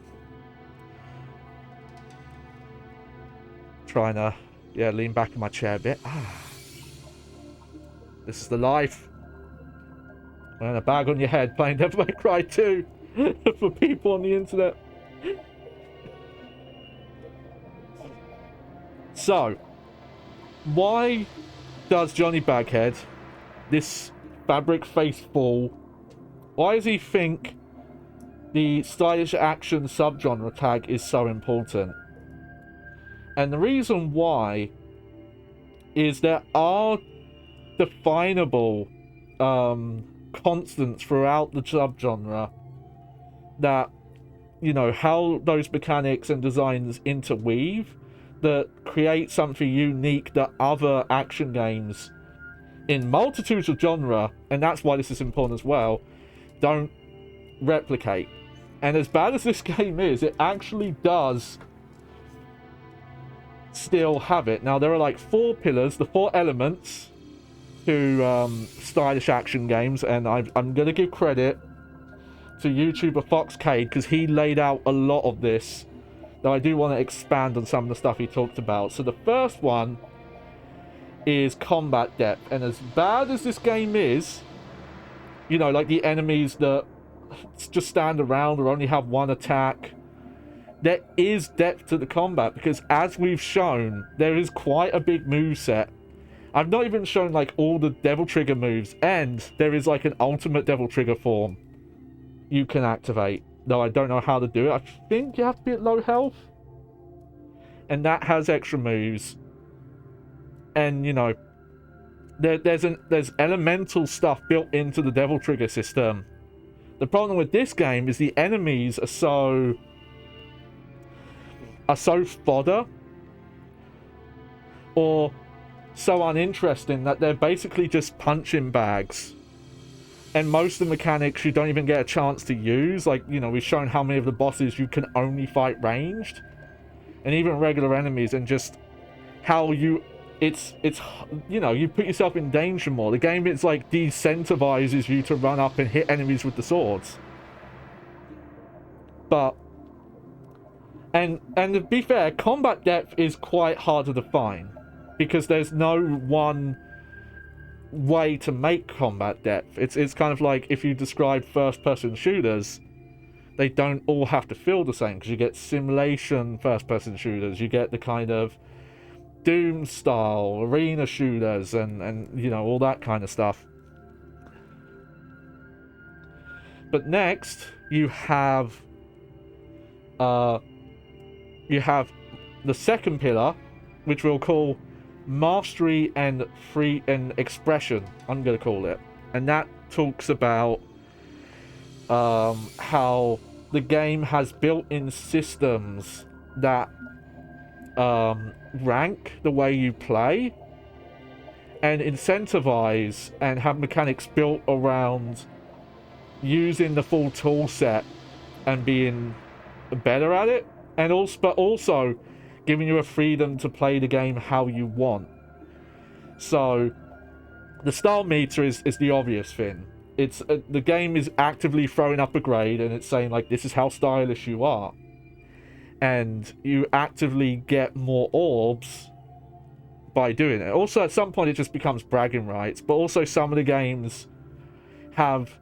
S1: try and yeah, lean back in my chair a bit. This is the life. And a bag on your head playing Devil May Cry 2 for people on the internet. So, why does Johnny Baghead, this fabric face fool, why does he think the stylish action subgenre tag is so important? And the reason why is there are definable constants throughout the subgenre that, you know, how those mechanics and designs interweave that create something unique that other action games in multitudes of genre, and that's why this is important as well, don't replicate. And as bad as this game is, it actually does still have it. Now, there are like 4 pillars, the 4 elements to stylish action games, and I'm going to give credit to YouTuber Foxcade because he laid out a lot of this, though I do want to expand on some of the stuff he talked about. So the first one is combat depth, and as bad as this game is, you know, like the enemies that just stand around or only have one attack, there is depth to the combat, because as we've shown, there is quite a big moveset. I've not even shown like all the Devil Trigger moves, and there is like an ultimate Devil Trigger form you can activate, though I don't know how to do it. I think you have to be at low health, and that has extra moves. And you know, there's elemental stuff built into the Devil Trigger system. The problem with this game is the enemies are so fodder or so uninteresting that they're basically just punching bags. And most of the mechanics you don't even get a chance to use. Like, you know, we've shown how many of the bosses you can only fight ranged. And even regular enemies, and just how it's you know, you put yourself in danger more. The game, it's like decentivizes you to run up and hit enemies with the swords. But and to be fair, combat depth is quite hard to define, because there's no one way to make combat depth. It's kind of like if you describe first-person shooters, they don't all have to feel the same, because you get simulation first-person shooters, you get the kind of Doom style arena shooters, and you know, all that kind of stuff. But next, you have the second pillar, which we'll call mastery and free and expression. I'm going to call it, and that talks about how the game has built-in systems that rank the way you play and incentivize and have mechanics built around using the full tool set and being better at it, and also giving you a freedom to play the game how you want. So the style meter is the obvious thing. It's the game is actively throwing up a grade, and it's saying like, this is how stylish you are, and you actively get more orbs by doing it. Also, at some point it just becomes bragging rights, but also some of the games have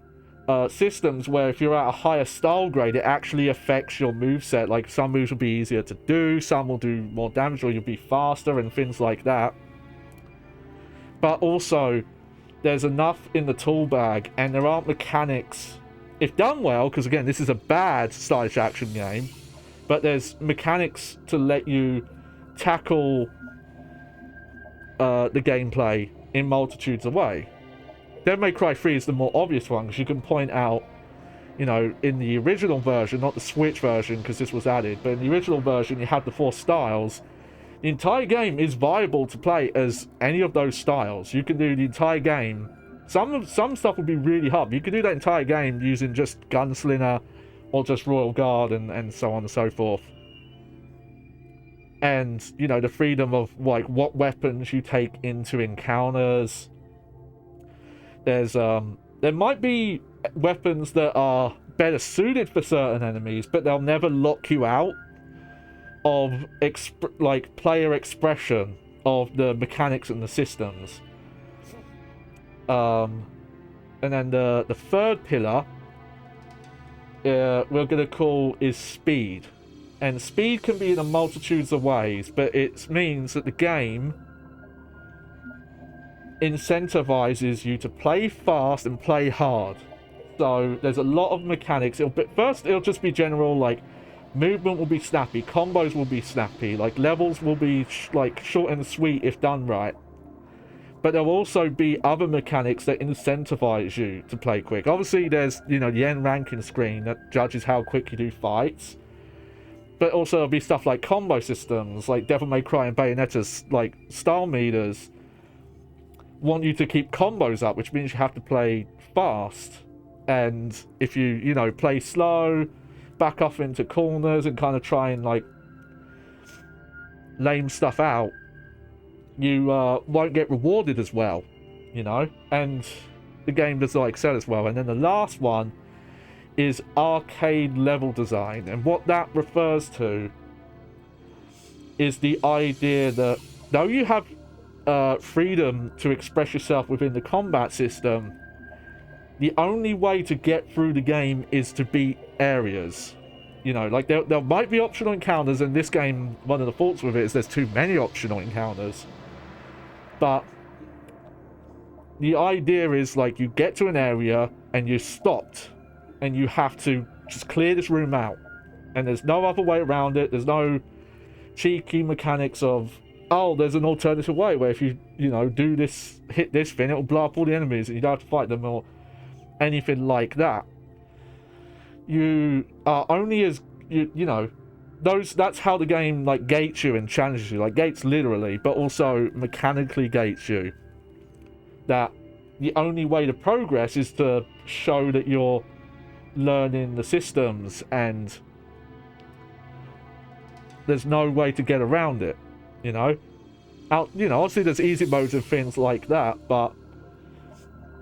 S1: systems where if you're at a higher style grade, it actually affects your moveset. Like, some moves will be easier to do, some will do more damage, or you'll be faster and things like that. But also, there's enough in the tool bag, and there aren't mechanics, if done well, because again, this is a bad stylish action game, but there's mechanics to let you tackle the gameplay in multitudes of ways. Devil May Cry 3 is the more obvious one, because you can point out, you know, in the original version, not the Switch version, because this was added, but in the original version, you had the 4 styles. The entire game is viable to play as any of those styles. You can do the entire game. Some stuff will be really hard. You can do that entire game using just Gunslinger or just Royal Guard and so on and so forth. And, you know, the freedom of, like, what weapons you take into encounters. There's, there might be weapons that are better suited for certain enemies, but they'll never lock you out of, like, player expression of the mechanics and the systems. And then the third pillar, we're going to call is speed. And speed can be in a multitudes of ways, but it means that the game incentivizes you to play fast and play hard. So there's a lot of mechanics. First, it'll just be general, like, movement will be snappy, combos will be snappy, like, levels will be like short and sweet if done right. But there'll also be other mechanics that incentivize you to play quick. Obviously, there's, you know, the end ranking screen that judges how quick you do fights. But also there'll be stuff like combo systems, like Devil May Cry and Bayonetta's, like, style meters want you to keep combos up, which means you have to play fast. And if you know, play slow, back off into corners and kind of try and, like, lame stuff out, you won't get rewarded as well, you know, and the game does not excel as well. And then the last one is arcade level design, and what that refers to is the idea that though you have freedom to express yourself within the combat system, the only way to get through the game is to beat areas. You know, like, there might be optional encounters. In this game, one of the faults with it is there's too many optional encounters. But the idea is, like, you get to an area and you're stopped, and you have to just clear this room out. And there's no other way around it. There's no cheeky mechanics of, oh, there's an alternative way where if you know, do this, hit this thing, it'll blow up all the enemies and you don't have to fight them, or anything like that. You are only as, you know, that's how the game, like, gates you and challenges you, like, gates literally, but also mechanically gates you. That the only way to progress is to show that you're learning the systems, and there's no way to get around it, you know. You know, obviously there's easy modes and things like that, but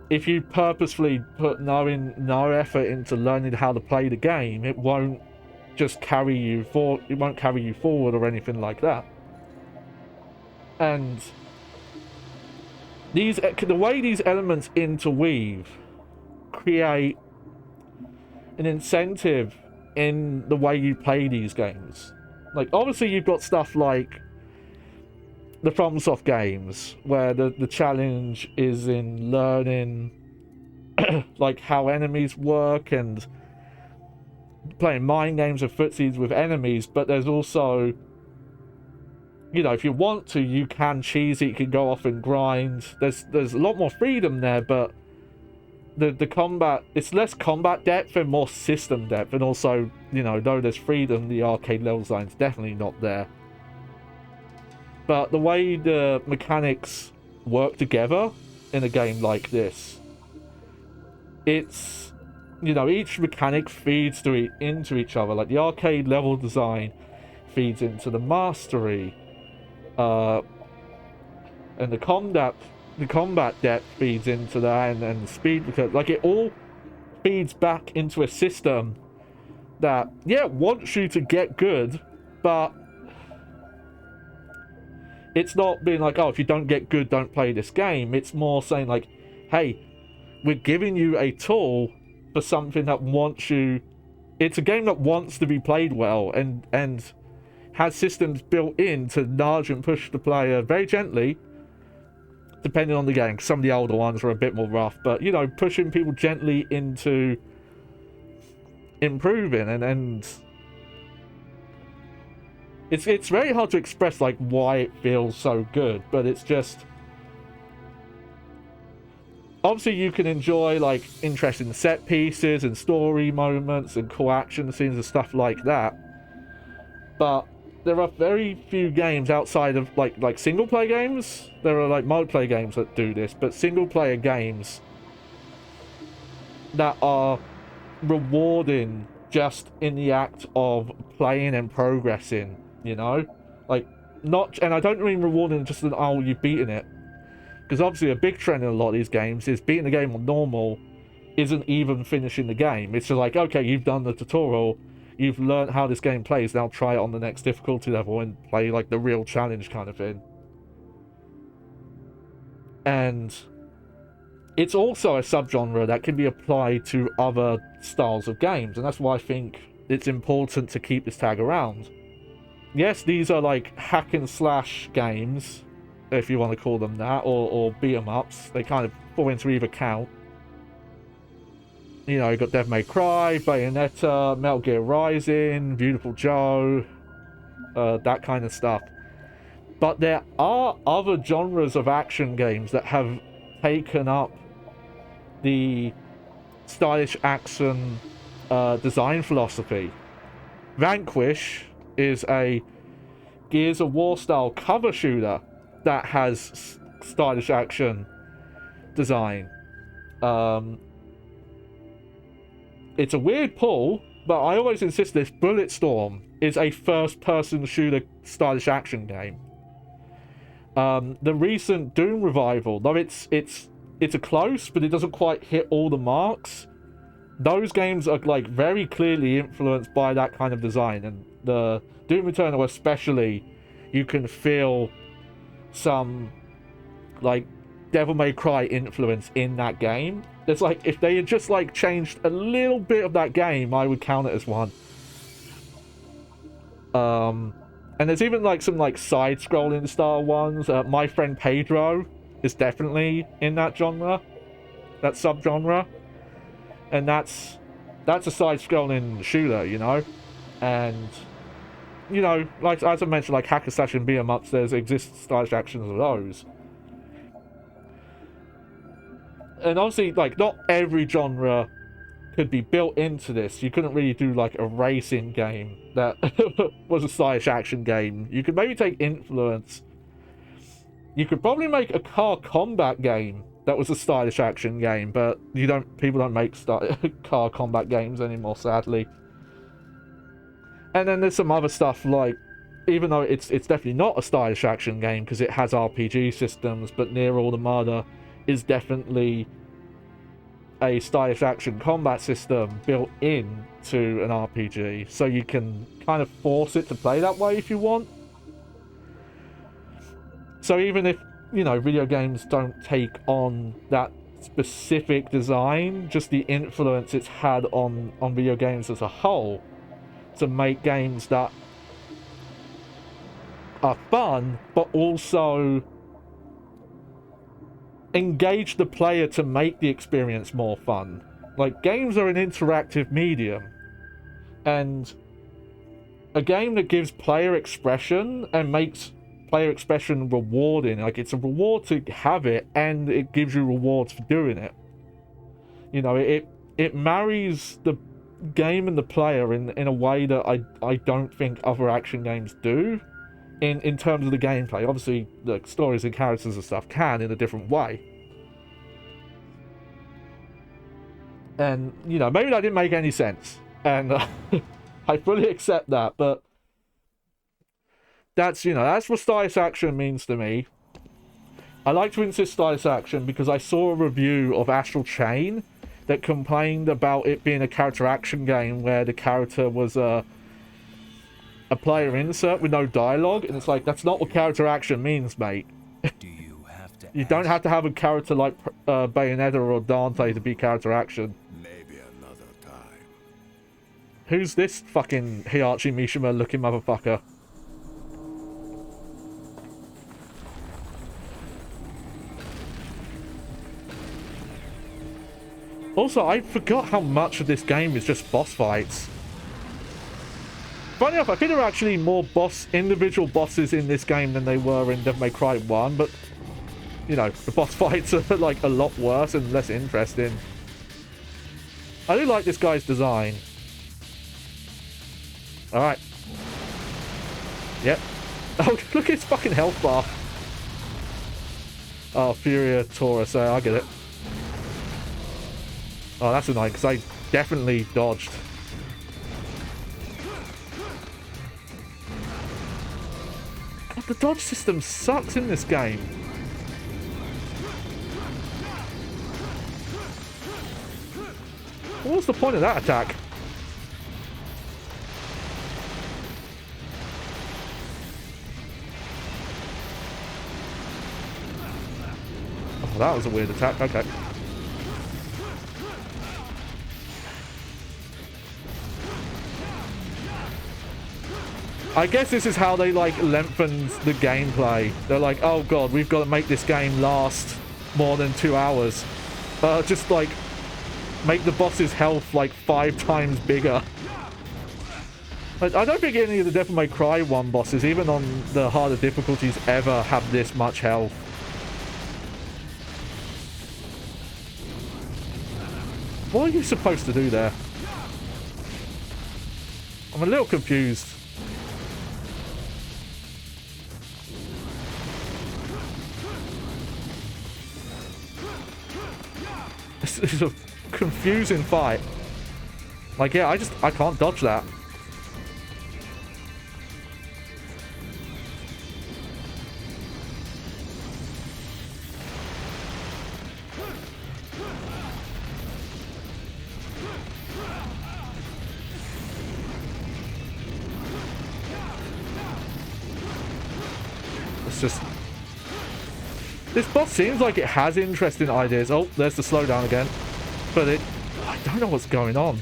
S1: if you purposefully put no effort into learning how to play the game, it won't just carry you forward or anything like that. And the way these elements interweave create an incentive in the way you play these games. Like, obviously you've got stuff like the FromSoft games, where the challenge is in learning like how enemies work and playing mind games of footsies with enemies, but there's also, you know, if you want to, you can cheese it, you can go off and grind. There's a lot more freedom there, but the combat, it's less combat depth and more system depth. And also, you know, though there's freedom, the arcade level design's definitely not there. But the way the mechanics work together in a game like this, it's, you know, each mechanic feeds into each other. Like the arcade level design feeds into the mastery, and the combat depth feeds into that, and the speed, because like it all feeds back into a system that, yeah, wants you to get good, but it's not being like, oh, if you don't get good, don't play this game. It's more saying like, hey, we're giving you a tool for something that wants you. It's a game that wants to be played well, and has systems built in to nudge and push the player very gently, depending on the game. Some of the older ones are a bit more rough, but, you know, pushing people gently into improving, and it's very hard to express like why it feels so good, but it's just, obviously you can enjoy like interesting set pieces and story moments and cool action scenes and stuff like that, but there are very few games outside of like single player games. There are like multiplayer games that do this, but single player games that are rewarding just in the act of playing and progressing, you know? Like, not, and I don't mean rewarding just in, oh, you've beaten it. Because obviously a big trend in a lot of these games is beating the game on normal isn't even finishing the game. It's just like, okay, you've done the tutorial, you've learned how this game plays, now try it on the next difficulty level and play like the real challenge kind of thing. And it's also a subgenre that can be applied to other styles of games, and that's why I think it's important to keep this tag around. Yes, these are like hack and slash games, if you want to call them that, or beat 'em ups. They kind of fall into either count. You know, you got Devil May Cry, Bayonetta, Metal Gear Rising, Beautiful Joe, that kind of stuff. But there are other genres of action games that have taken up the stylish action design philosophy. Vanquish is a Gears of War style cover shooter that has stylish action design. It's a weird pull, but I always insist this. Bulletstorm is a first-person shooter stylish action game. The recent Doom revival, though it's a close, but it doesn't quite hit all the marks. Those games are like very clearly influenced by that kind of design, and the Doom Eternal especially, you can feel some like Devil May Cry influence in that game. It's like if they had just like changed a little bit of that game, I would count it as one. And there's even like some like side-scrolling style ones. My Friend Pedro is definitely in that genre, that subgenre, and that's a side-scrolling shooter, you know. And you know, like as I mentioned, like hack and slash and beat 'em ups, there's stylish actions of those. And obviously, like, not every genre could be built into this. You couldn't really do, like, a racing game that was a stylish action game. You could maybe take influence. You could probably make a car combat game that was a stylish action game, but people don't make car combat games anymore, sadly. And then there's some other stuff, like, even though it's definitely not a stylish action game because it has RPG systems, but Nier Automata is definitely a stylish action combat system built into an RPG, so you can kind of force it to play that way if you want. So even if, you know, video games don't take on that specific design, just the influence it's had on video games as a whole to make games that are fun, but also engage the player to make the experience more fun. Like, games are an interactive medium, and a game that gives player expression and makes player expression rewarding, like, it's a reward to have it, and it gives you rewards for doing it. You know, it marries the game and the player in a way that I don't think other action games do in terms of the gameplay. Obviously, the stories and characters and stuff can in a different way. And, you know, maybe that didn't make any sense. And I fully accept that, but that's, you know, that's what stylus action means to me. I like to insist stylus action because I saw a review of Astral Chain that complained about it being a character action game where the character was a player insert with no dialogue, and it's like, that's not what character action means, mate.
S3: Do you have to
S1: You don't have to have a character like Bayonetta or Dante to be character action.
S4: Maybe another time.
S1: Who's this fucking Hiyachi Mishima looking motherfucker? Also, I forgot how much of this game is just boss fights. Funny enough, I think there are actually more individual bosses in this game than they were in Devil May Cry 1, but, you know, the boss fights are, like, a lot worse and less interesting. I do like this guy's design. Alright. Yep. Oh, look at his fucking health bar. Oh, Furia Taurus, I get it. Oh, that's annoying, because I definitely dodged. God, the dodge system sucks in this game. What was the point of that attack? Oh, that was a weird attack. Okay. I guess this is how they, like, lengthened the gameplay. They're like, oh god, we've got to make this game last more than 2 hours. Just, like, make the boss's health, like, 5 times bigger. Like, I don't think any of the Devil May Cry 1 bosses, even on the harder difficulties, ever have this much health. What are you supposed to do there? I'm a little confused. This is a confusing fight. Like, yeah, I can't dodge that. It's just... This boss seems like it has interesting ideas. Oh, there's the slowdown again. But I don't know what's going on.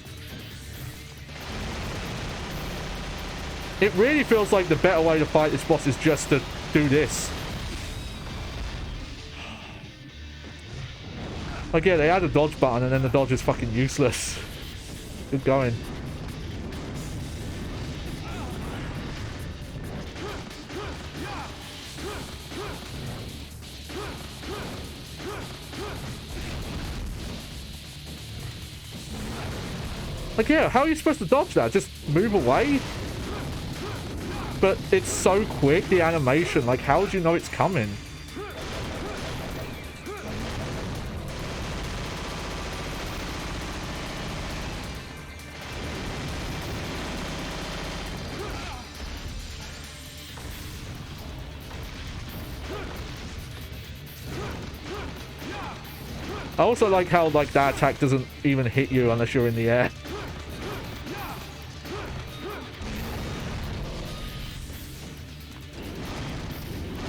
S1: It really feels like the better way to fight this boss is just to do this. Like, yeah, they add a dodge button and then the dodge is fucking useless. Good going. Like, yeah, how are you supposed to dodge that? Just move away? But it's so quick, the animation. Like, how would you know it's coming? I also like how, like, that attack doesn't even hit you unless you're in the air.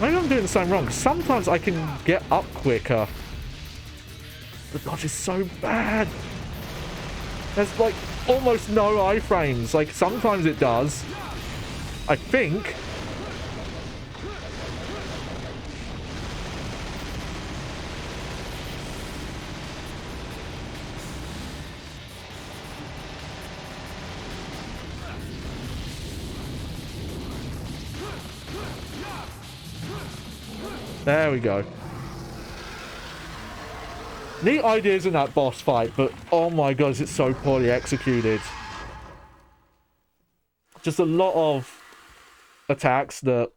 S1: Maybe I'm doing something wrong. Sometimes I can get up quicker. The dodge is so bad. There's, like, almost no iframes. Like, sometimes it does. I think. There we go. Neat ideas in that boss fight, but oh my god, it's so poorly executed. Just a lot of attacks that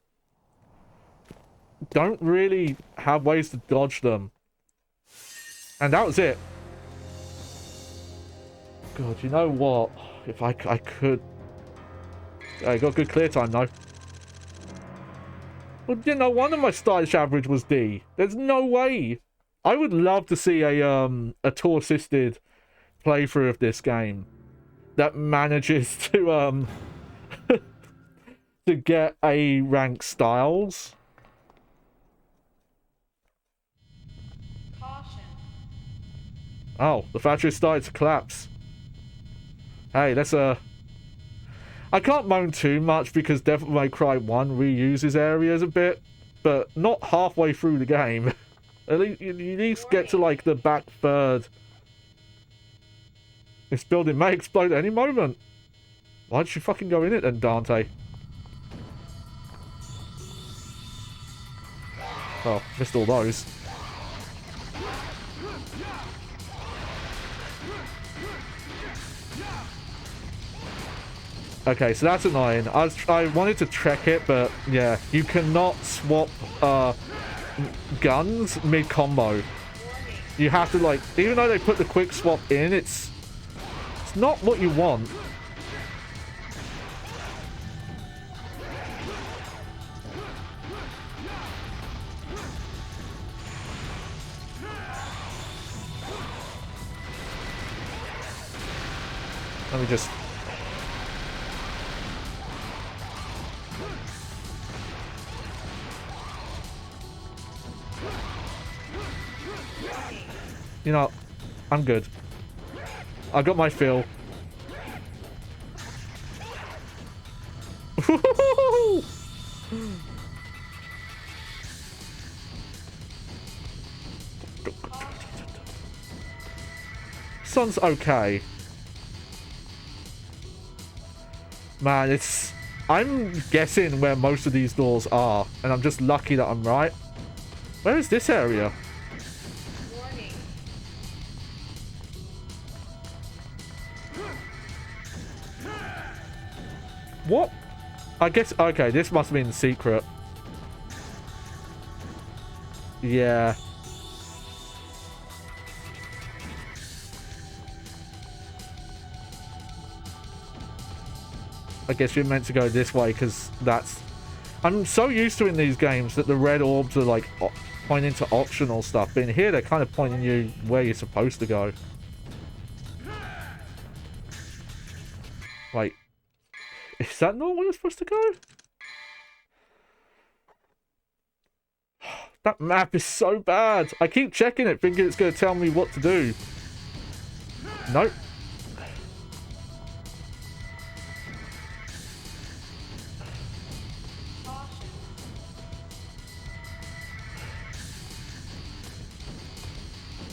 S1: don't really have ways to dodge them. And that was it. God, you know what? If I could... I got good clear time, though. Well, you know, one of my stylish average was D. There's no way. I would love to see a tool-assisted playthrough of this game that manages to, to get A rank styles.
S5: Caution.
S1: Oh, the factory started to collapse. Hey, let's, I can't moan too much because Devil May Cry 1 reuses areas a bit, but not halfway through the game. At least, you at least get to, like, the back third. This building may explode at any moment. Why'd you fucking go in it then, Dante? Oh, missed all those. Okay, so that's annoying. I wanted to check it, but yeah, you cannot swap guns mid-combo. You have to, like, even though they put the quick swap in, it's not what you want. Let me just... You know, I'm good. I got my fill. Sun's okay. Man, it's... I'm guessing where most of these doors are, and I'm just lucky that I'm right. Where is this area? What? I guess... Okay, this must have been secret. Yeah. I guess you're meant to go this way, because that's... I'm so used to in these games that the red orbs are, like, pointing to optional stuff. But in here, they're kind of pointing you where you're supposed to go. Wait. Is that not where you're supposed to go? That map is so bad. I keep checking it, thinking it's going to tell me what to do. Nope.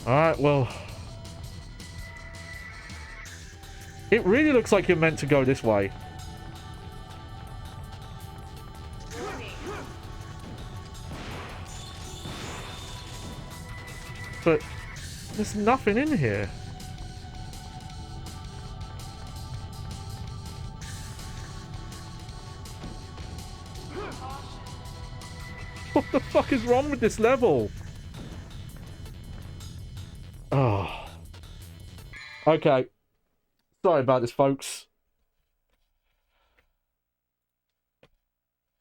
S1: Alright, well... It really looks like you're meant to go this way. But there's nothing in here. What the fuck is wrong with this level? Oh. Okay. Sorry about this, folks.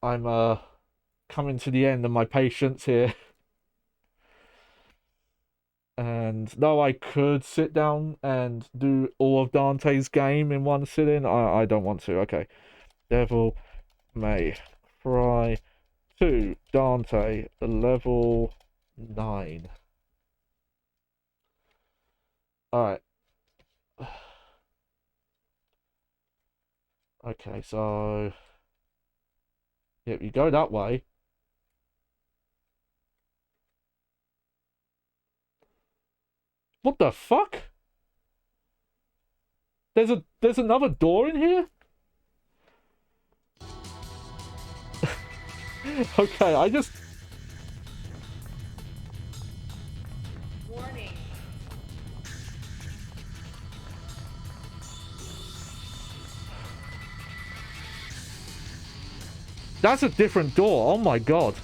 S1: I'm coming to the end of my patience here. And though I could sit down and do all of Dante's game in one sitting, I don't want to. Okay. Devil May Cry 2 Dante level 9. Alright. Okay, so... Yep, you go that way. What the fuck? There's another door in here? Okay, That's a different door. Oh my god.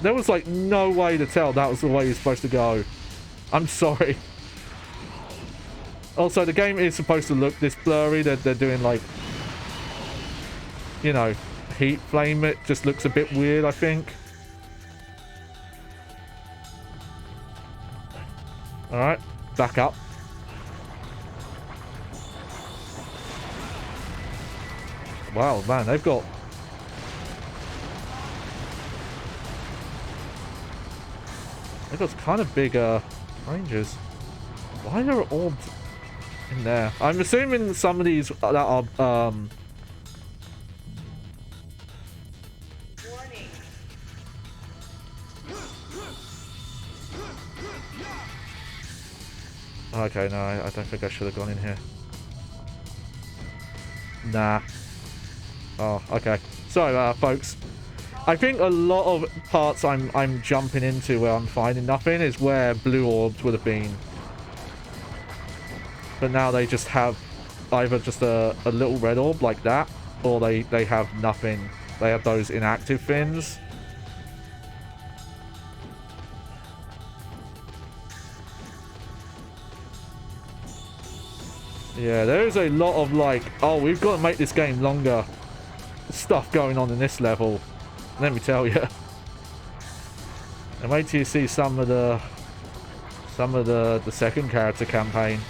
S1: There was like no way to tell that was the way you're supposed to go. I'm sorry. Also, the game is supposed to look this blurry. They're doing like, you know, heat flame. It just looks a bit weird, I think. Alright, back up. Wow, man, they've got kind of big ranges. Why are there orbs in there? I'm assuming some of these that are
S5: Warning.
S1: okay, no, I don't think I should have gone in here. Nah. Oh, okay. Sorry, folks. I think a lot of parts I'm jumping into where I'm finding nothing is where blue orbs would have been. But now they just have either just a little red orb like that, or they have nothing. They have those inactive fins. Yeah, there is a lot of like, oh, we've got to make this game longer stuff going on in this level. Let me tell you. And wait till you see some of the second character campaign.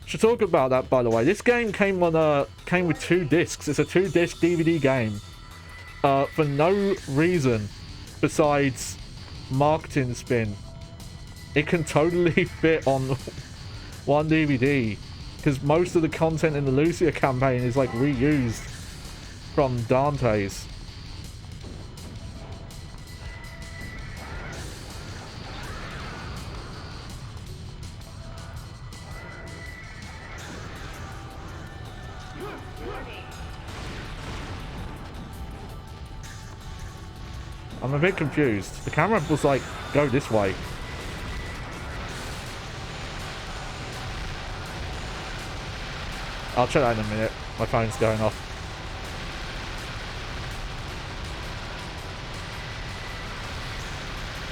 S1: Should talk about that, by the way. This game came with 2 discs. It's a 2-disc DVD game. For no reason besides marketing spin. It can totally fit on one DVD. Because most of the content in the Lucia campaign is like reused from Dante's. I'm a bit confused. The camera was like, go this way. I'll check that in a minute. My phone's going off.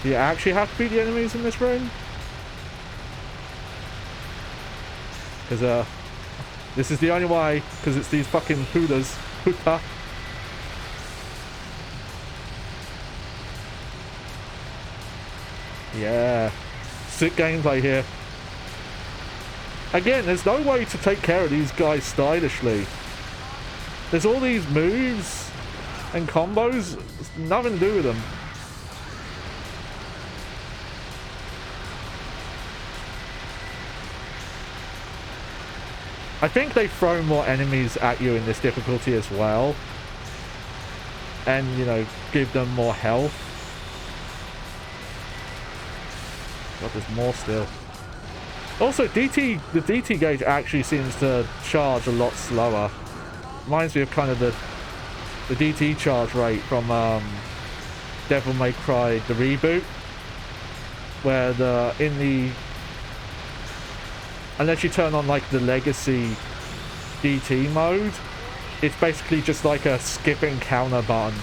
S1: Do you actually have to beat the enemies in this room? Because, this is the only way, because it's these fucking hooters. Hoota. Yeah. Sick gameplay here. Again, there's no way to take care of these guys stylishly. There's all these moves and combos. It's nothing to do with them. I think they throw more enemies at you in this difficulty as well. And, you know, give them more health. God, there's more still. Also, the DT gauge actually seems to charge a lot slower. Reminds me of kind of the DT charge rate from Devil May Cry, the reboot. Where unless you turn on like the legacy DT mode, it's basically just like a skip and counter button.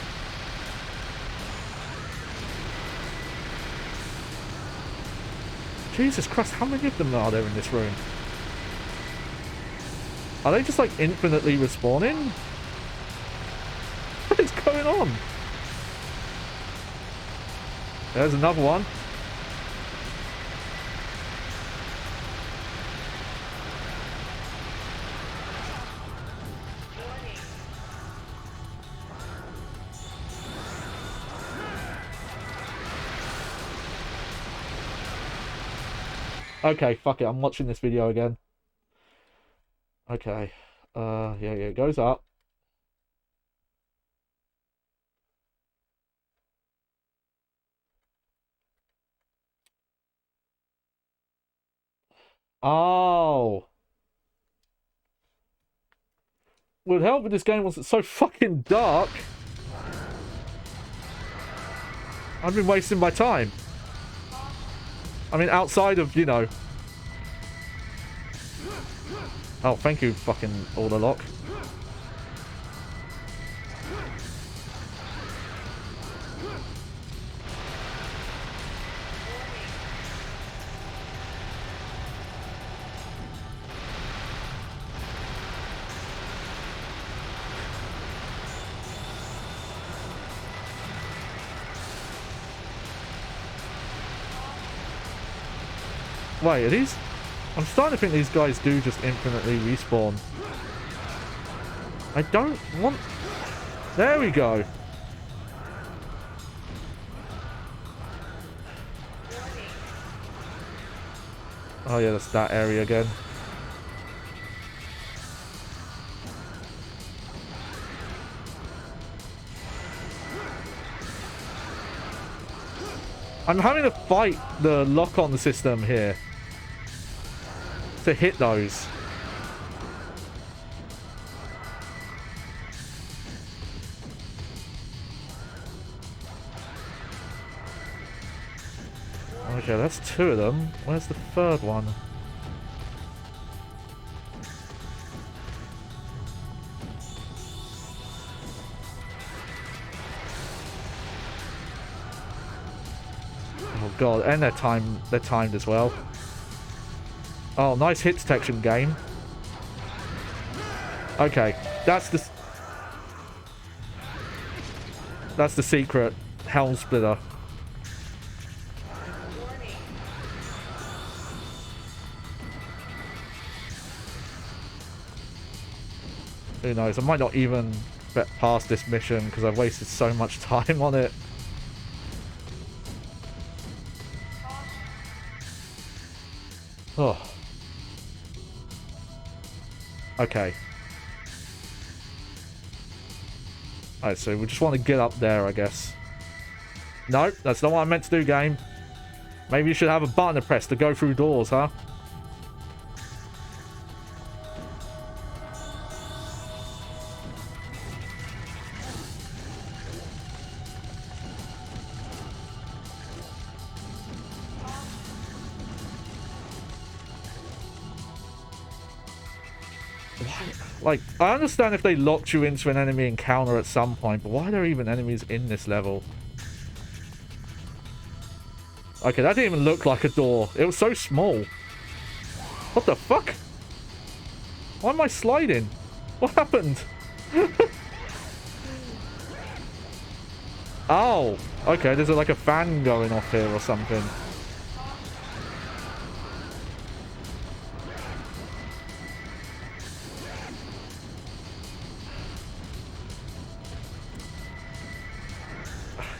S1: Jesus Christ, how many of them are there in this room? Are they just like infinitely respawning? What is going on? There's another one. Okay, fuck it, I'm watching this video again. Okay. Yeah, it goes up. Oh. Would help if this game wasn't so fucking dark. I've been wasting my time. I mean, outside of, you know... Oh, thank you, fucking Order Lock. Wait, are these... I'm starting to think these guys do just infinitely respawn. I don't want... There we go. Oh yeah, that's that area again. I'm having to fight the lock-on system here to hit those. Okay, that's two of them. Where's the third one? Oh god, and they're timed as well. Oh, nice hit detection game. Okay, that's the secret helm splitter. Who knows? I might not even get past this mission because I've wasted so much time on it. Oh. Okay. Alright, so we just want to get up there, I guess. No, that's not what I meant to do, game. Maybe you should have a button to press to go through doors, huh? Like, I understand if they locked you into an enemy encounter at some point, but why are there even enemies in this level? Okay, that didn't even look like a door. It was so small. What the fuck? Why am I sliding? What happened? Oh, okay, there's like a fan going off here or something.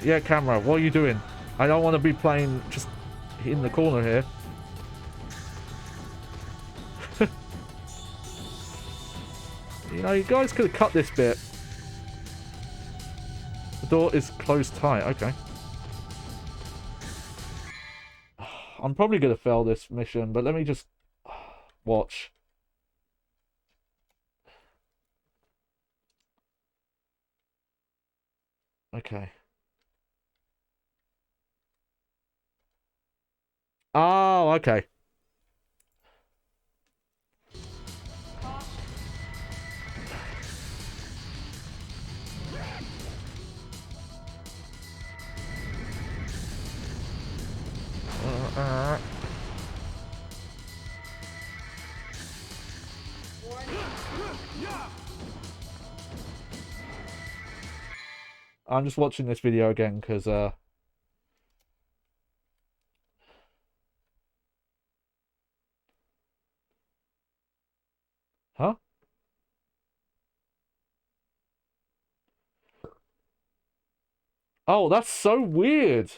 S1: Yeah, camera, what are you doing? I don't want to be playing just in the corner here. You know, you guys could have cut this bit. The door is closed tight, okay. I'm probably going to fail this mission, but let me just watch. Okay. Oh, okay. I'm just watching this video again because huh? Oh, that's so weird.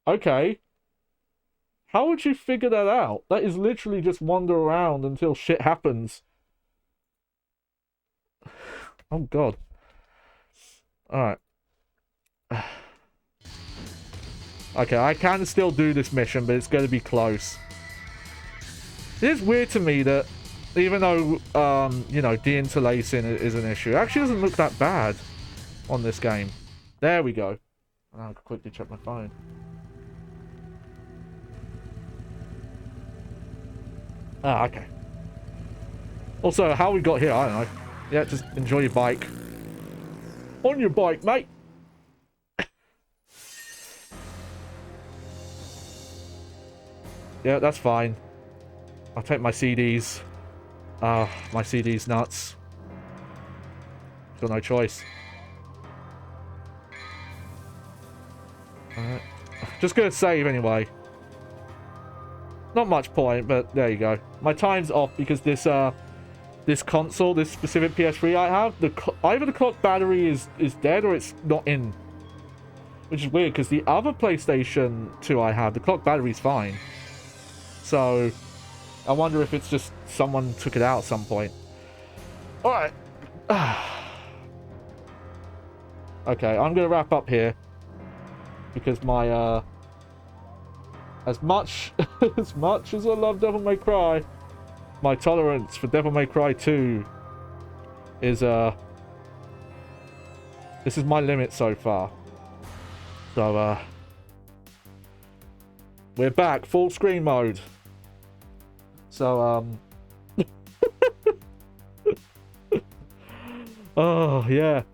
S1: Okay. How would you figure that out? That is literally just wander around until shit happens. Oh god. Alright. Okay, I can still do this mission, but it's going to be close. It is weird to me that even though, you know, deinterlacing is an issue, it actually doesn't look that bad on this game. There we go. I'll quickly check my phone. Ah, okay. Also, how we got here, I don't know. Yeah, just enjoy your bike. On your bike, mate! Yeah, that's fine. I'll take my CDs. My CD's nuts. Got no choice. Alright. Just gonna save anyway. Not much point, but there you go. My time's off because this console, this specific PS3 I have, either the clock battery is dead or it's not in. Which is weird because the other PlayStation 2 I have, the clock battery's fine. So I wonder if it's just someone took it out at some point. Alright. Okay, I'm gonna wrap up here. Because my as much as I love Devil May Cry, my tolerance for Devil May Cry 2 is this is my limit so far. So we're back, full screen mode. So oh yeah.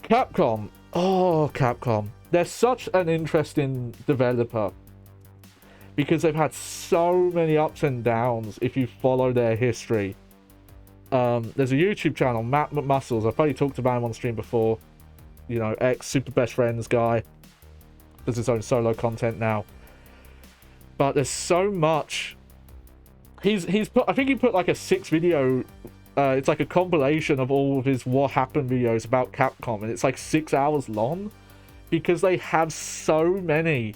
S1: Capcom. Oh, Capcom. They're such an interesting developer. Because they've had so many ups and downs if you follow their history. There's a YouTube channel, Matt McMuscles. I've probably talked about him on stream before. You know, ex-Super Best Friends guy. Does his own solo content now. But there's so much. He's put, I think he put like a 6-video... it's like a compilation of all of his What Happened videos about Capcom. And it's like 6 hours long. Because they have so many...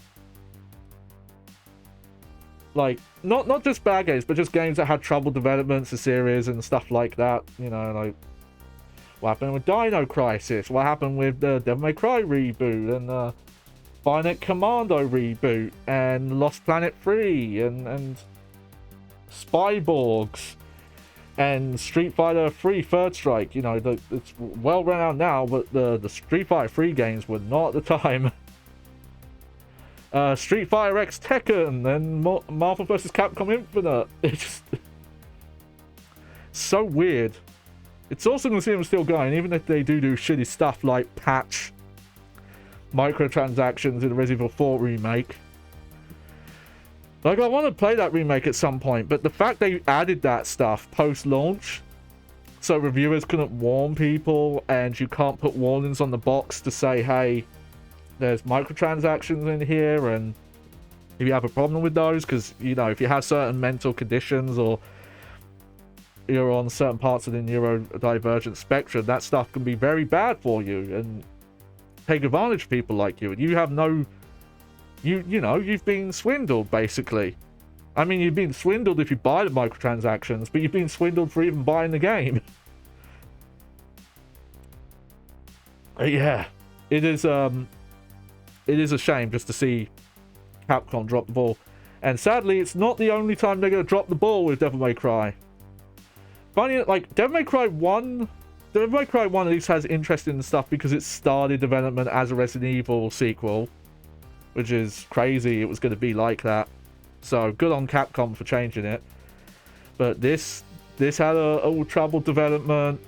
S1: Like, not just bad games, but just games that had troubled developments, a series, and stuff like that. You know, like... What happened with Dino Crisis? What happened with the Devil May Cry reboot? And the Bionic Commando reboot? And Lost Planet 3? And Spyborgs? And Street Fighter 3 Third Strike. You know, it's well renowned now, but the Street Fighter 3 games were not at the time. Street Fighter X Tekken and Marvel vs. Capcom Infinite. It's just so weird. It's awesome to see them still going, even if they do shitty stuff like patch microtransactions in the Resident Evil 4 remake. Like, I want to play that remake at some point, but the fact they added that stuff post-launch, so reviewers couldn't warn people, and you can't put warnings on the box to say, hey, there's microtransactions in here, and if you have a problem with those, because, you know, if you have certain mental conditions, or you're on certain parts of the neurodivergent spectrum, that stuff can be very bad for you, and take advantage of people like you, and you have no... You know, you've been swindled, basically. I mean, you've been swindled if you buy the microtransactions, but you've been swindled for even buying the game. Yeah. It is a shame just to see Capcom drop the ball. And sadly, it's not the only time they're going to drop the ball with Devil May Cry. Funny, like, Devil May Cry 1 at least has interesting stuff because it started development as a Resident Evil sequel. Which is crazy it was going to be like that. So, good on Capcom for changing it. But this had a troubled development.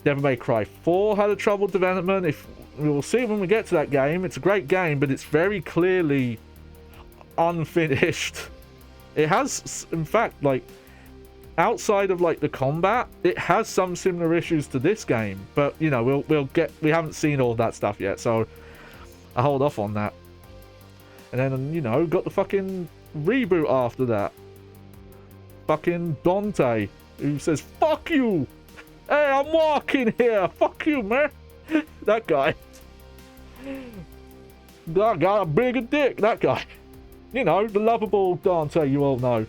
S1: Devil May Cry 4 had a troubled development. If we will see when we get to that game. It's a great game, but it's very clearly unfinished. It has, in fact, like, outside of, like, the combat, it has some similar issues to this game. But, you know, we haven't seen all that stuff yet, so I hold off on that. And then, you know, got the fucking reboot after that. Fucking Dante, who says, fuck you! Hey, I'm walking here! Fuck you, man! That guy. That got a bigger dick, that guy. You know, the lovable Dante you all know.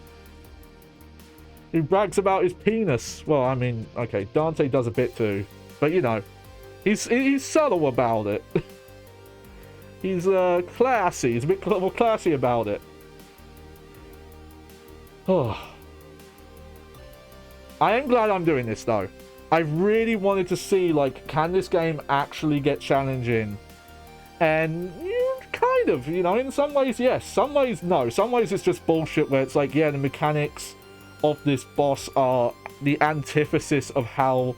S1: He brags about his penis. Well, I mean, okay, Dante does a bit too. But, you know, he's subtle about it. He's classy. He's a bit more classy about it. Oh. I am glad I'm doing this, though. I really wanted to see, like, can this game actually get challenging? And kind of, you know, in some ways, yes. Some ways, no. Some ways it's just bullshit where it's like, yeah, the mechanics of this boss are the antithesis of how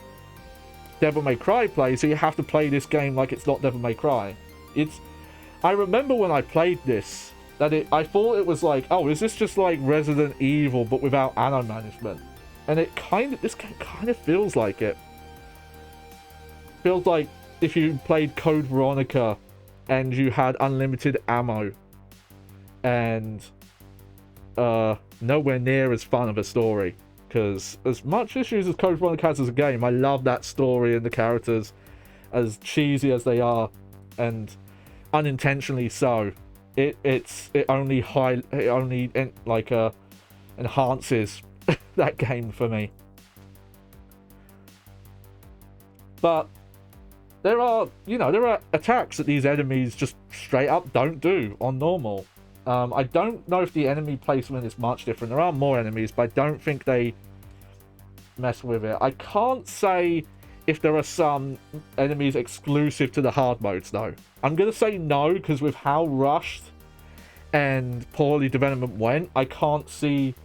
S1: Devil May Cry plays, so you have to play this game like it's not Devil May Cry. I remember when I played this, that I thought it was like, oh, is this just like Resident Evil but without ammo management? And this game kind of feels like it. Feels like if you played Code Veronica and you had unlimited ammo and nowhere near as fun of a story. Because as much issues as Code Veronica has as a game, I love that story and the characters, as cheesy as they are and unintentionally so. It only enhances that game for me. But there are attacks that these enemies just straight up don't do on normal. I don't know if the enemy placement is much different. There are more enemies, but I don't think they mess with it. I can't say if there are some enemies exclusive to the hard modes, though. I'm going to say no, because with how rushed and poorly development went, I can't see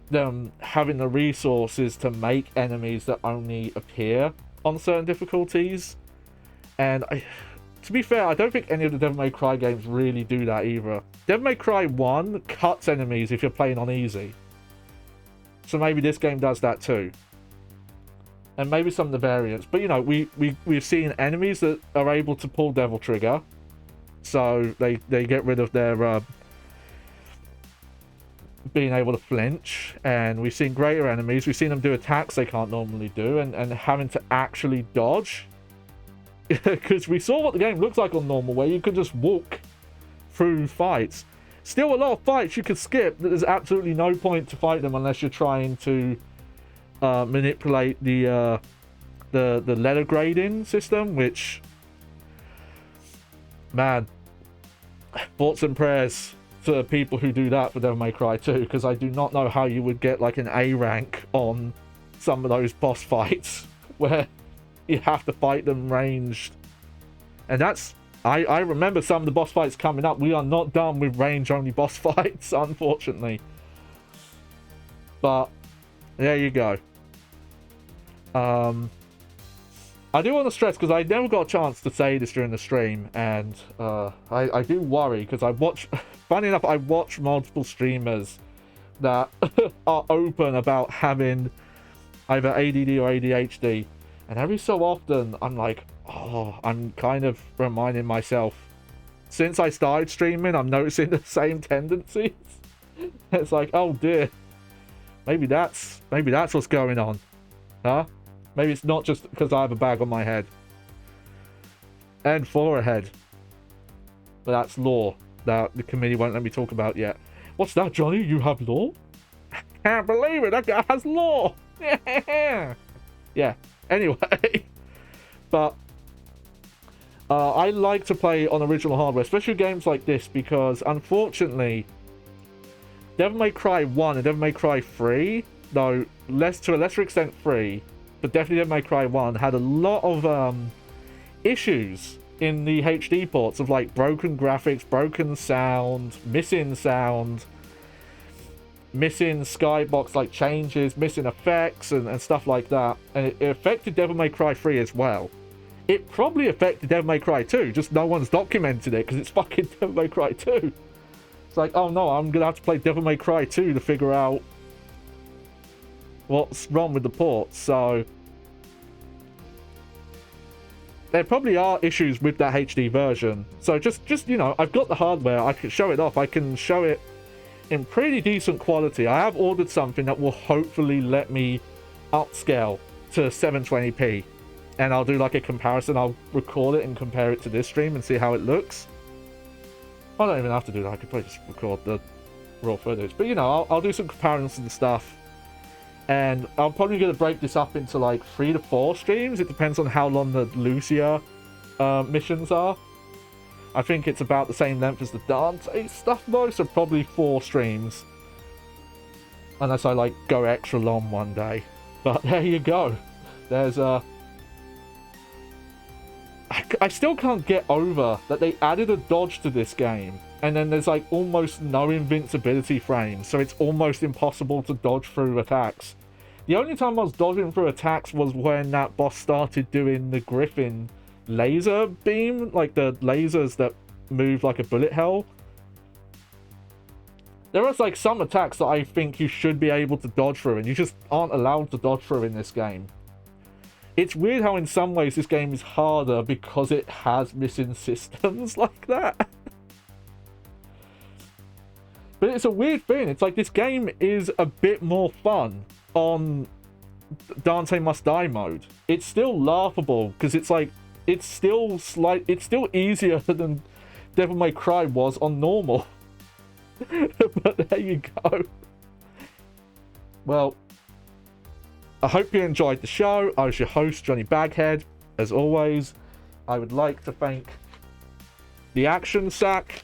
S1: them having the resources to make enemies that only appear on certain difficulties. And to be fair, I don't think any of the Devil May Cry games really do that either. Devil May Cry 1 cuts enemies if you're playing on easy. So maybe this game does that too. And maybe some of the variants. But, you know, we've seen enemies that are able to pull Devil Trigger. So they get rid of their being able to flinch. And we've seen greater enemies. We've seen them do attacks they can't normally do. And having to actually dodge. Because we saw what the game looks like on normal, where you could just walk through fights. Still a lot of fights you could skip. There's absolutely no point to fight them unless you're trying to manipulate the letter grading system, which, man, thoughts and prayers to people who do that for Devil May Cry 2, because I do not know how you would get like an A rank on some of those boss fights where you have to fight them ranged. And that's, I remember some of the boss fights coming up. We are not done with range only boss fights, unfortunately. But there you go. I do want to stress, because I never got a chance to say this during the stream, and I do worry, because funny enough, I watch multiple streamers that are open about having either ADD or ADHD. And every so often, I'm like, oh, I'm kind of reminding myself. Since I started streaming, I'm noticing the same tendencies. It's like, oh dear. Maybe that's what's going on. Huh? Maybe it's not just because I have a bag on my head. And forehead. But that's lore that the committee won't let me talk about yet. What's that, Johnny? You have lore? I can't believe it. That guy has lore. Yeah. Anyway, but I like to play on original hardware, especially games like this, because unfortunately, Devil May Cry 1 and Devil May Cry 3, though to a lesser extent 3, but definitely Devil May Cry 1 had a lot of issues in the HD ports of like broken graphics, broken sound, missing skybox like changes, missing effects and stuff like that. And it affected Devil May Cry 3 as well. It probably affected Devil May Cry 2, just no one's documented it because it's fucking Devil May Cry 2. It's like, oh no, I'm gonna have to play Devil May Cry 2 to figure out what's wrong with the ports. So there probably are issues with that HD version. So just you know, I've got the hardware, I can show it off, I can show it in pretty decent quality. I have ordered something that will hopefully let me upscale to 720p. And I'll do like a comparison. I'll record it and compare it to this stream and see how it looks. I don't even have to do that. I could probably just record the raw footage. But you know, I'll do some comparisons and stuff. And I'm probably going to break this up into like 3 to 4 streams. It depends on how long the Lucia missions are. I think it's about the same length as the Dante stuff though, so probably 4 streams. Unless I like go extra long one day. But there you go. There's I still can't get over that they added a dodge to this game, and then there's like almost no invincibility frames, so it's almost impossible to dodge through attacks. The only time I was dodging through attacks was when that boss started doing the Griffin laser beam, like the lasers that move like a bullet hell. There are like some attacks that I think you should be able to dodge through, and you just aren't allowed to dodge through in this game. It's weird how in some ways this game is harder because it has missing systems like that. But it's a weird thing. It's like this game is a bit more fun on Dante Must Die mode. It's still laughable because it's like it's still easier than Devil May Cry was on normal. But there you go. Well, I hope you enjoyed the show. I was your host, Johnny Baghead. As always, I would like to thank the Action Sack.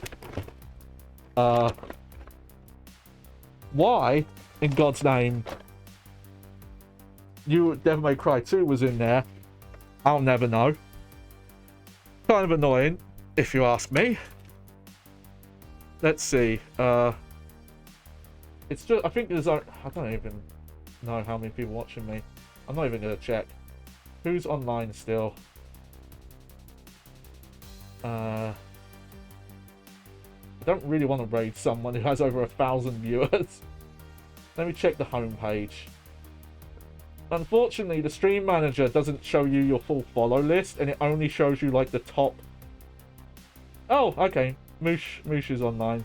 S1: Why, in God's name, Devil May Cry 2 was in there, I'll never know. Kind of annoying, if you ask me. Let's see. It's just, I think there's, I don't even know how many people watching me. I'm not even going to check. Who's online still? I don't really want to raid someone who has over 1,000 viewers. Let me check the homepage. Unfortunately, the stream manager doesn't show you your full follow list, and it only shows you like the top. Oh, okay. Moosh is online.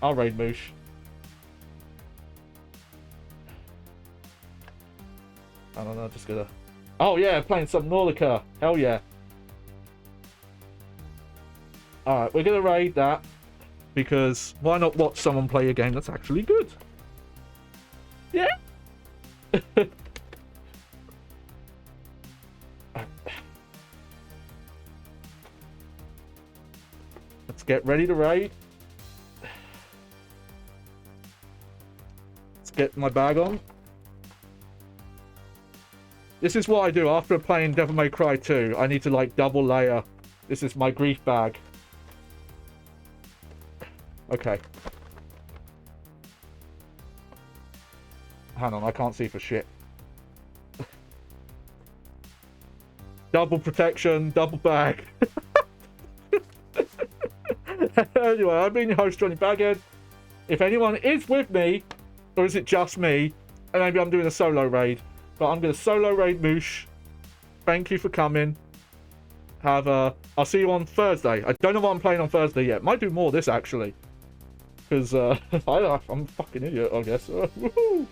S1: I'll raid Moosh. I don't know, just gonna... Oh yeah, playing some Nordica. Hell yeah. Alright, we're gonna raid that. Because why not watch someone play a game that's actually good? Yeah? Let's get ready to raid. Let's get my bag on. This is what I do after playing Devil May Cry 2. I need to like double layer. This is my grief bag. Okay. Hang on, I can't see for shit. Double protection, double bag. Anyway, I've been your host, Johnny Baghead. If anyone is with me, or is it just me, and maybe I'm doing a solo raid, but I'm going to solo raid Moosh. Thank you for coming. I'll see you on Thursday. I don't know what I'm playing on Thursday yet. Might do more of this, actually. Because I'm a fucking idiot, I guess. Woohoo!